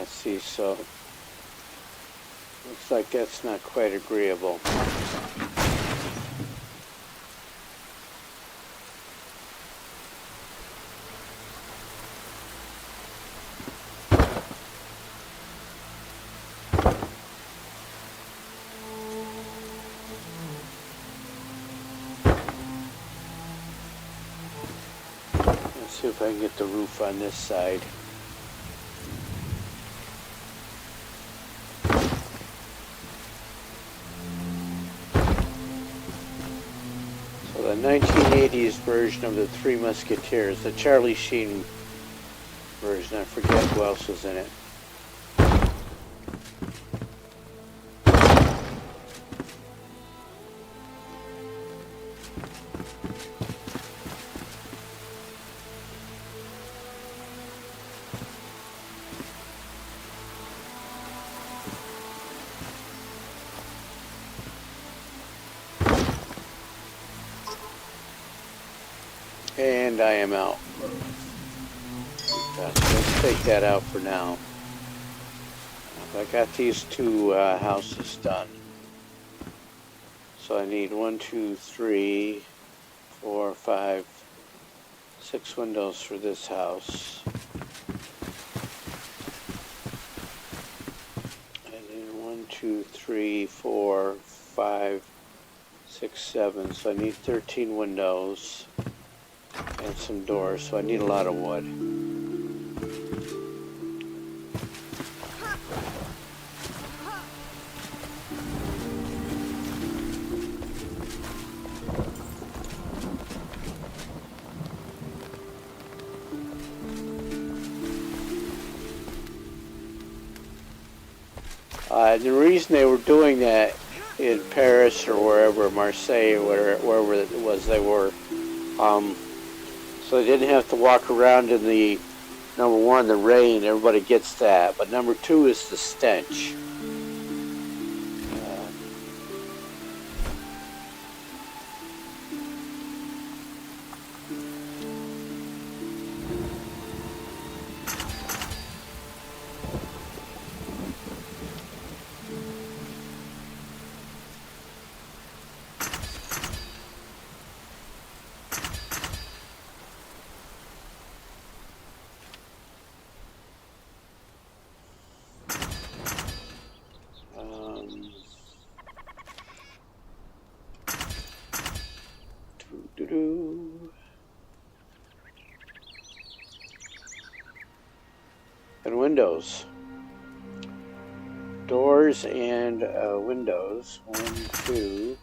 see, so looks like that's not quite agreeable. Let's see if I can get the roof on this side. So the 1980s version of the Three Musketeers, the Charlie Sheen version, I forget who else was in it. And I am out. Let's take that out for now. I got these two houses done. So I need 1, 2, 3, 4, 5, 6 windows for this house. And then 1, 2, 3, 4, 5, 6, 7. So I need 13 windows. And some doors, so I need a lot of wood. The reason they were doing that in Paris or wherever, Marseille, wherever it was they were, so they didn't have to walk around in the, number one, the rain, everybody gets that, but number two is the stench. And windows. Doors and windows. 1, 2.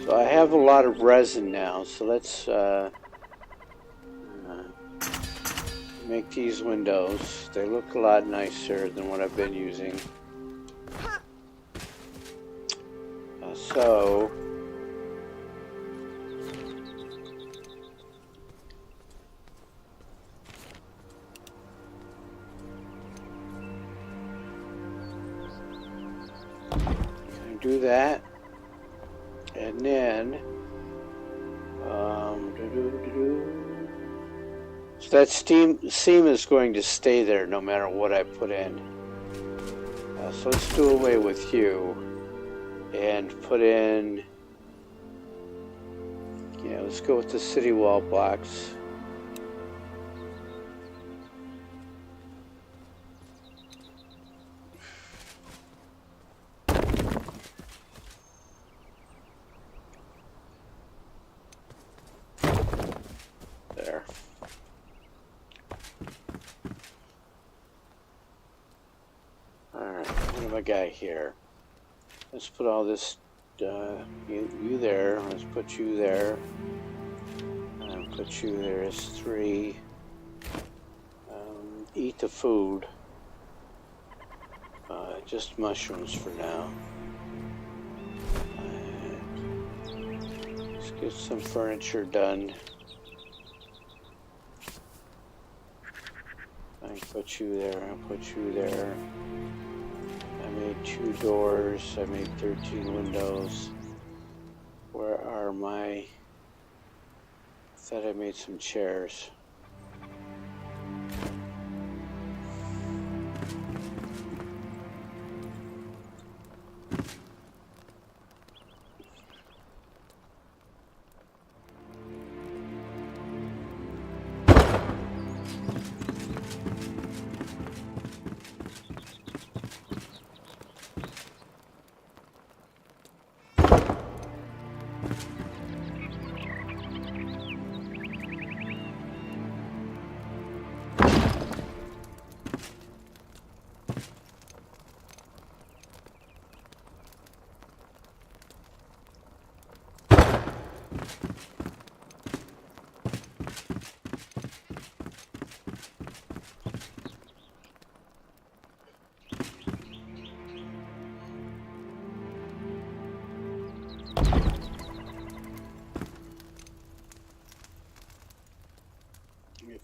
So I have a lot of resin now, so let's make these windows. They look a lot nicer than what I've been using. So do that, and then so that seam is going to stay there no matter what I put in. So let's do away with you and put in, yeah, let's go with the city wall blocks. There. Alright, what have I got here? Let's put all this, you there, let's put you there, and put you there as 3. Eat the food. Just mushrooms for now. Let's get some furniture done. Like Put you there, I'll put you there. I made 2 doors, I made 13 windows. Where are my... I thought I made some chairs.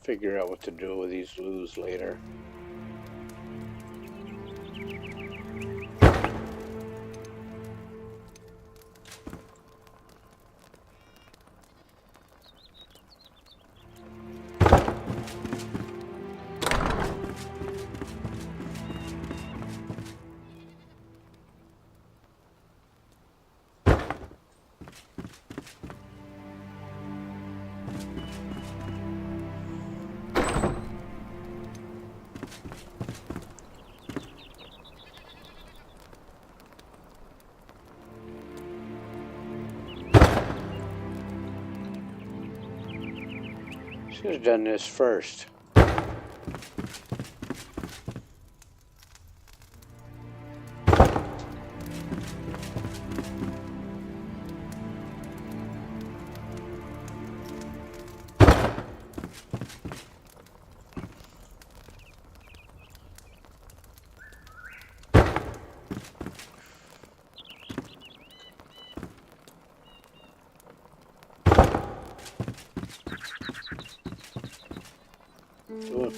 Figure out what to do with these loos later. Should have done this first.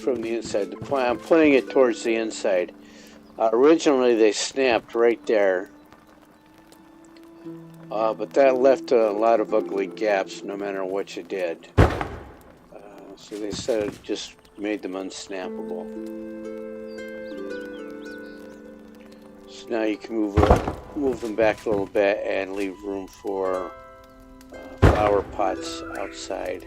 From the inside. I'm putting it towards the inside. Originally they snapped right there, but that left a lot of ugly gaps no matter what you did. So they said it just made them unsnappable. So now you can move them back a little bit and leave room for flower pots outside.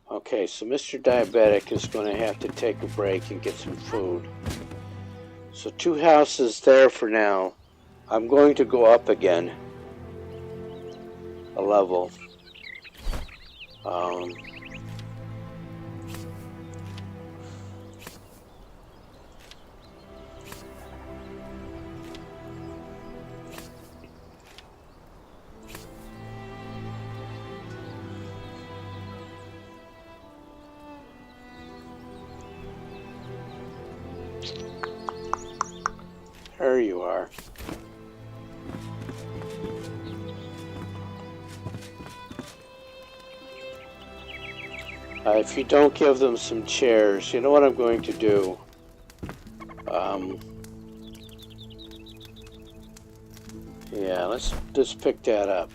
Okay, so Mr. Diabetic is going to have to take a break and get some food. So 2 houses there for now. I'm going to go up again a level. There you are. If you don't give them some chairs, you know what I'm going to do? Yeah, let's pick that up.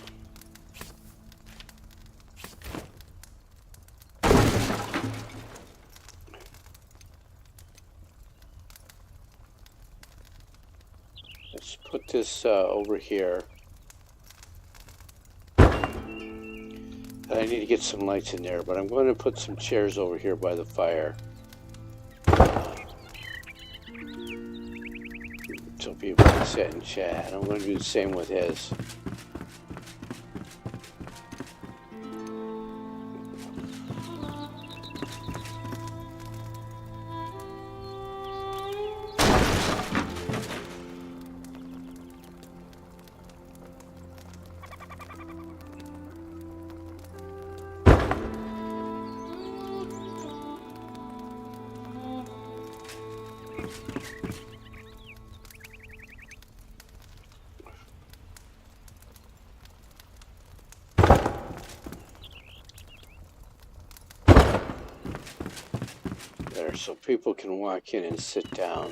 Let's put this over here. I need to get some lights in there, but I'm going to put some chairs over here by the fire. So people can sit and chat. I'm going to do the same with his. so people can walk in and sit down.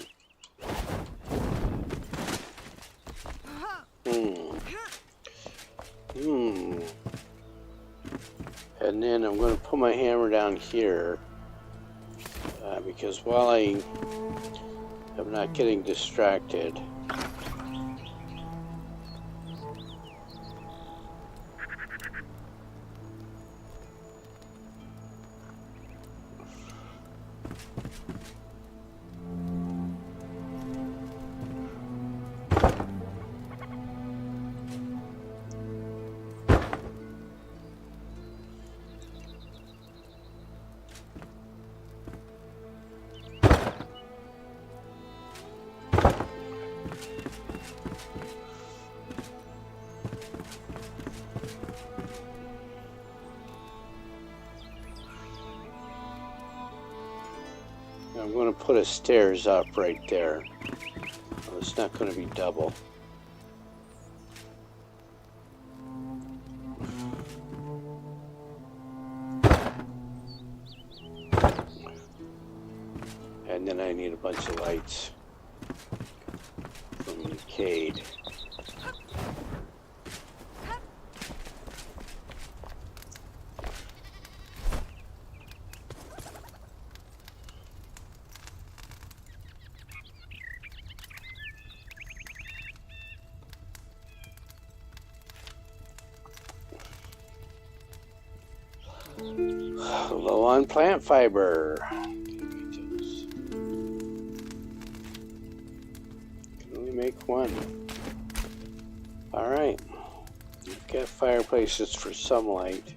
And then I'm going to put my hammer down here because while I am not getting distracted, I'm going to put a stairs up right there. Well, it's not going to be double. And then I need a bunch of lights from the arcade. Low on plant fiber. Can only make one. Alright. We've got fireplaces for some light.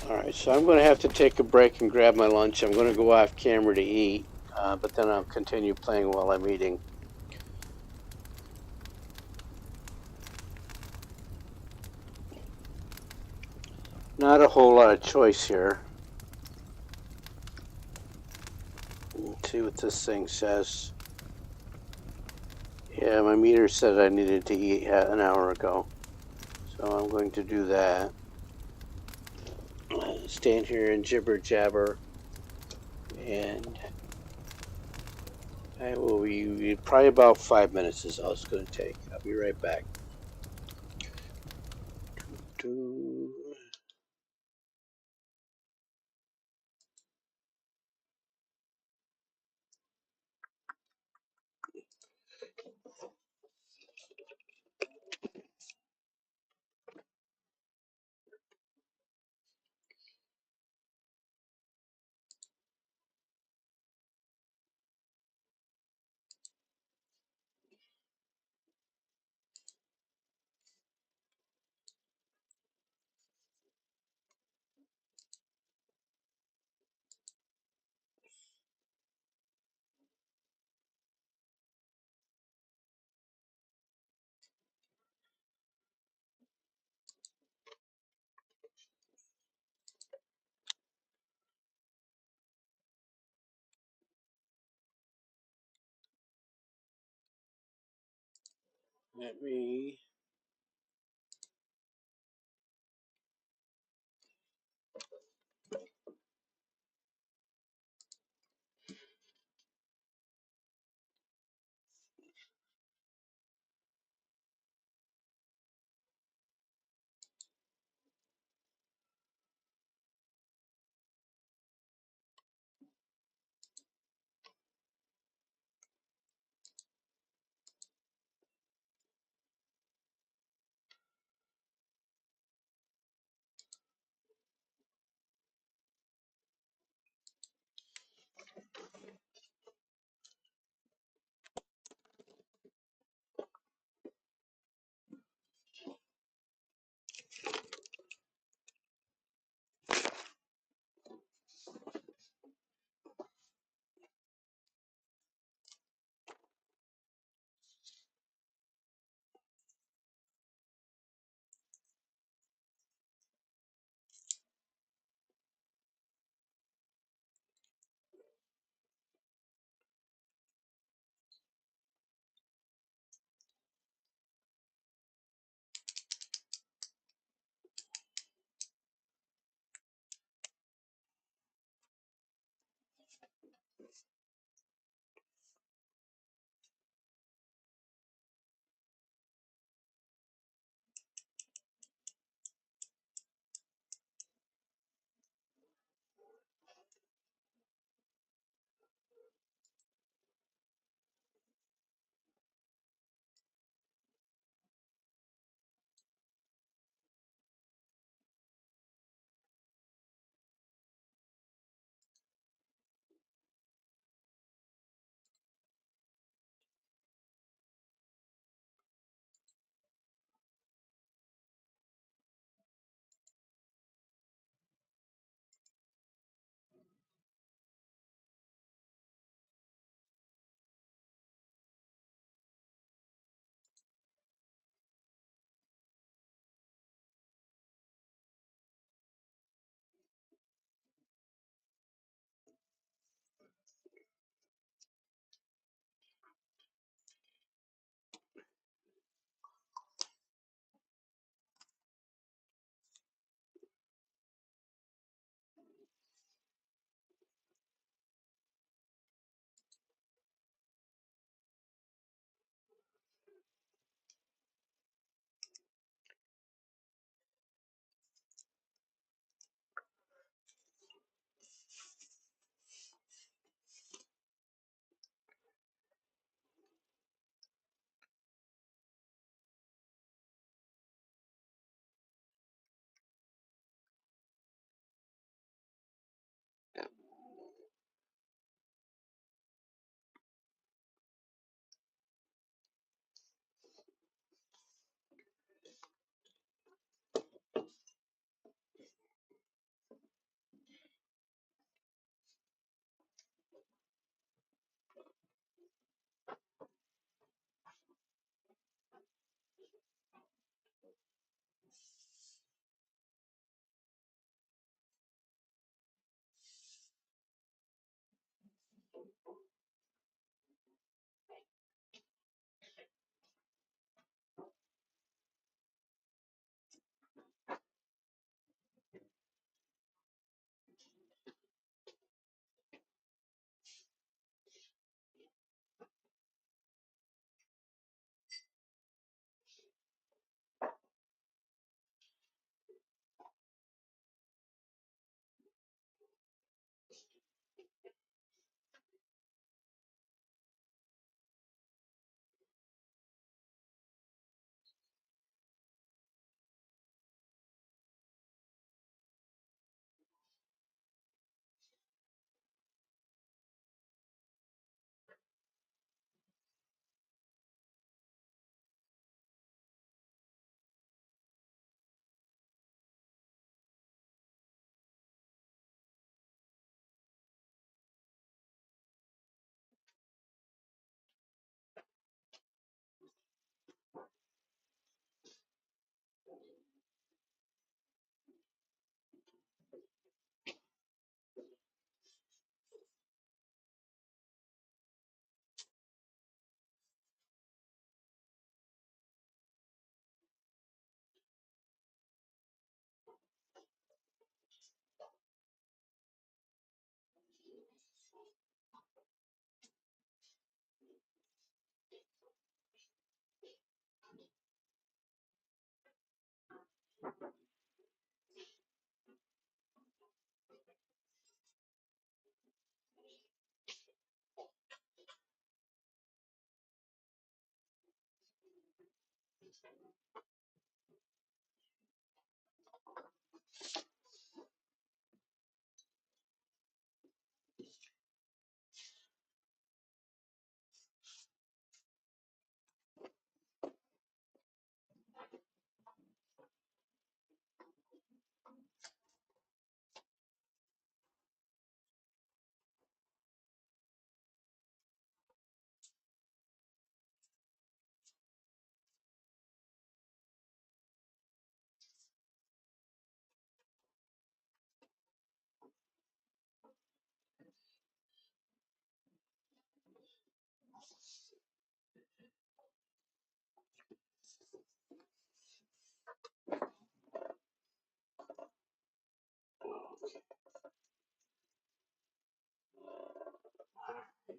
Alright, so I'm going to have to take a break and grab my lunch. I'm going to go off camera to eat, but then I'll continue playing while I'm eating. Not a whole lot of choice here. Let's see what this thing says. Yeah, my meter said I needed to eat an hour ago. So I'm going to do that. Stand here and jibber jabber. And I will be probably about 5 minutes is all it's going to take. I'll be right back. Let me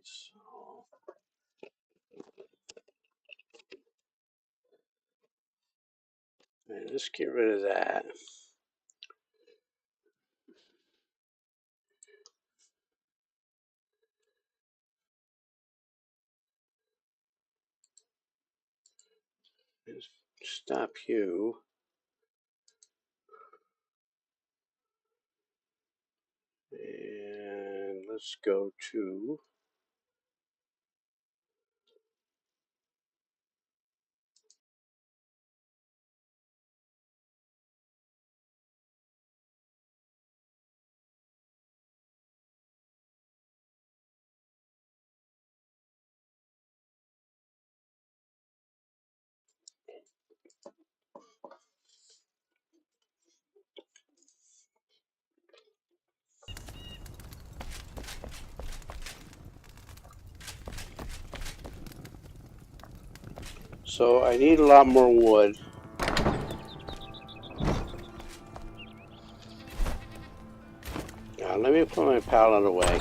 So let's get rid of that. Let's stop you. And let's go to so I need a lot more wood. Now let me put my pallet away.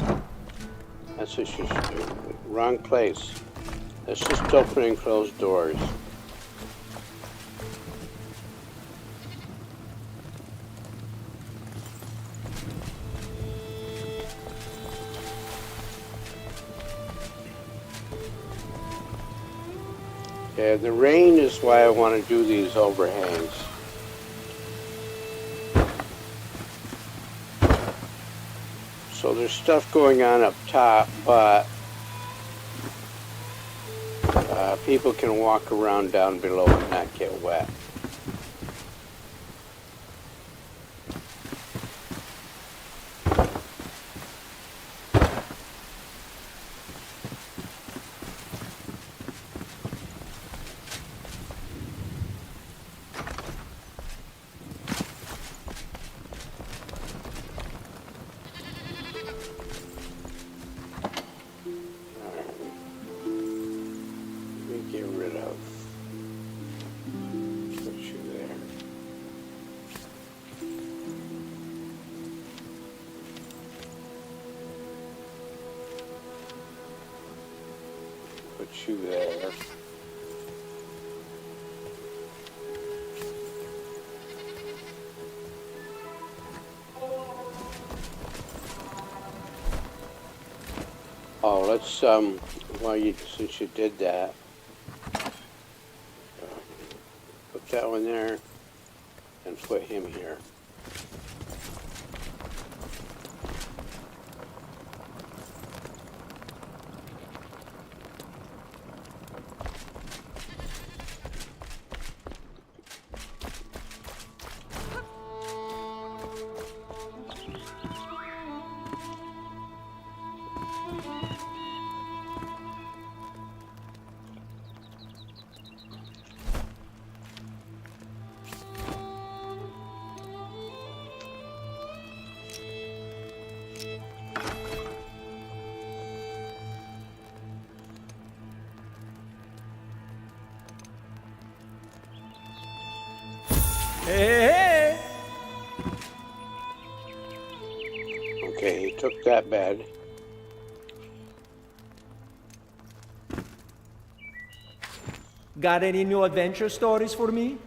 That's what you should do. Wrong place. Let's just open and close doors. Okay, the rain is why I want to do these overhangs. So there's stuff going on up top, but people can walk around down below and not get wet. Put you there. Oh, let's well, since you did that, put that one there and put him here. Hey! Okay, he took that bed. Got any new adventure stories for me?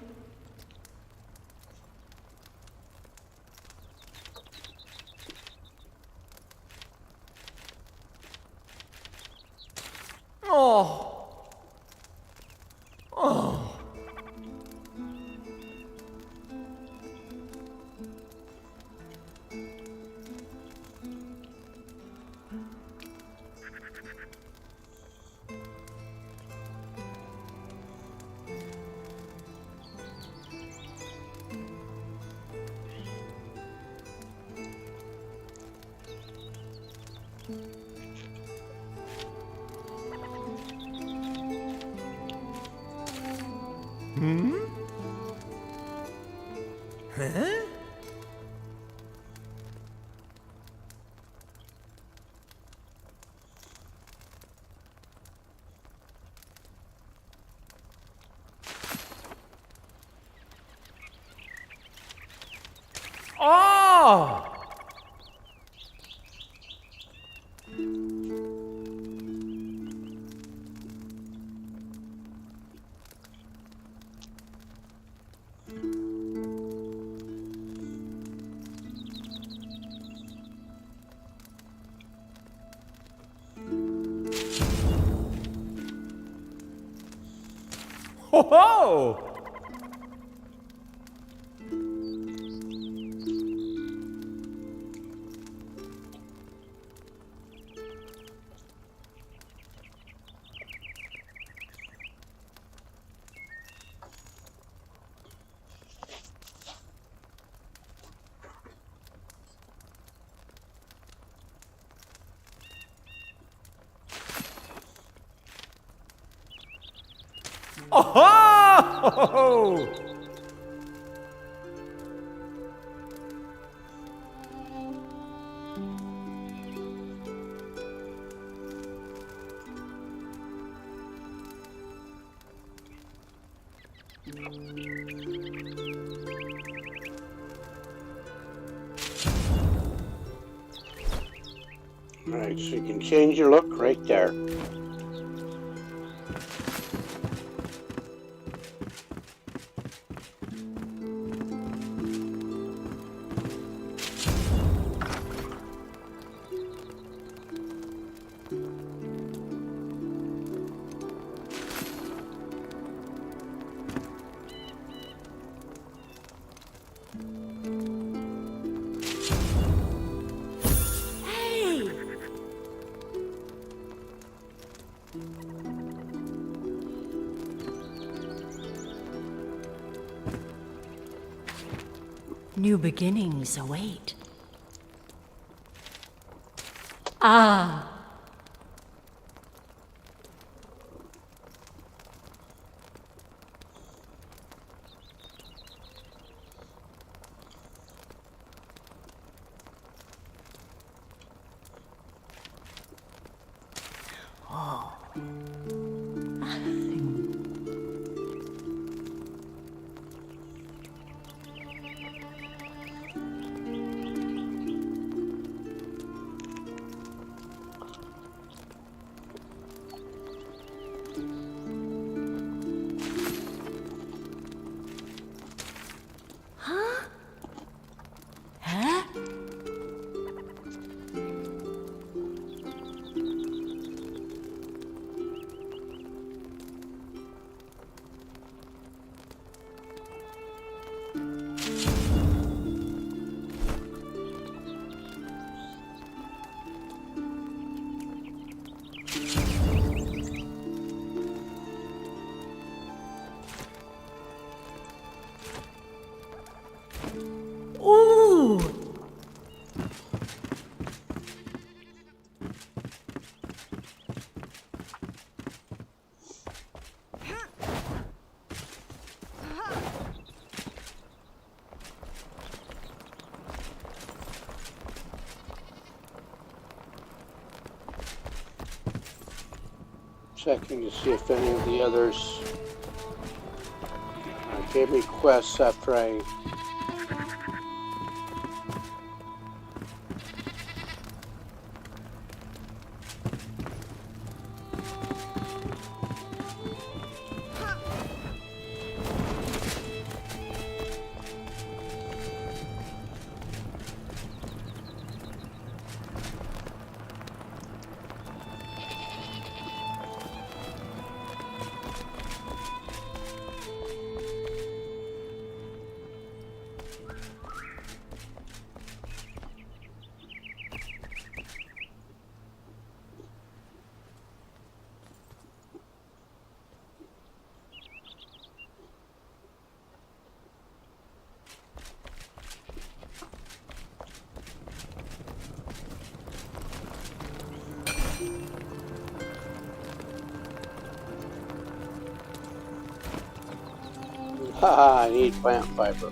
Oh. Oh. Hmm? Huh? Oh! ho! Oh ho! Alright, so you can change your look right there. Hey! New beginnings await. Ah! Huh? Huh? Ooh! Checking to see if any of the others gave me quests after I haha, I need plant fiber.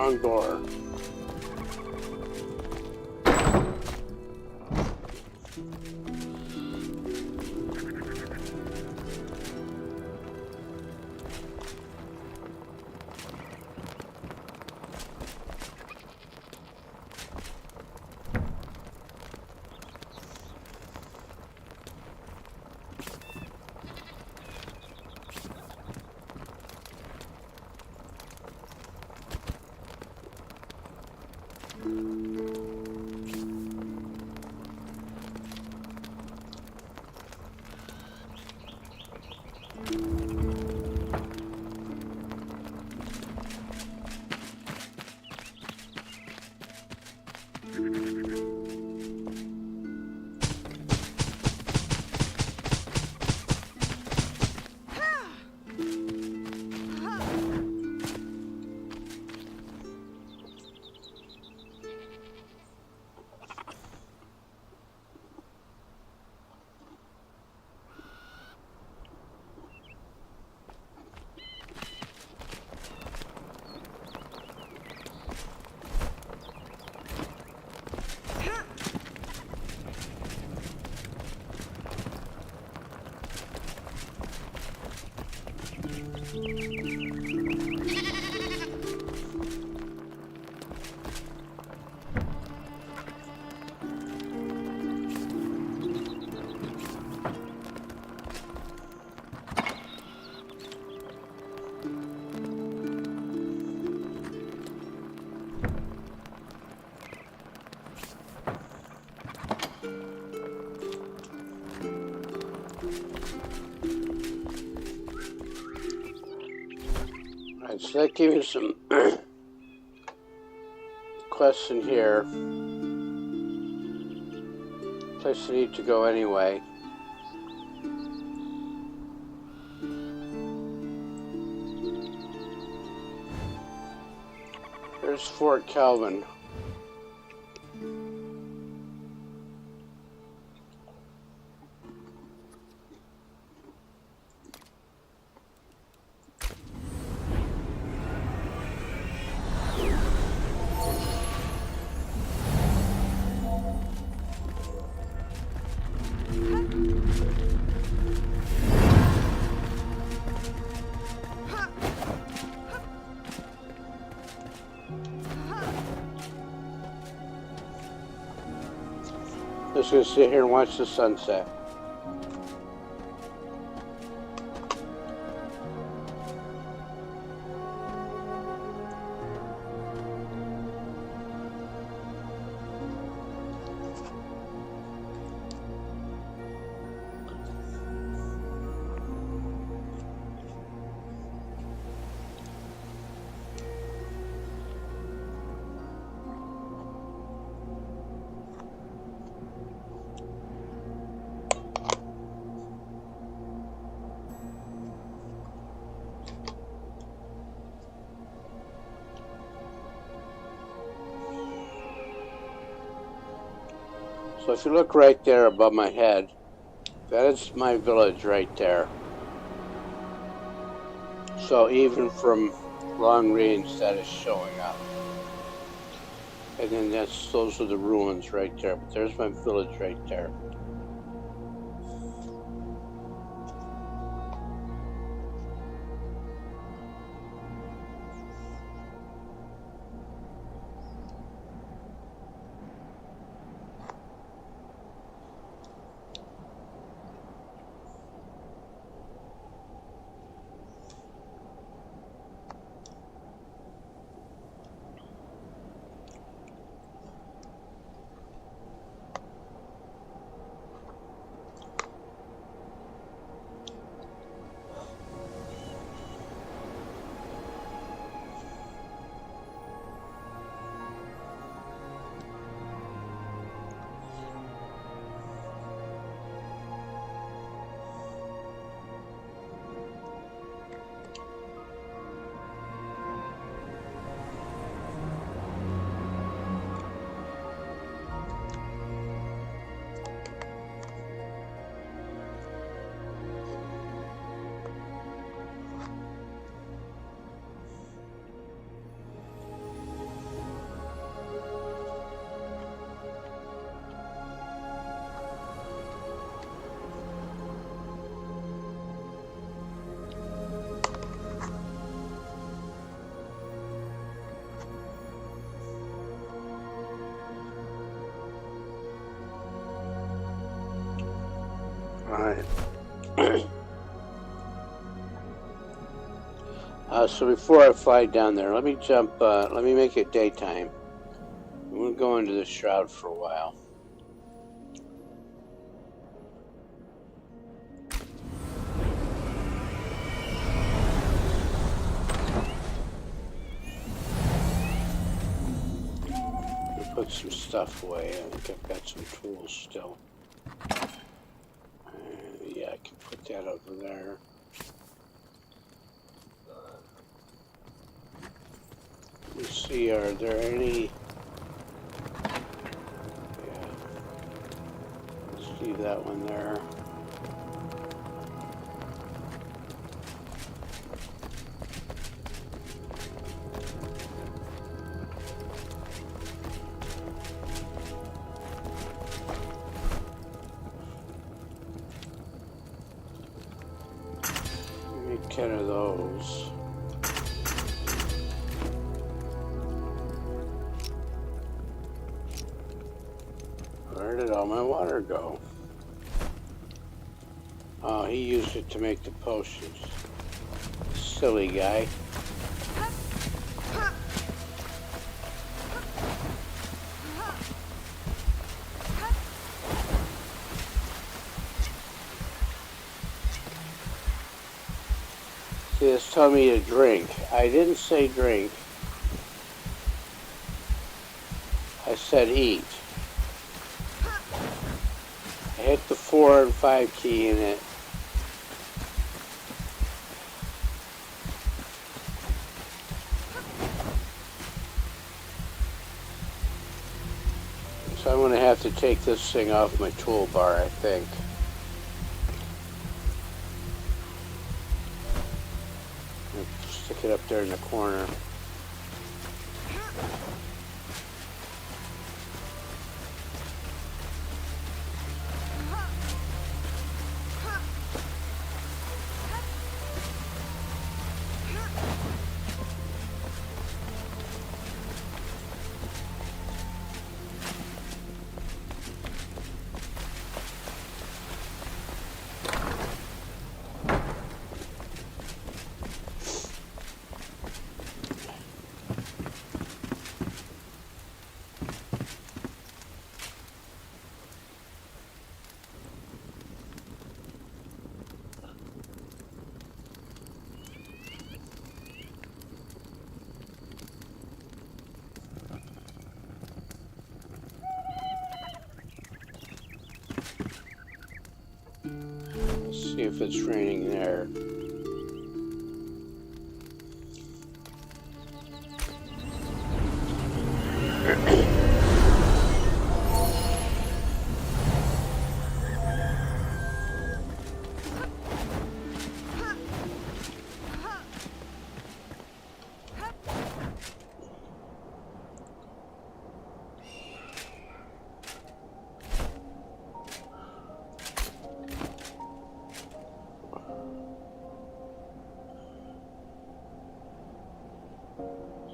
wrong door. Alright, so that gave me some quests in here. Place I need to go anyway. There's Fort Calvin. Just gonna sit here and watch the sunset. So if you look right there above my head, that is my village right there. So even from long range, that is showing up. And then those are the ruins right there. But there's my village right there. Alright. So before I fly down there, let me jump, let me make it daytime. I'm going to go into the shroud for a while. Put some stuff away. I think I've got some tools still. Yeah, I can put that over there. Let me see, are there any... Yeah. Let's leave that one there. Make 10 of those. Where did all my water go? Oh, he used it to make the potions. Silly guy. See, it's telling me to drink. I didn't say drink. I said eat. I hit the 4 and 5 key in it. So I'm going to have to take this thing off my toolbar, I think. Stick it up there in the corner. See if it's raining there.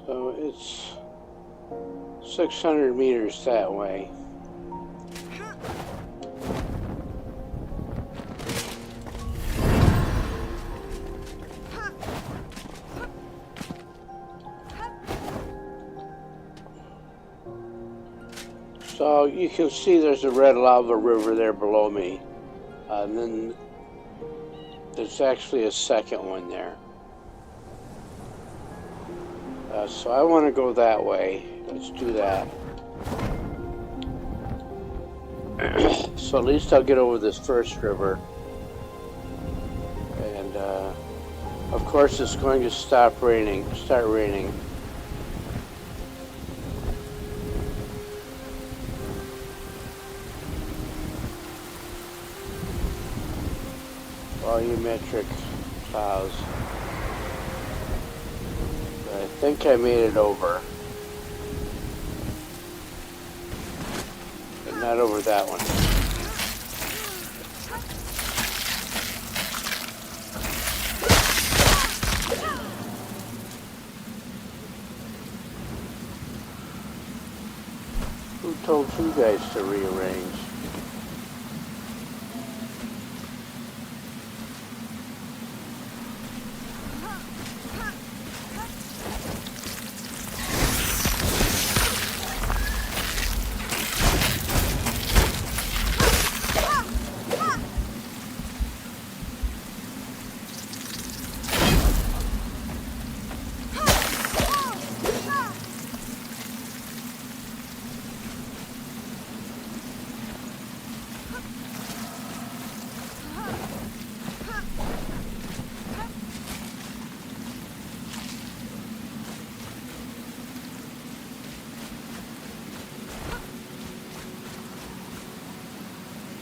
So it's 600 meters that way. So you can see there's a red lava river there below me. And then there's actually a second one there. So I want to go that way. Let's do that. So at least I'll get over this first river. And of course it's going to start raining. Volumetric clouds. I think I made it over. But not over that one. Who told you guys to rearrange?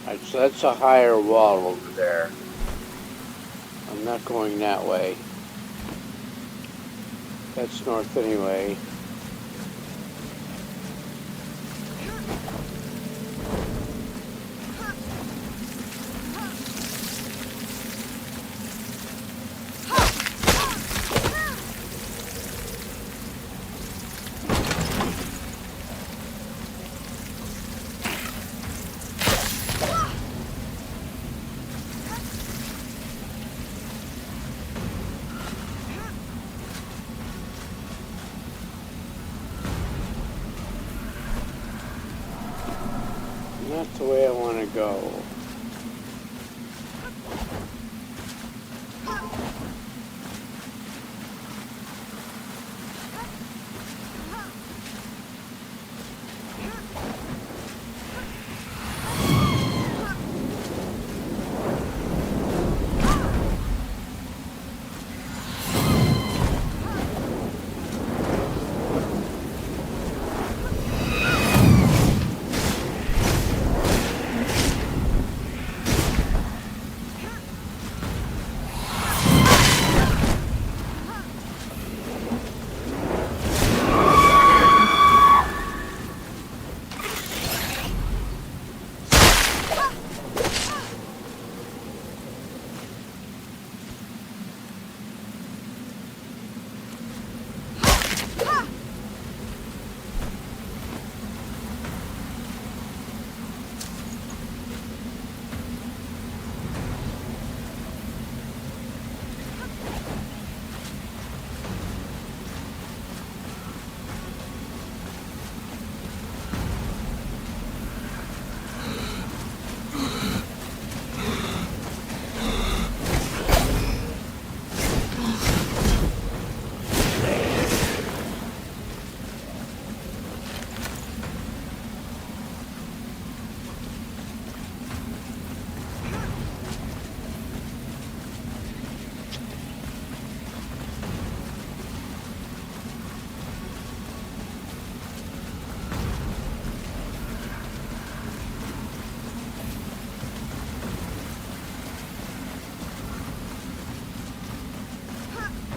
Alright, so that's a higher wall over there. I'm not going that way. That's north anyway. Not the way I want to go.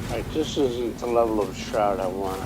Alright, this isn't the level of shroud I want.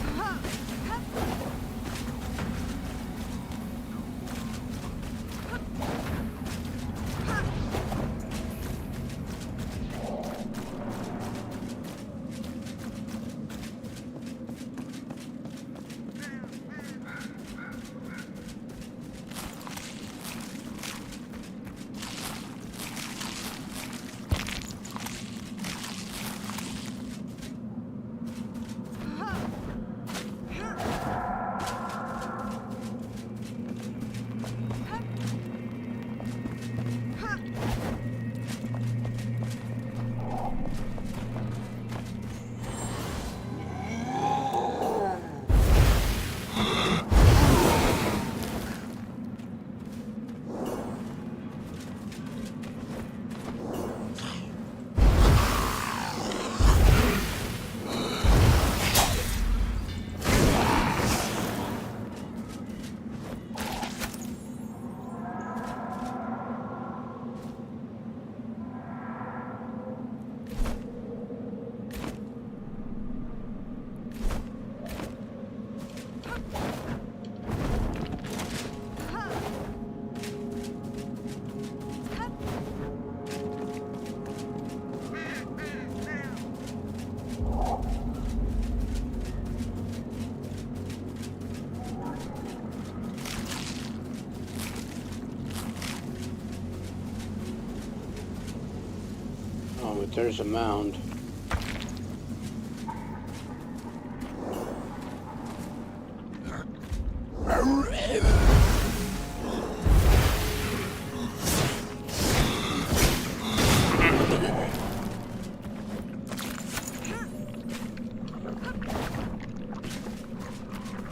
Oh, but there's a mound.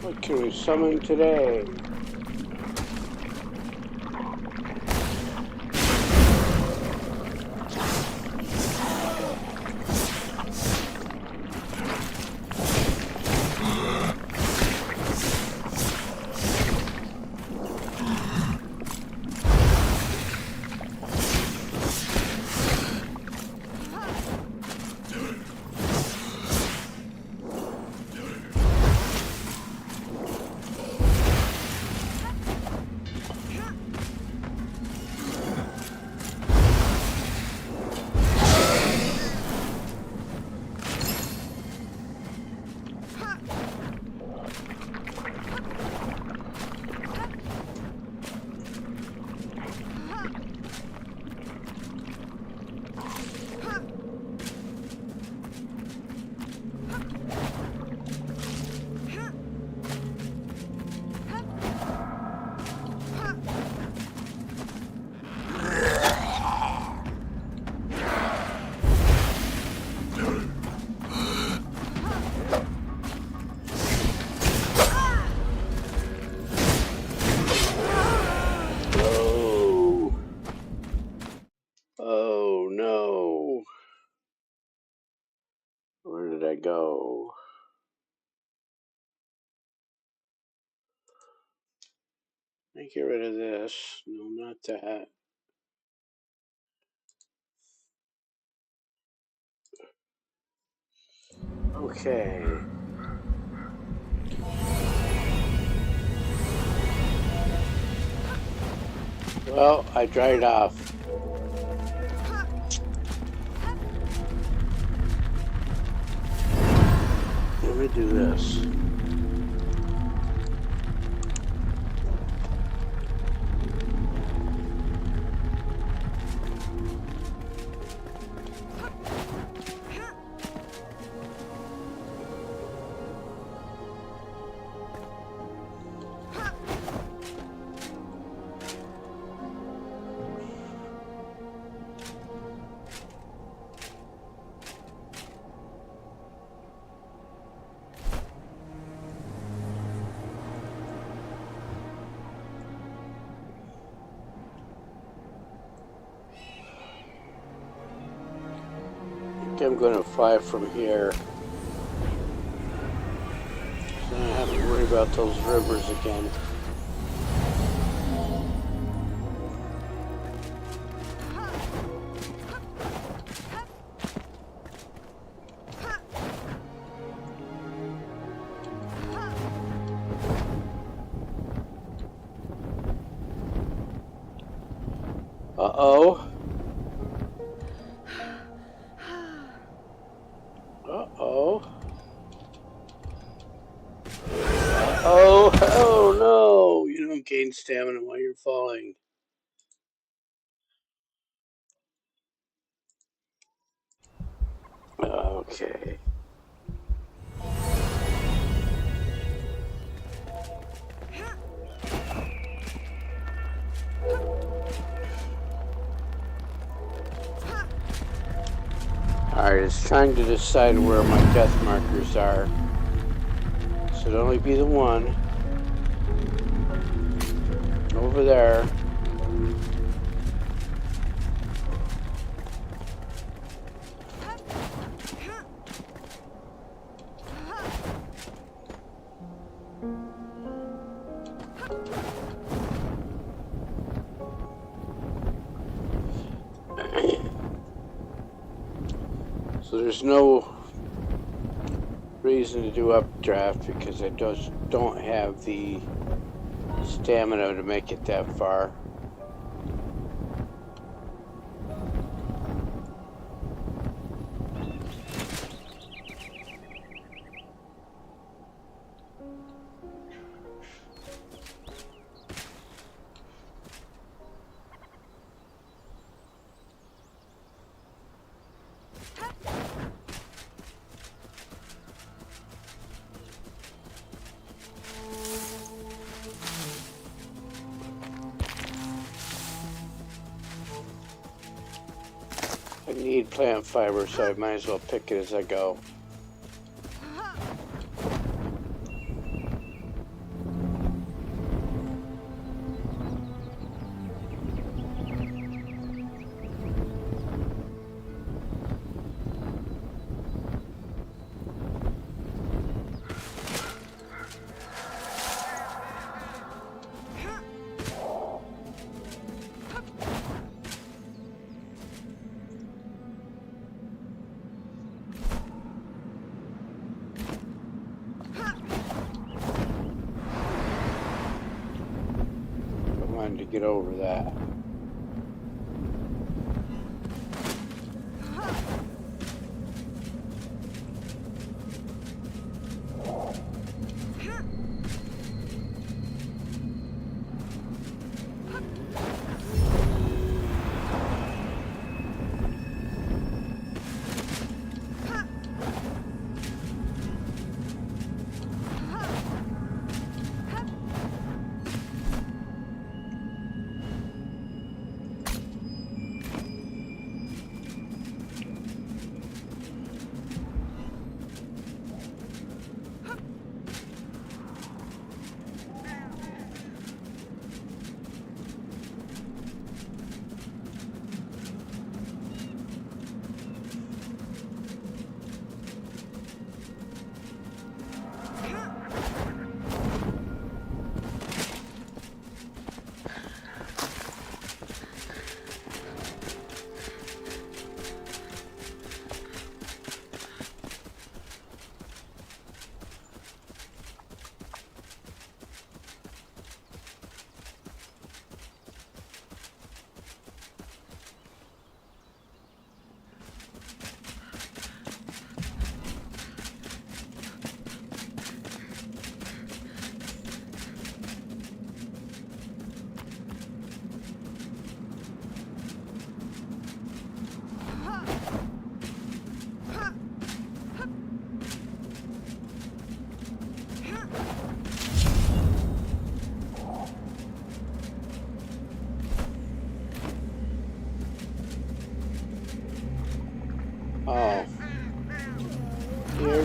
What can we summon today? go? Let me get rid of this. No, not that. Okay. Well, I dried off. Let me do this. I'm going to fly from here, so I don't have to worry about those rivers again. Uh-oh. Uh-oh. Uh-oh. Oh, no. You don't gain stamina while you're falling. Okay. Alright, it's trying to decide where my death markers are. Should only be the one. Over there. So there's no reason to do updraft because I just don't have the stamina to make it that far. I need plant fiber, so I might as well pick it as I go. To get over that.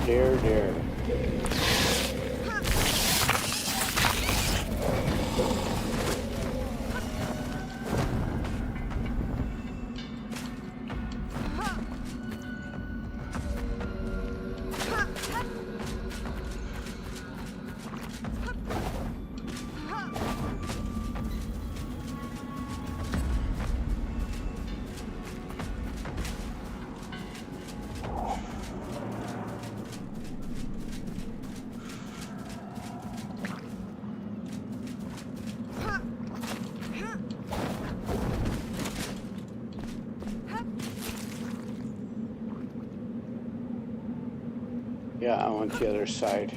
dear, dear. Yeah, I want the other side.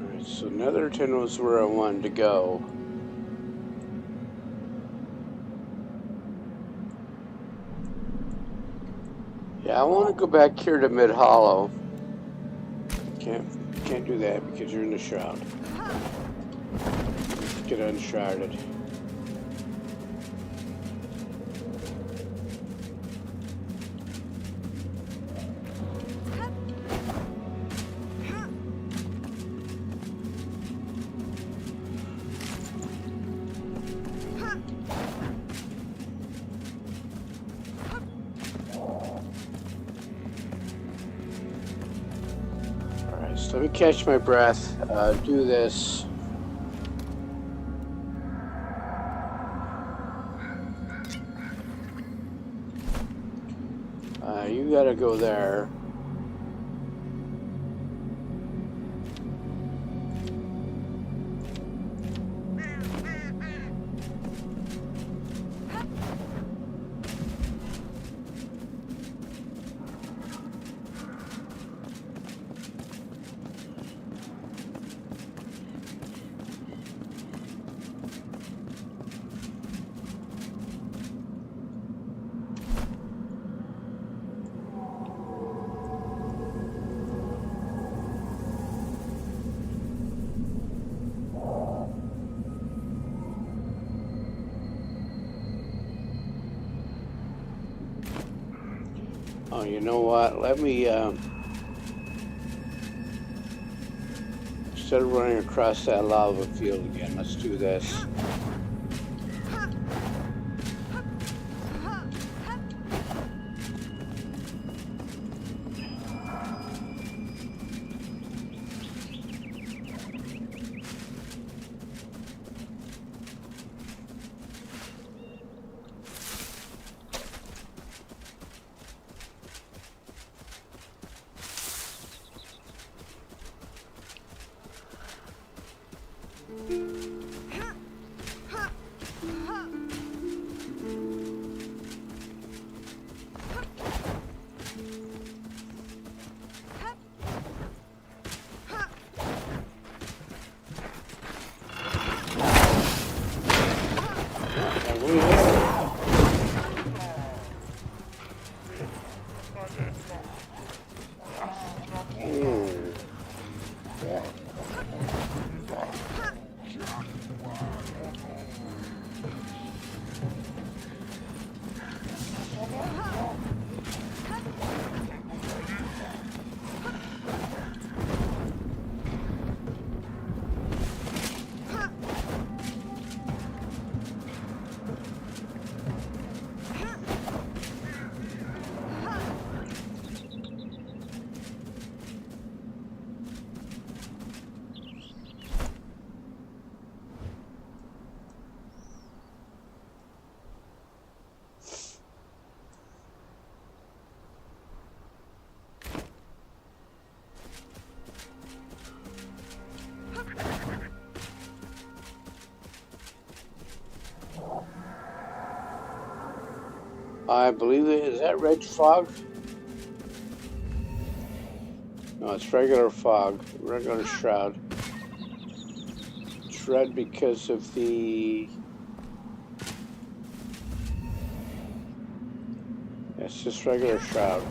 Alright, so Netherton was where I wanted to go. Yeah, I want to go back here to Mid Hollow. Can't do that because you're in the shroud. Let's get Enshrouded. So let me catch my breath, do this. You gotta go there. Oh, you know what? Let me, instead of running across that lava field again, let's do this. I believe is that red fog? No, it's regular fog, regular shroud. It's red because of the... It's just regular shroud.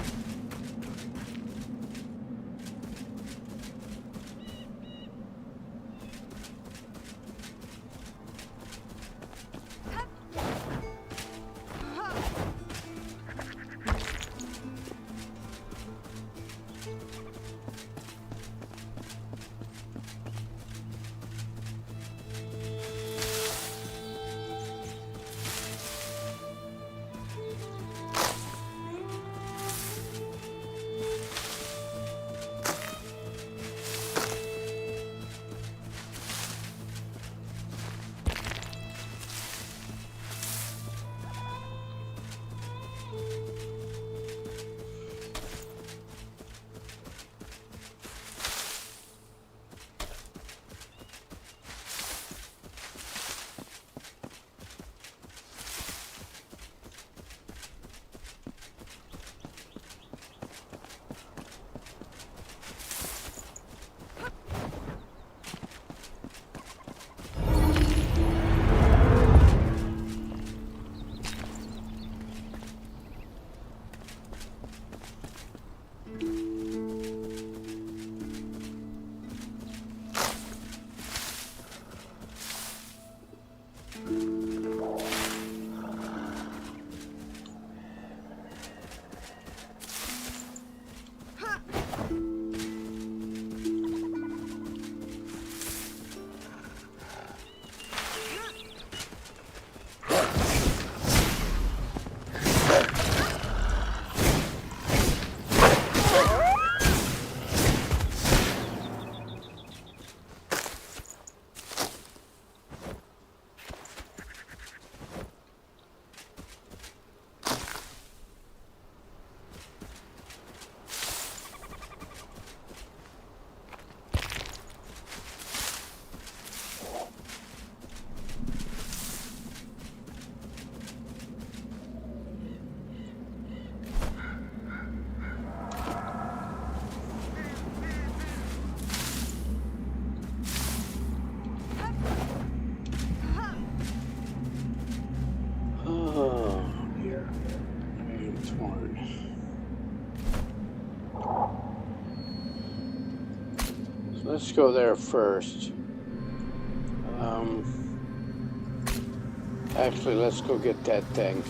Let's go there first. Actually, let's go get that thing.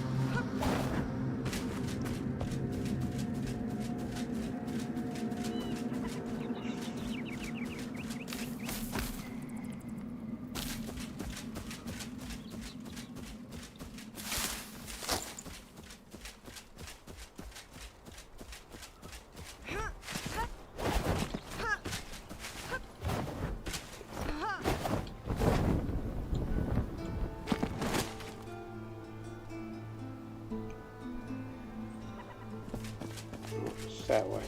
That way.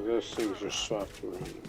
Those things are soft around.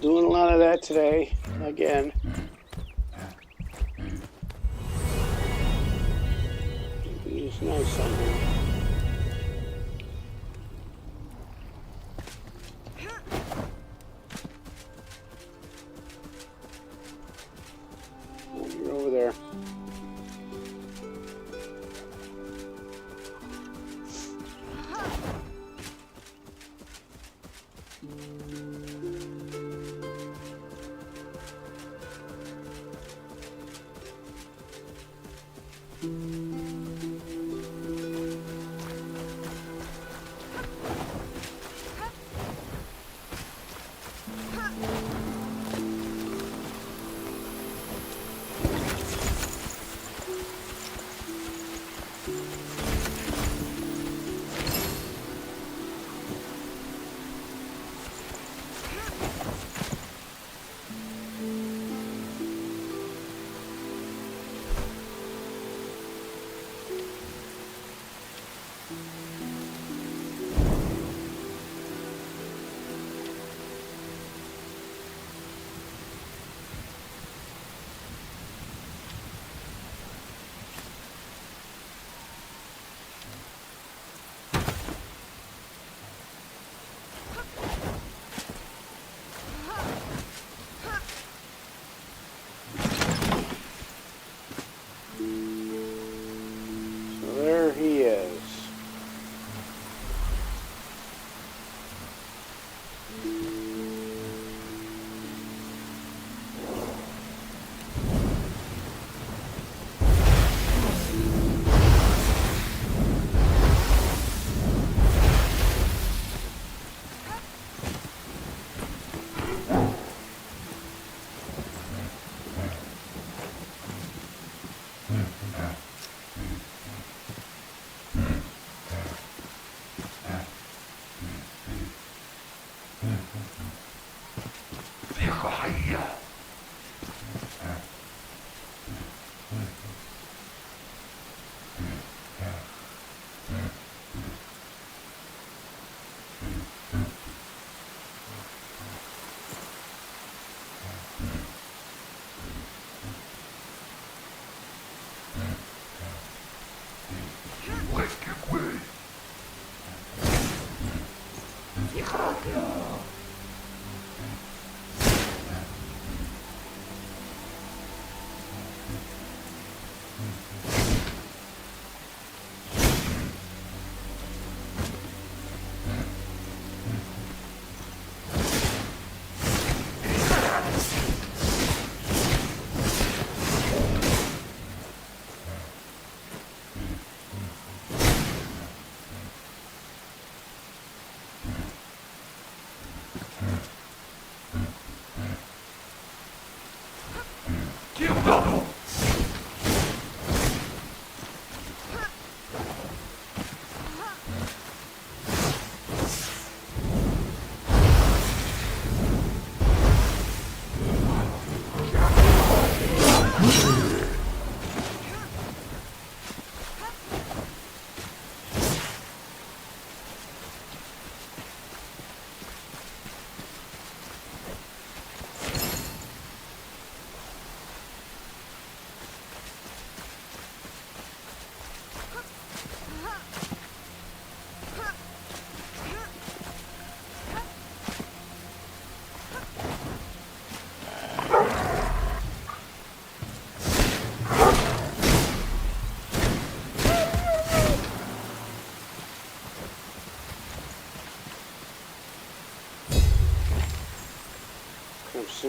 Doing a lot of that today, again. It's nice something. Oh, you're over there.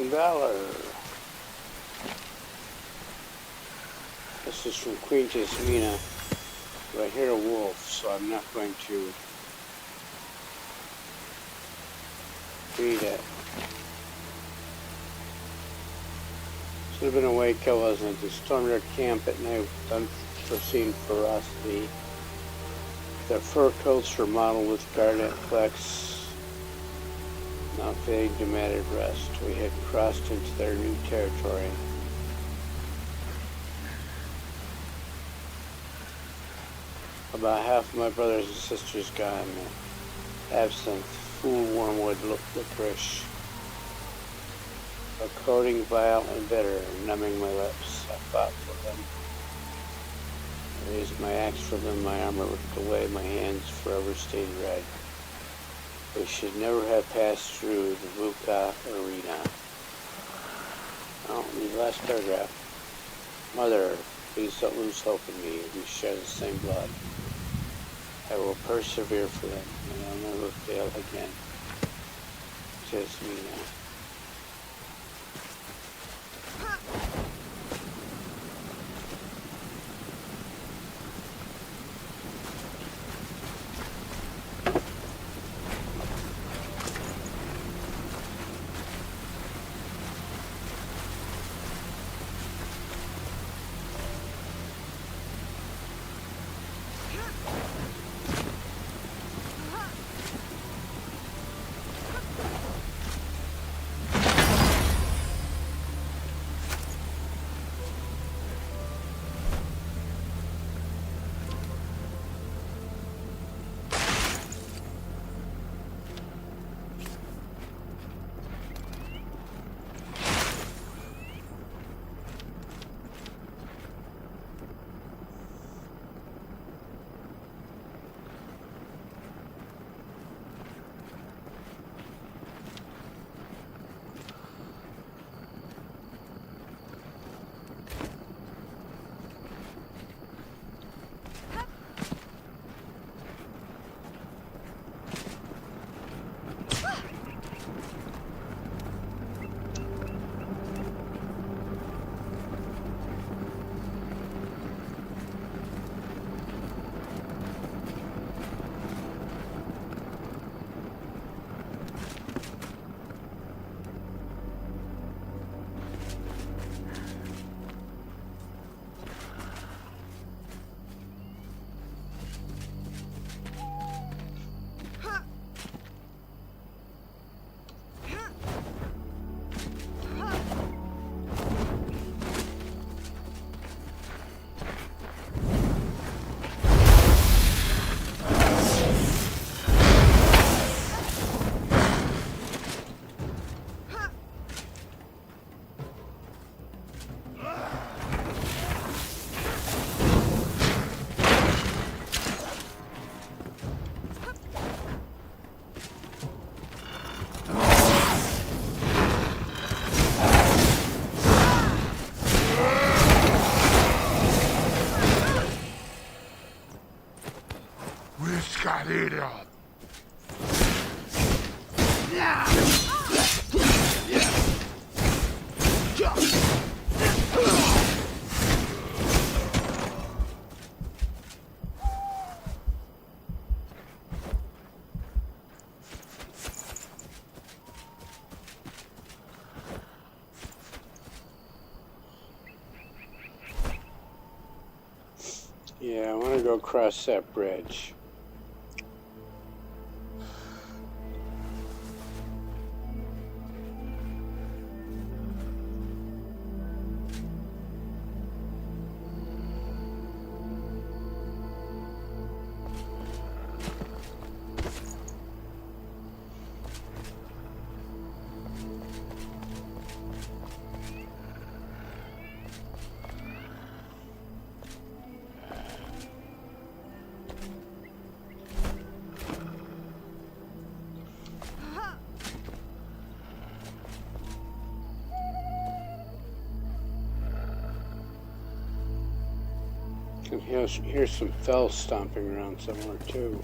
valor. This is from Queen Jasmina. But I hear a wolf, so I'm not going to read it. Should have been a wake, I wasn't. They stormed our camp at night with unforeseen ferocity. Their fur coats were mottled with garnet flecks, now fading to matted rust. We had crossed into their new territory. About half of my brothers and sisters gone. Absinthe, fool, wormwood, licorice. A coating vile and bitter, numbing my lips. I fought for them. I raised my axe for them, my armor ripped away, my hands forever stayed red. We should never have passed through the Vuka arena. Oh, the last paragraph. Mother, please don't lose hope in me. We share the same blood. I will persevere for them, and I'll never fail again. Jasmina. Yeah, I want to go across that bridge. And here's some fell stomping around somewhere too.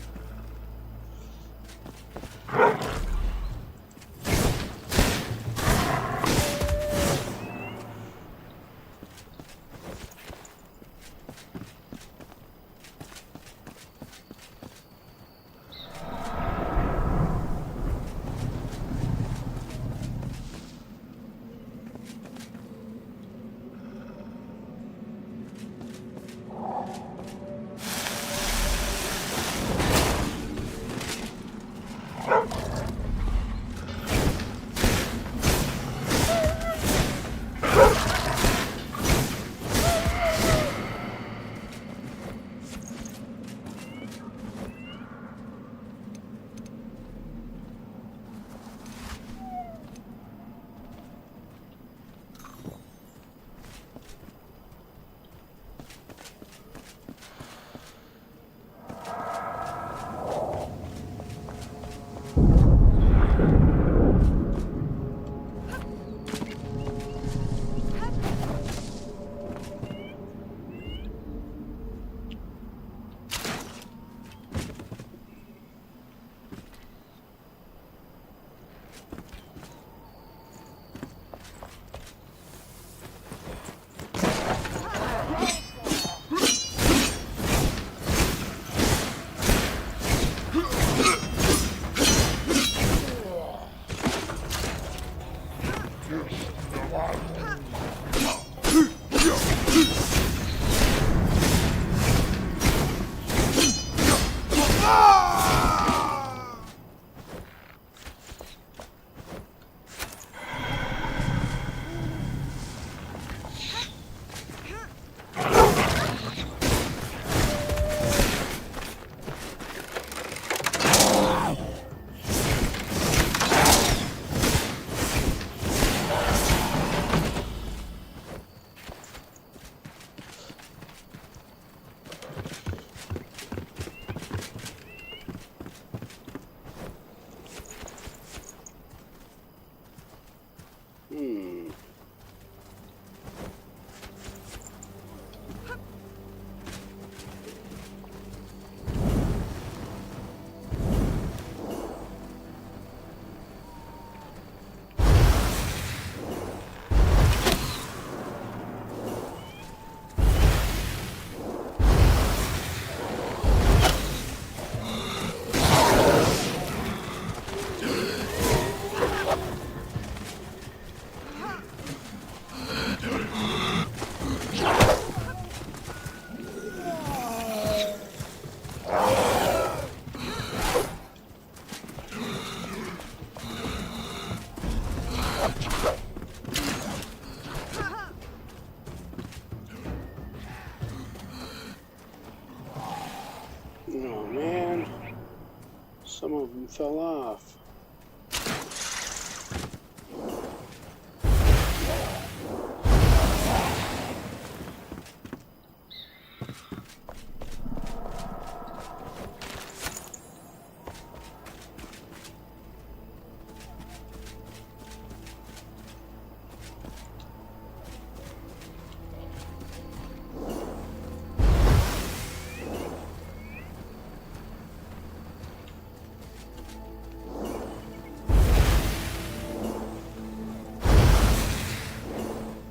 Something fell off.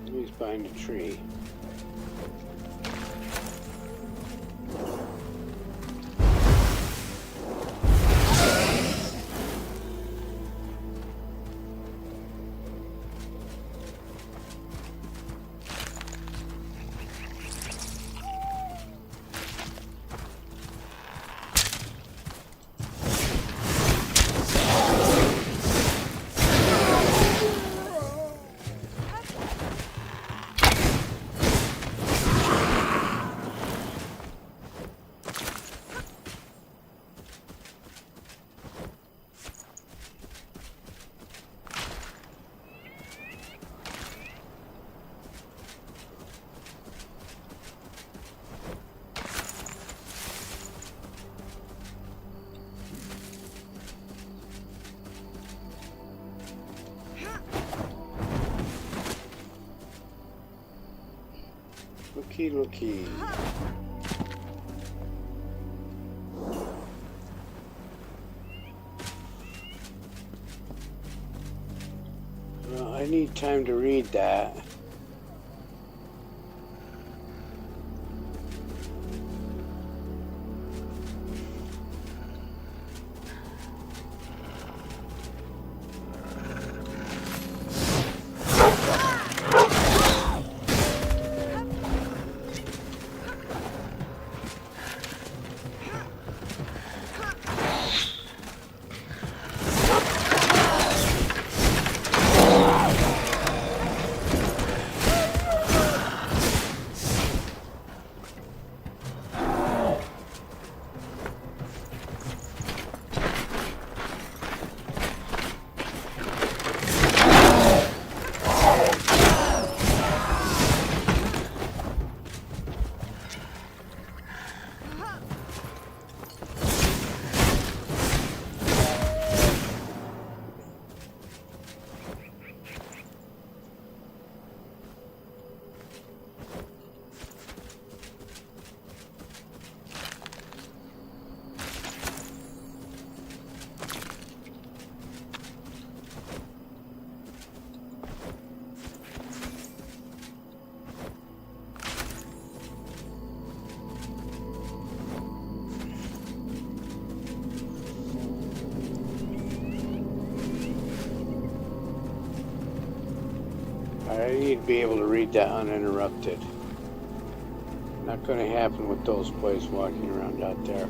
He's behind a tree. Looky. Well, I need time to read that. I need to be able to read that uninterrupted. Not going to happen with those boys walking around out there.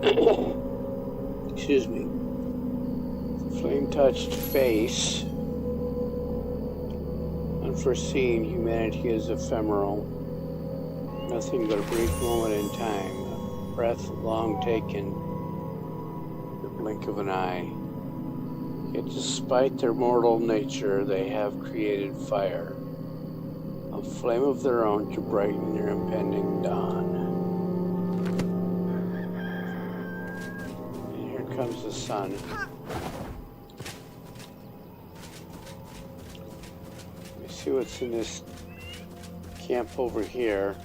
Excuse me. Flame-touched face. Unforeseen, humanity is ephemeral. Nothing but a brief moment in time. A breath long taken. The blink of an eye. Yet despite their mortal nature, they have created fire. A flame of their own to brighten their impending dawn. And here comes the sun. Let me see what's in this camp over here.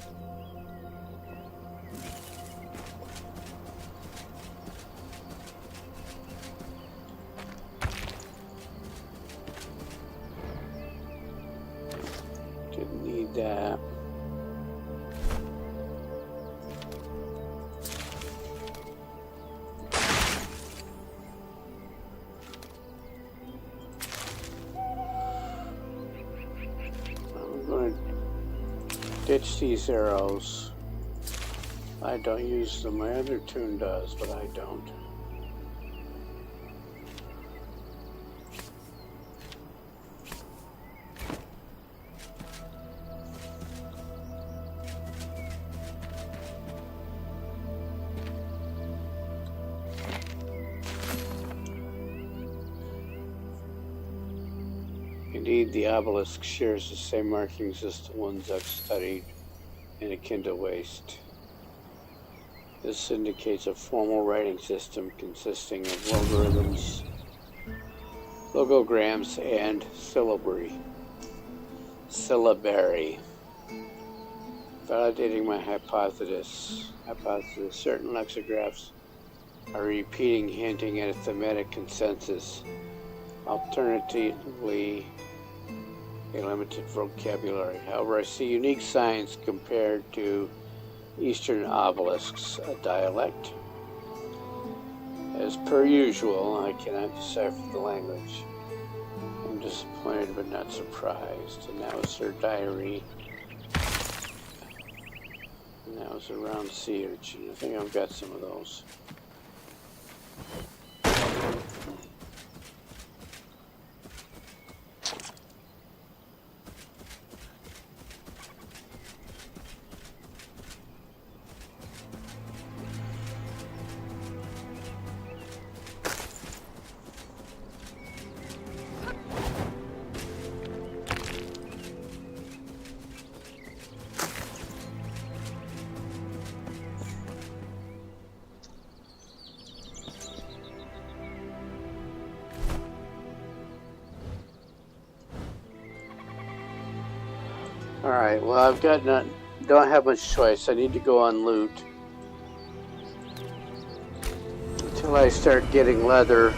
Didn't need that. I'm going to ditch these arrows. I don't use them. My other tune does, but I don't. Indeed, the obelisk shares the same markings as the ones I've studied in akin to waste. This indicates a formal writing system consisting of logarithms, logograms, and syllabary. Validating my hypothesis. Certain lexigraphs are repeating, hinting at a thematic consensus. Alternatively, a limited vocabulary. However, I see unique signs compared to Eastern obelisks, a dialect. As per usual, I cannot decipher the language. I'm disappointed but not surprised. And that was their diary. And that was a round sea urchin. I think I've got some of those. Alright, well I've got don't have much choice. I need to go on loot. Until I start getting leather,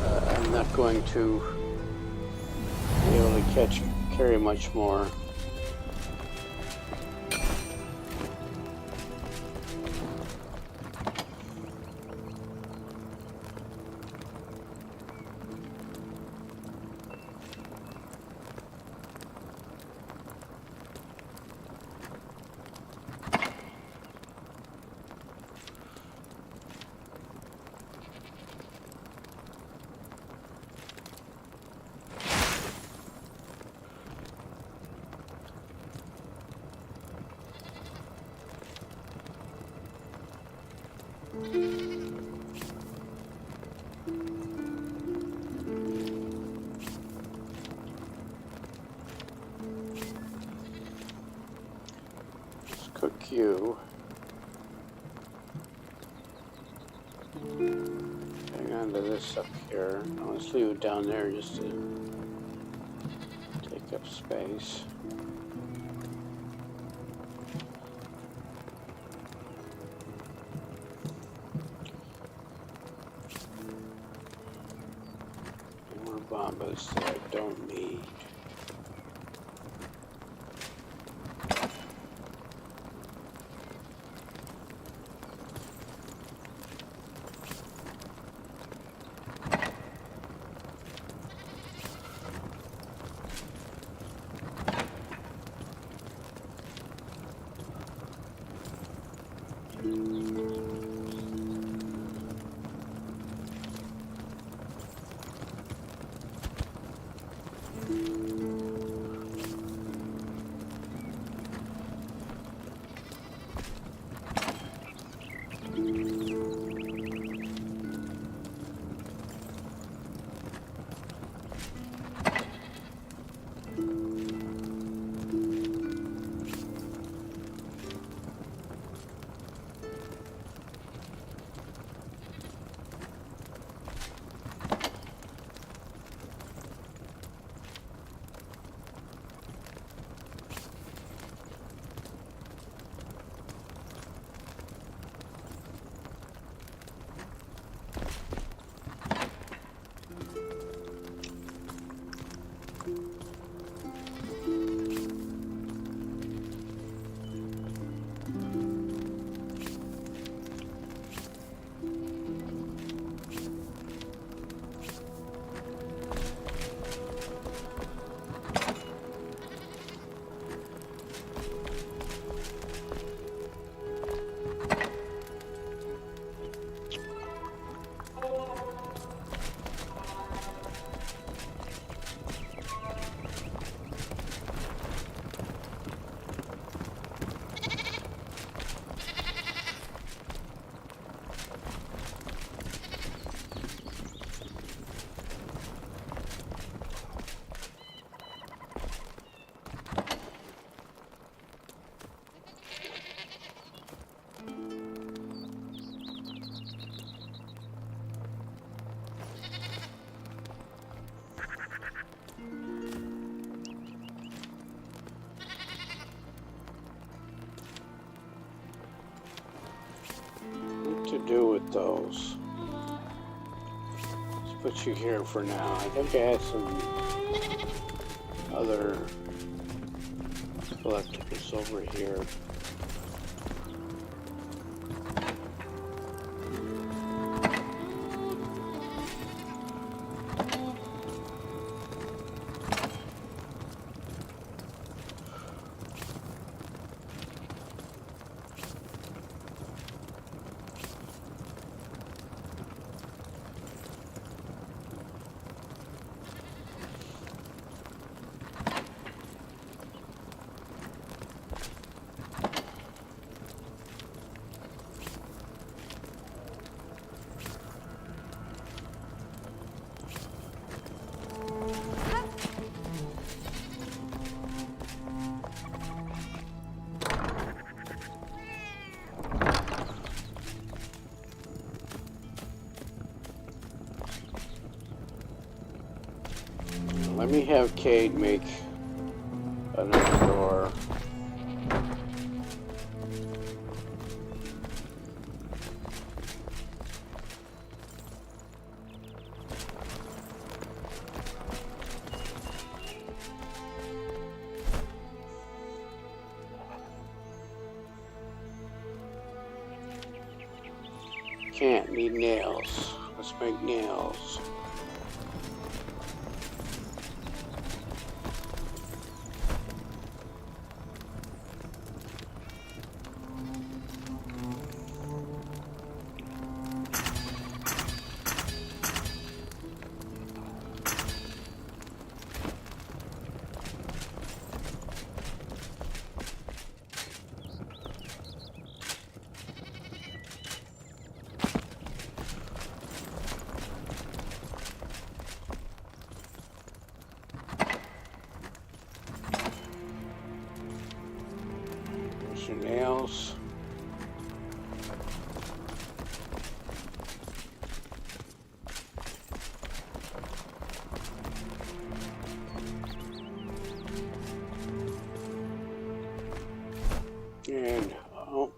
I'm not going to be able to carry much more. Let's cook you. Hang on to this up here. Let's leave it down there just to take up space. Bombas that I don't need. to do with those. Let's put you here for now. I think I had some other collectibles over here. Let me have Cade make another door. Can't need nails. Let's make nails. Your nails. And oh.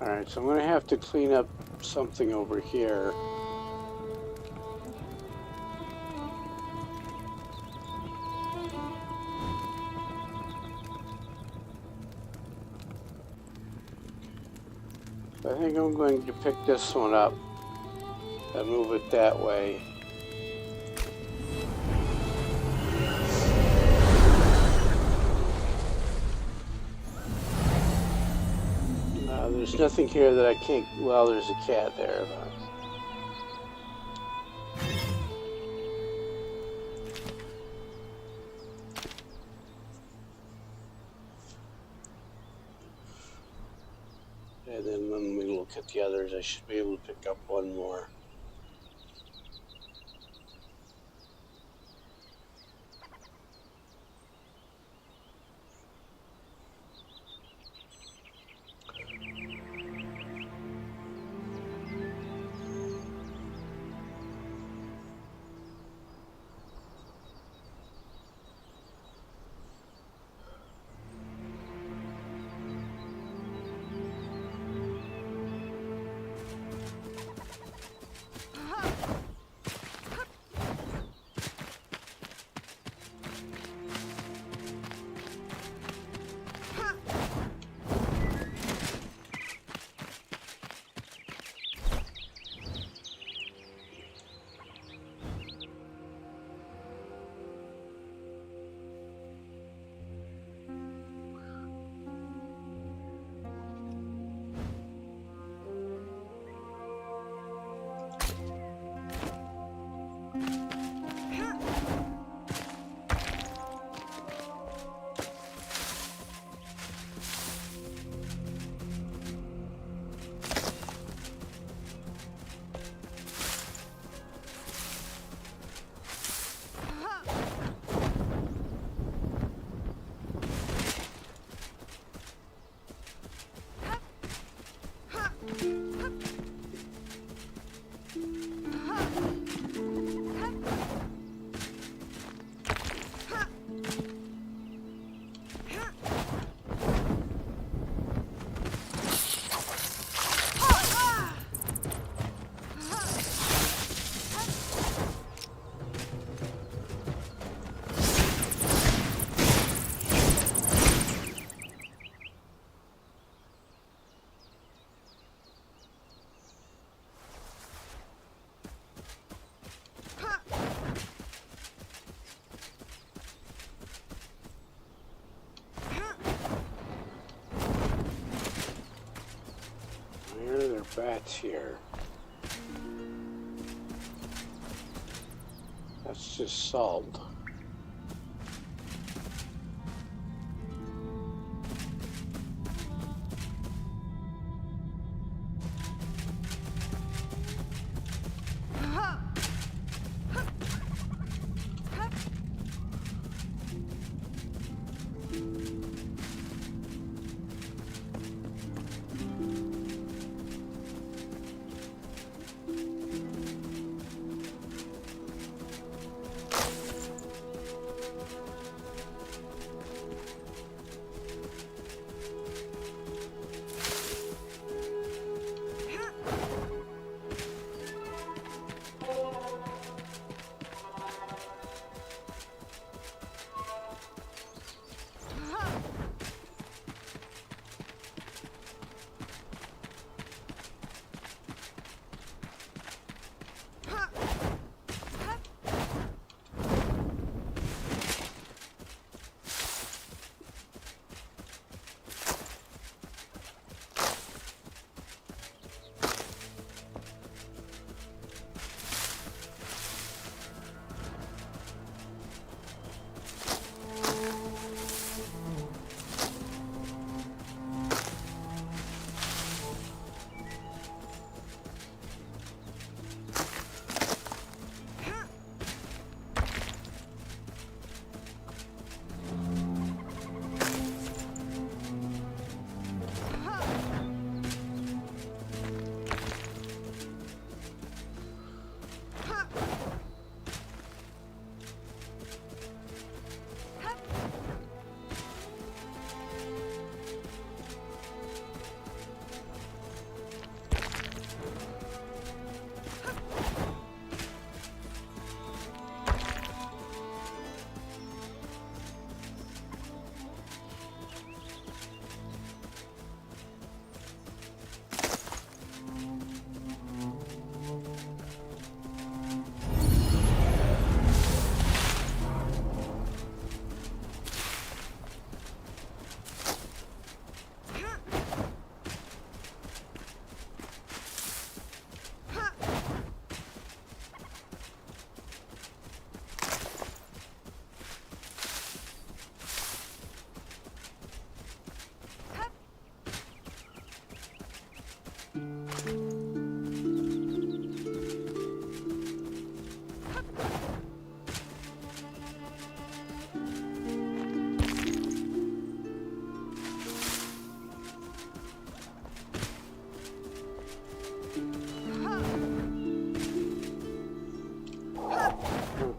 Alright, so I'm going to have to clean up something over here. I think I'm going to pick this one up and move it that way. There's nothing here that I can't... Well, there's a cat there. And then when we look at the others, I should be able to pick up one more. Bats here. That's just salt.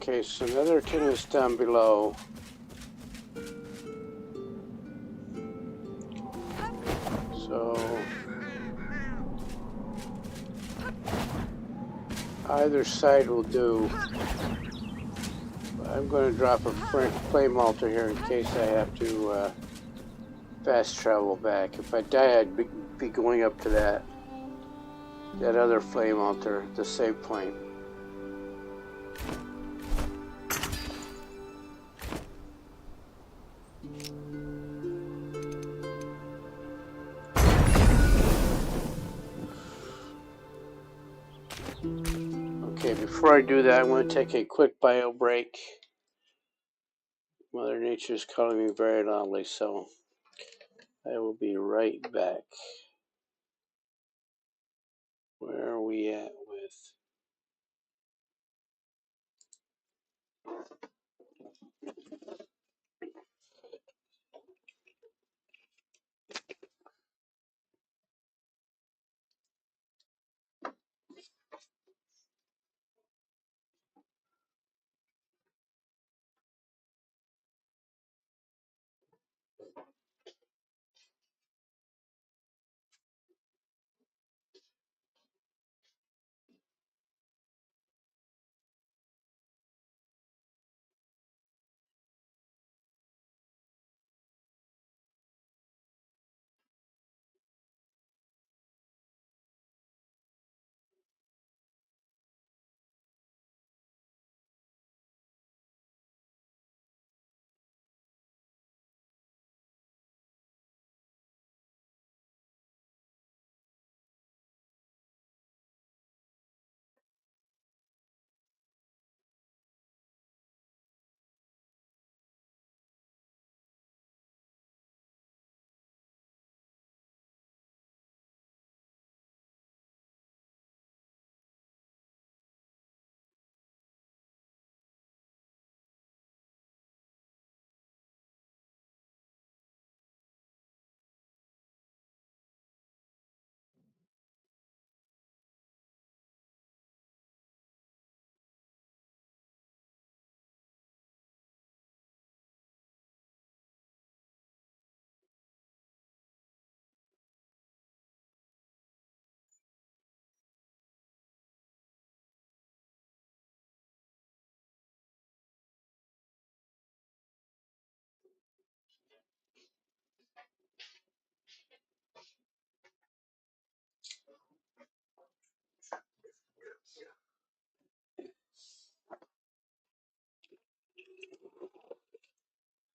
Okay, so another tin is down below. So either side will do. I'm going to drop a flame altar here in case I have to fast travel back. If I die, I'd be going up to that other flame altar, the save point. Okay, before I do that, I'm going to take a quick bio break. Mother Nature is calling me very loudly, so I will be right back. Where are we at with?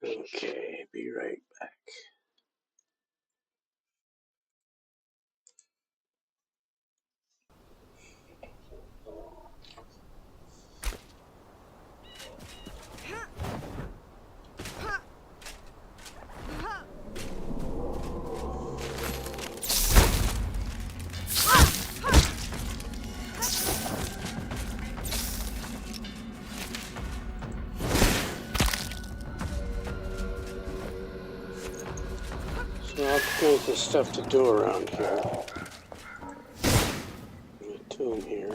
Okay, be right back. So all kinds of stuff to do around here. There's a tomb here.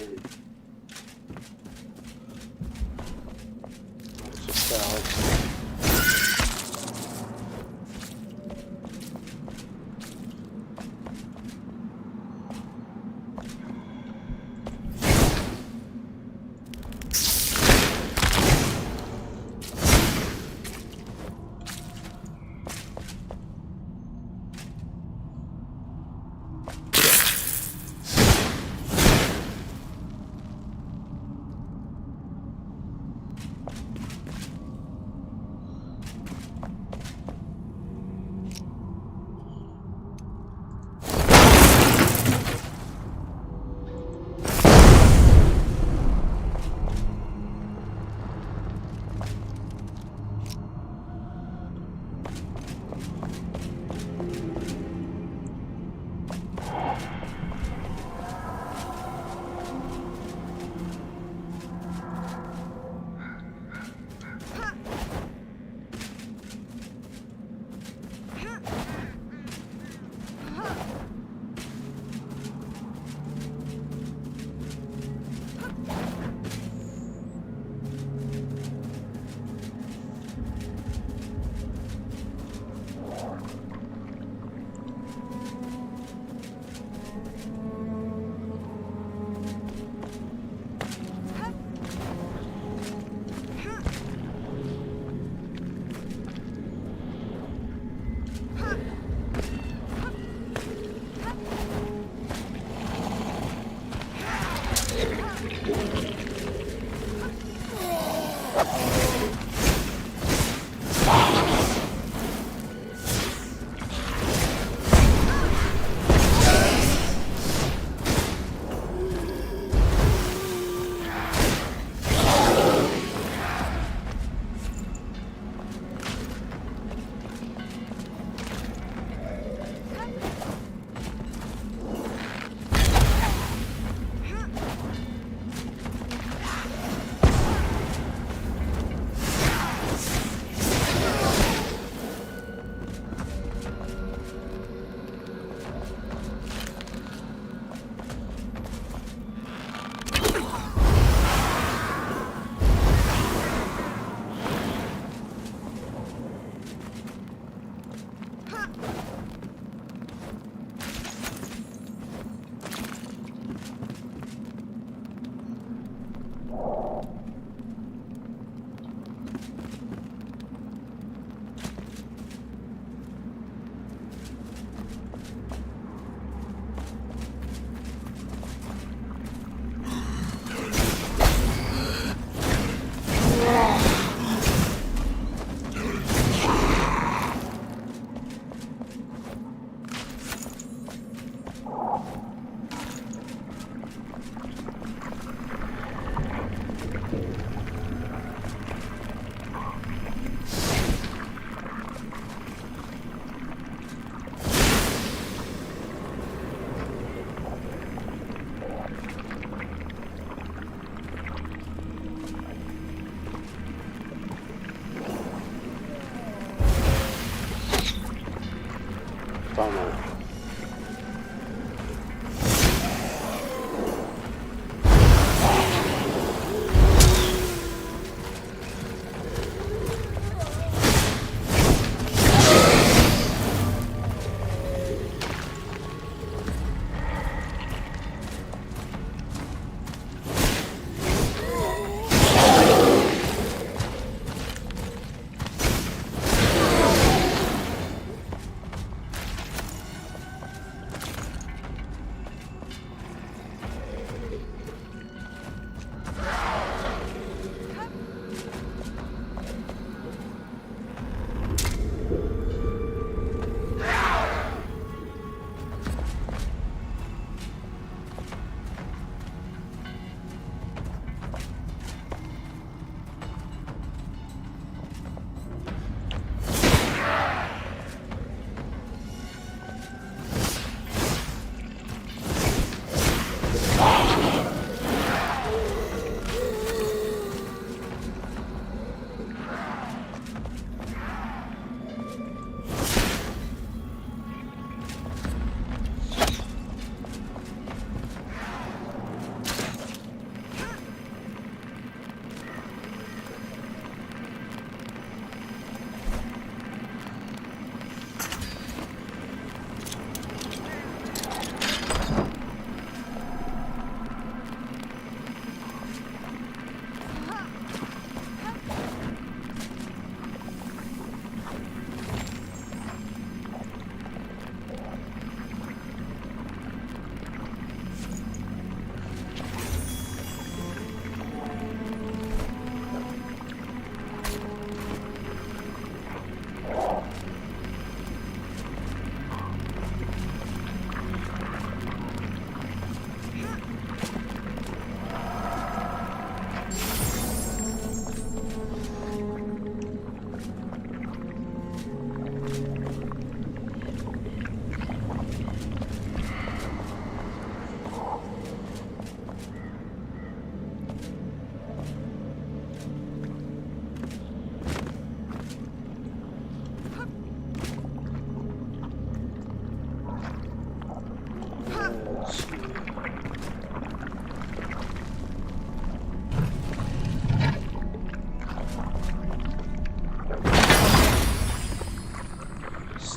Lots of bells.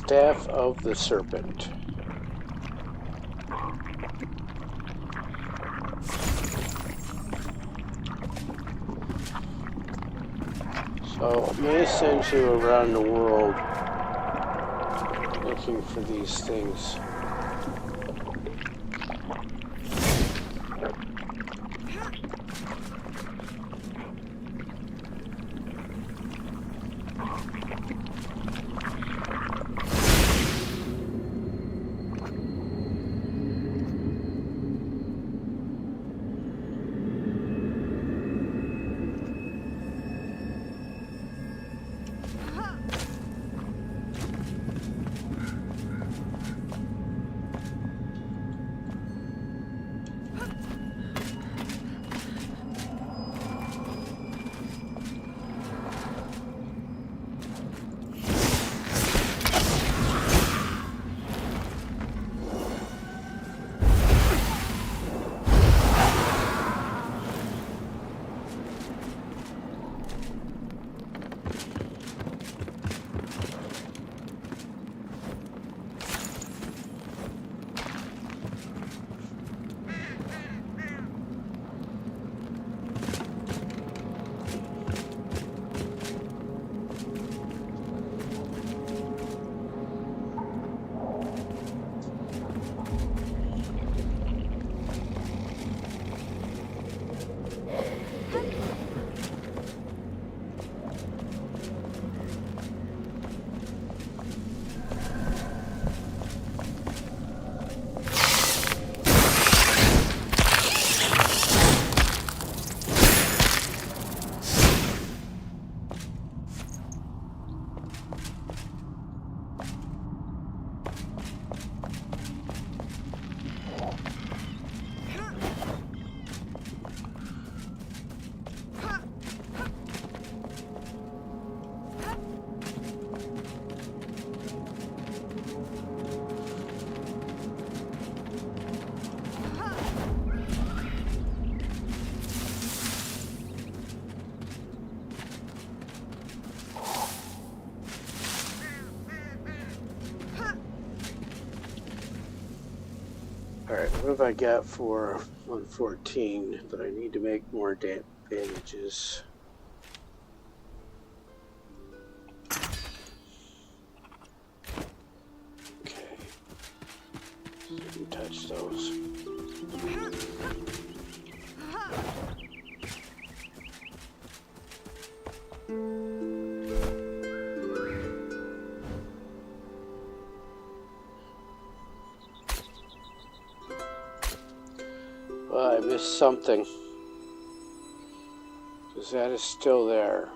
Staff of the Serpent. So it may send you around the world looking for these things. Alright, what have I got for 114? But I need to make more bandages. Okay. Didn't touch those. Well, I missed something, because that is still there.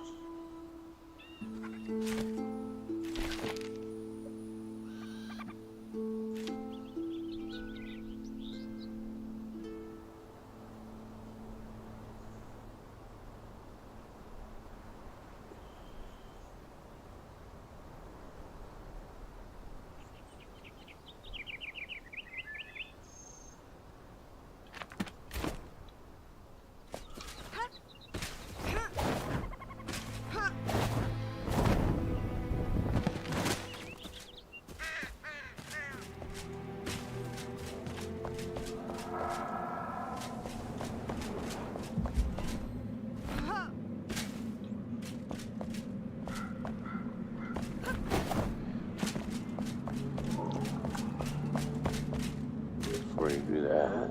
Before you do that,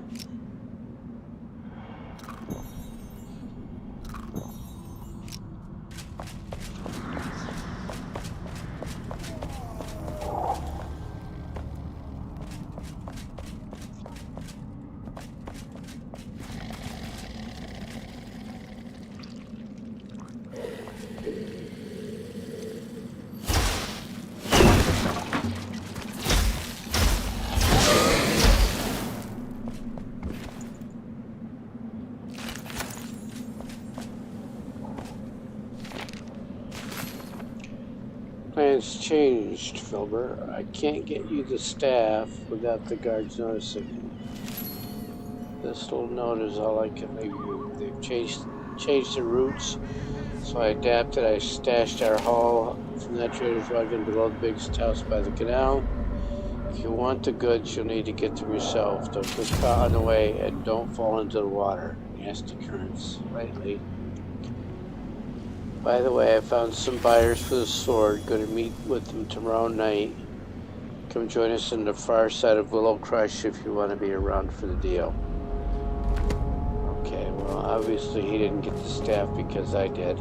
plans changed, Filber. I can't get you the staff without the guards noticing. This little note is all I can leave you. They've changed the routes, so I adapted. I stashed our haul from that trader's wagon below the biggest house by the canal. If you want the goods, you'll need to get them yourself. Don't get caught on the way and don't fall into the water. Nasty currents, lightly. By the way, I found some buyers for the sword. Going to meet with them tomorrow night. Come join us on the far side of Willow Crush if you want to be around for the deal. Okay, well, obviously he didn't get the staff because I did.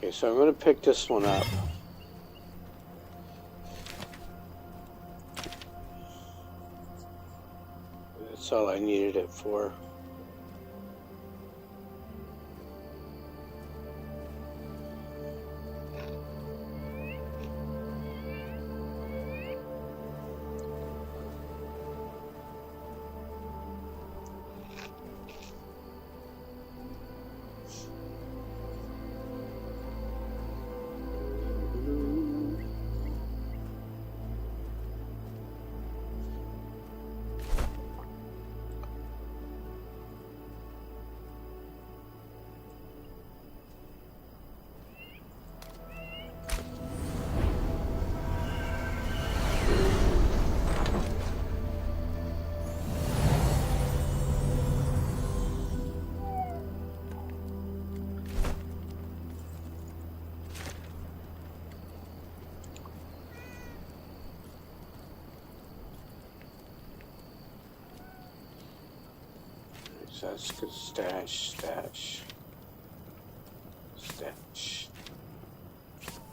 Okay, so I'm going to pick this one up. That's all I needed it for. So that's good. Stash.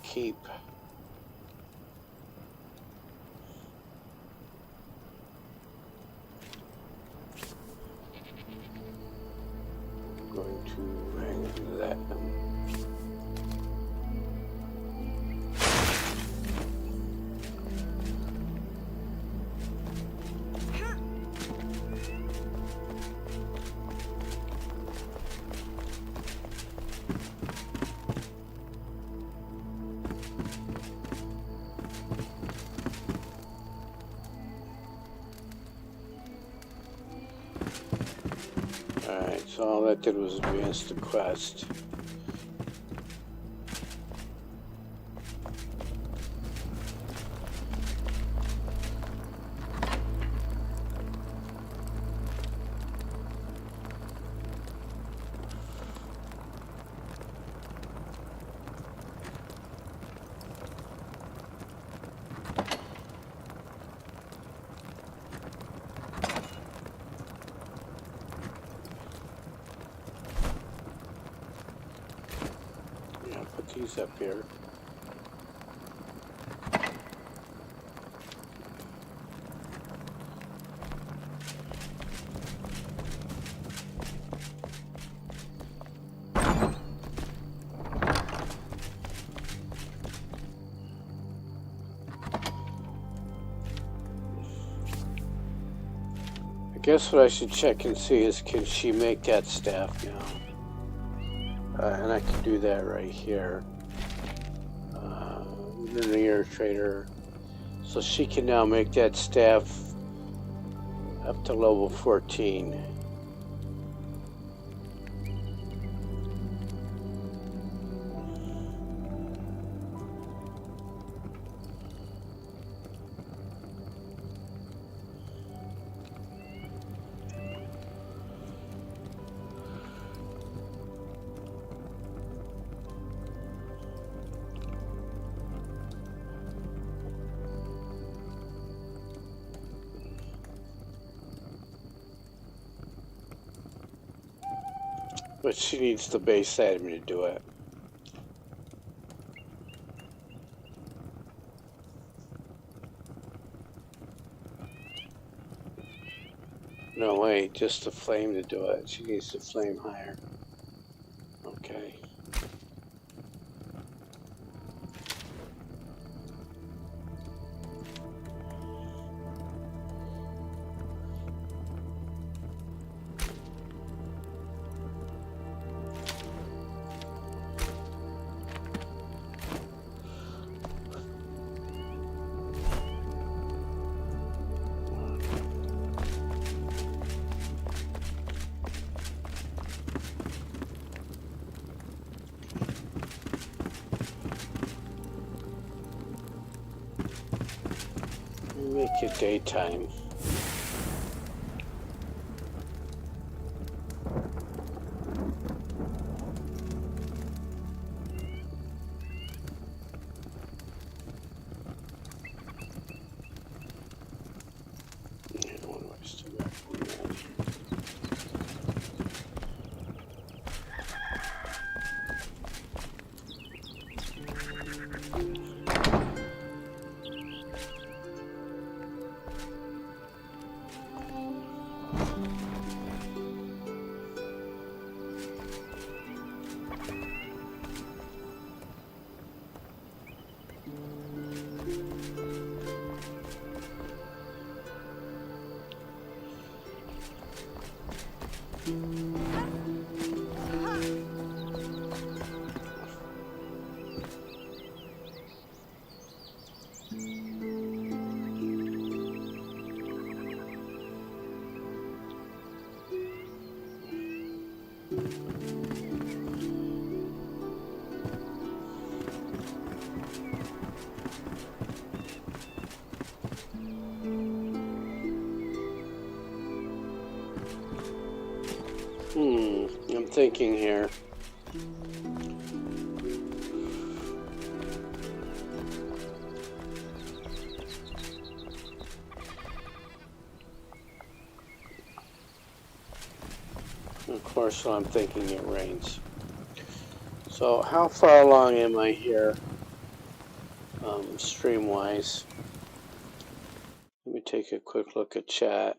Keep. I'm going to hang that. Alright, so all that did was advance the quest. These up here. I guess what I should check and see is, can she make that staff now? And I can do that right here. Linear trader. So she can now make that staff up to level 14. But she needs the base admin to do it. No, wait, just the flame to do it. She needs the flame higher. Okay. Make it daytime. I'm thinking here. Of course, I'm thinking it rains. So, how far along am I here, stream-wise? Let me take a quick look at chat.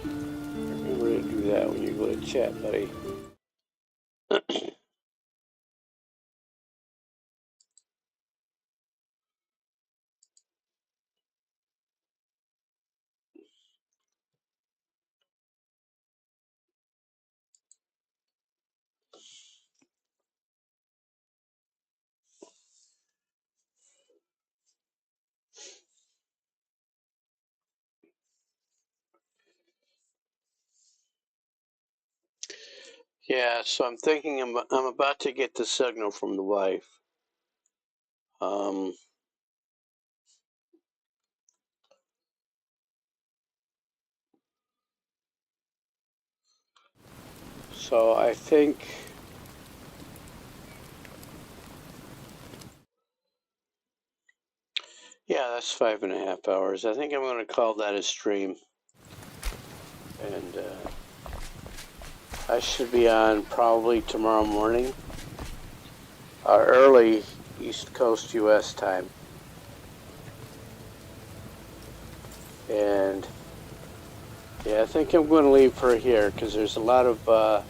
Remember to do that when you go to chat, buddy. Yeah, so I'm thinking I'm about to get the signal from the wife. So I think, yeah, that's 5.5 hours. I think I'm going to call that a stream. And I should be on probably tomorrow morning, early East Coast US time. And yeah, I think I'm going to leave for here because there's a lot of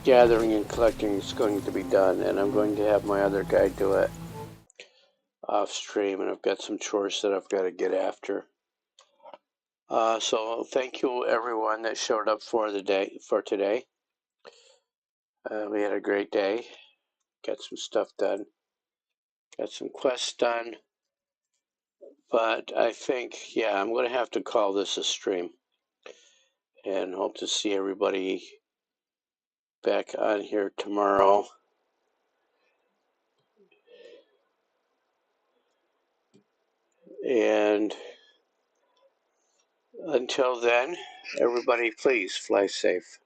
gathering and collecting that's going to be done, and I'm going to have my other guy do it off stream, and I've got some chores that I've got to get after. So thank you everyone that showed up for today. We had a great day. got some stuff done, got some quests done. But I think, yeah, I'm going to have to call this a stream, and hope to see everybody back on here tomorrow. And until then, everybody please fly safe.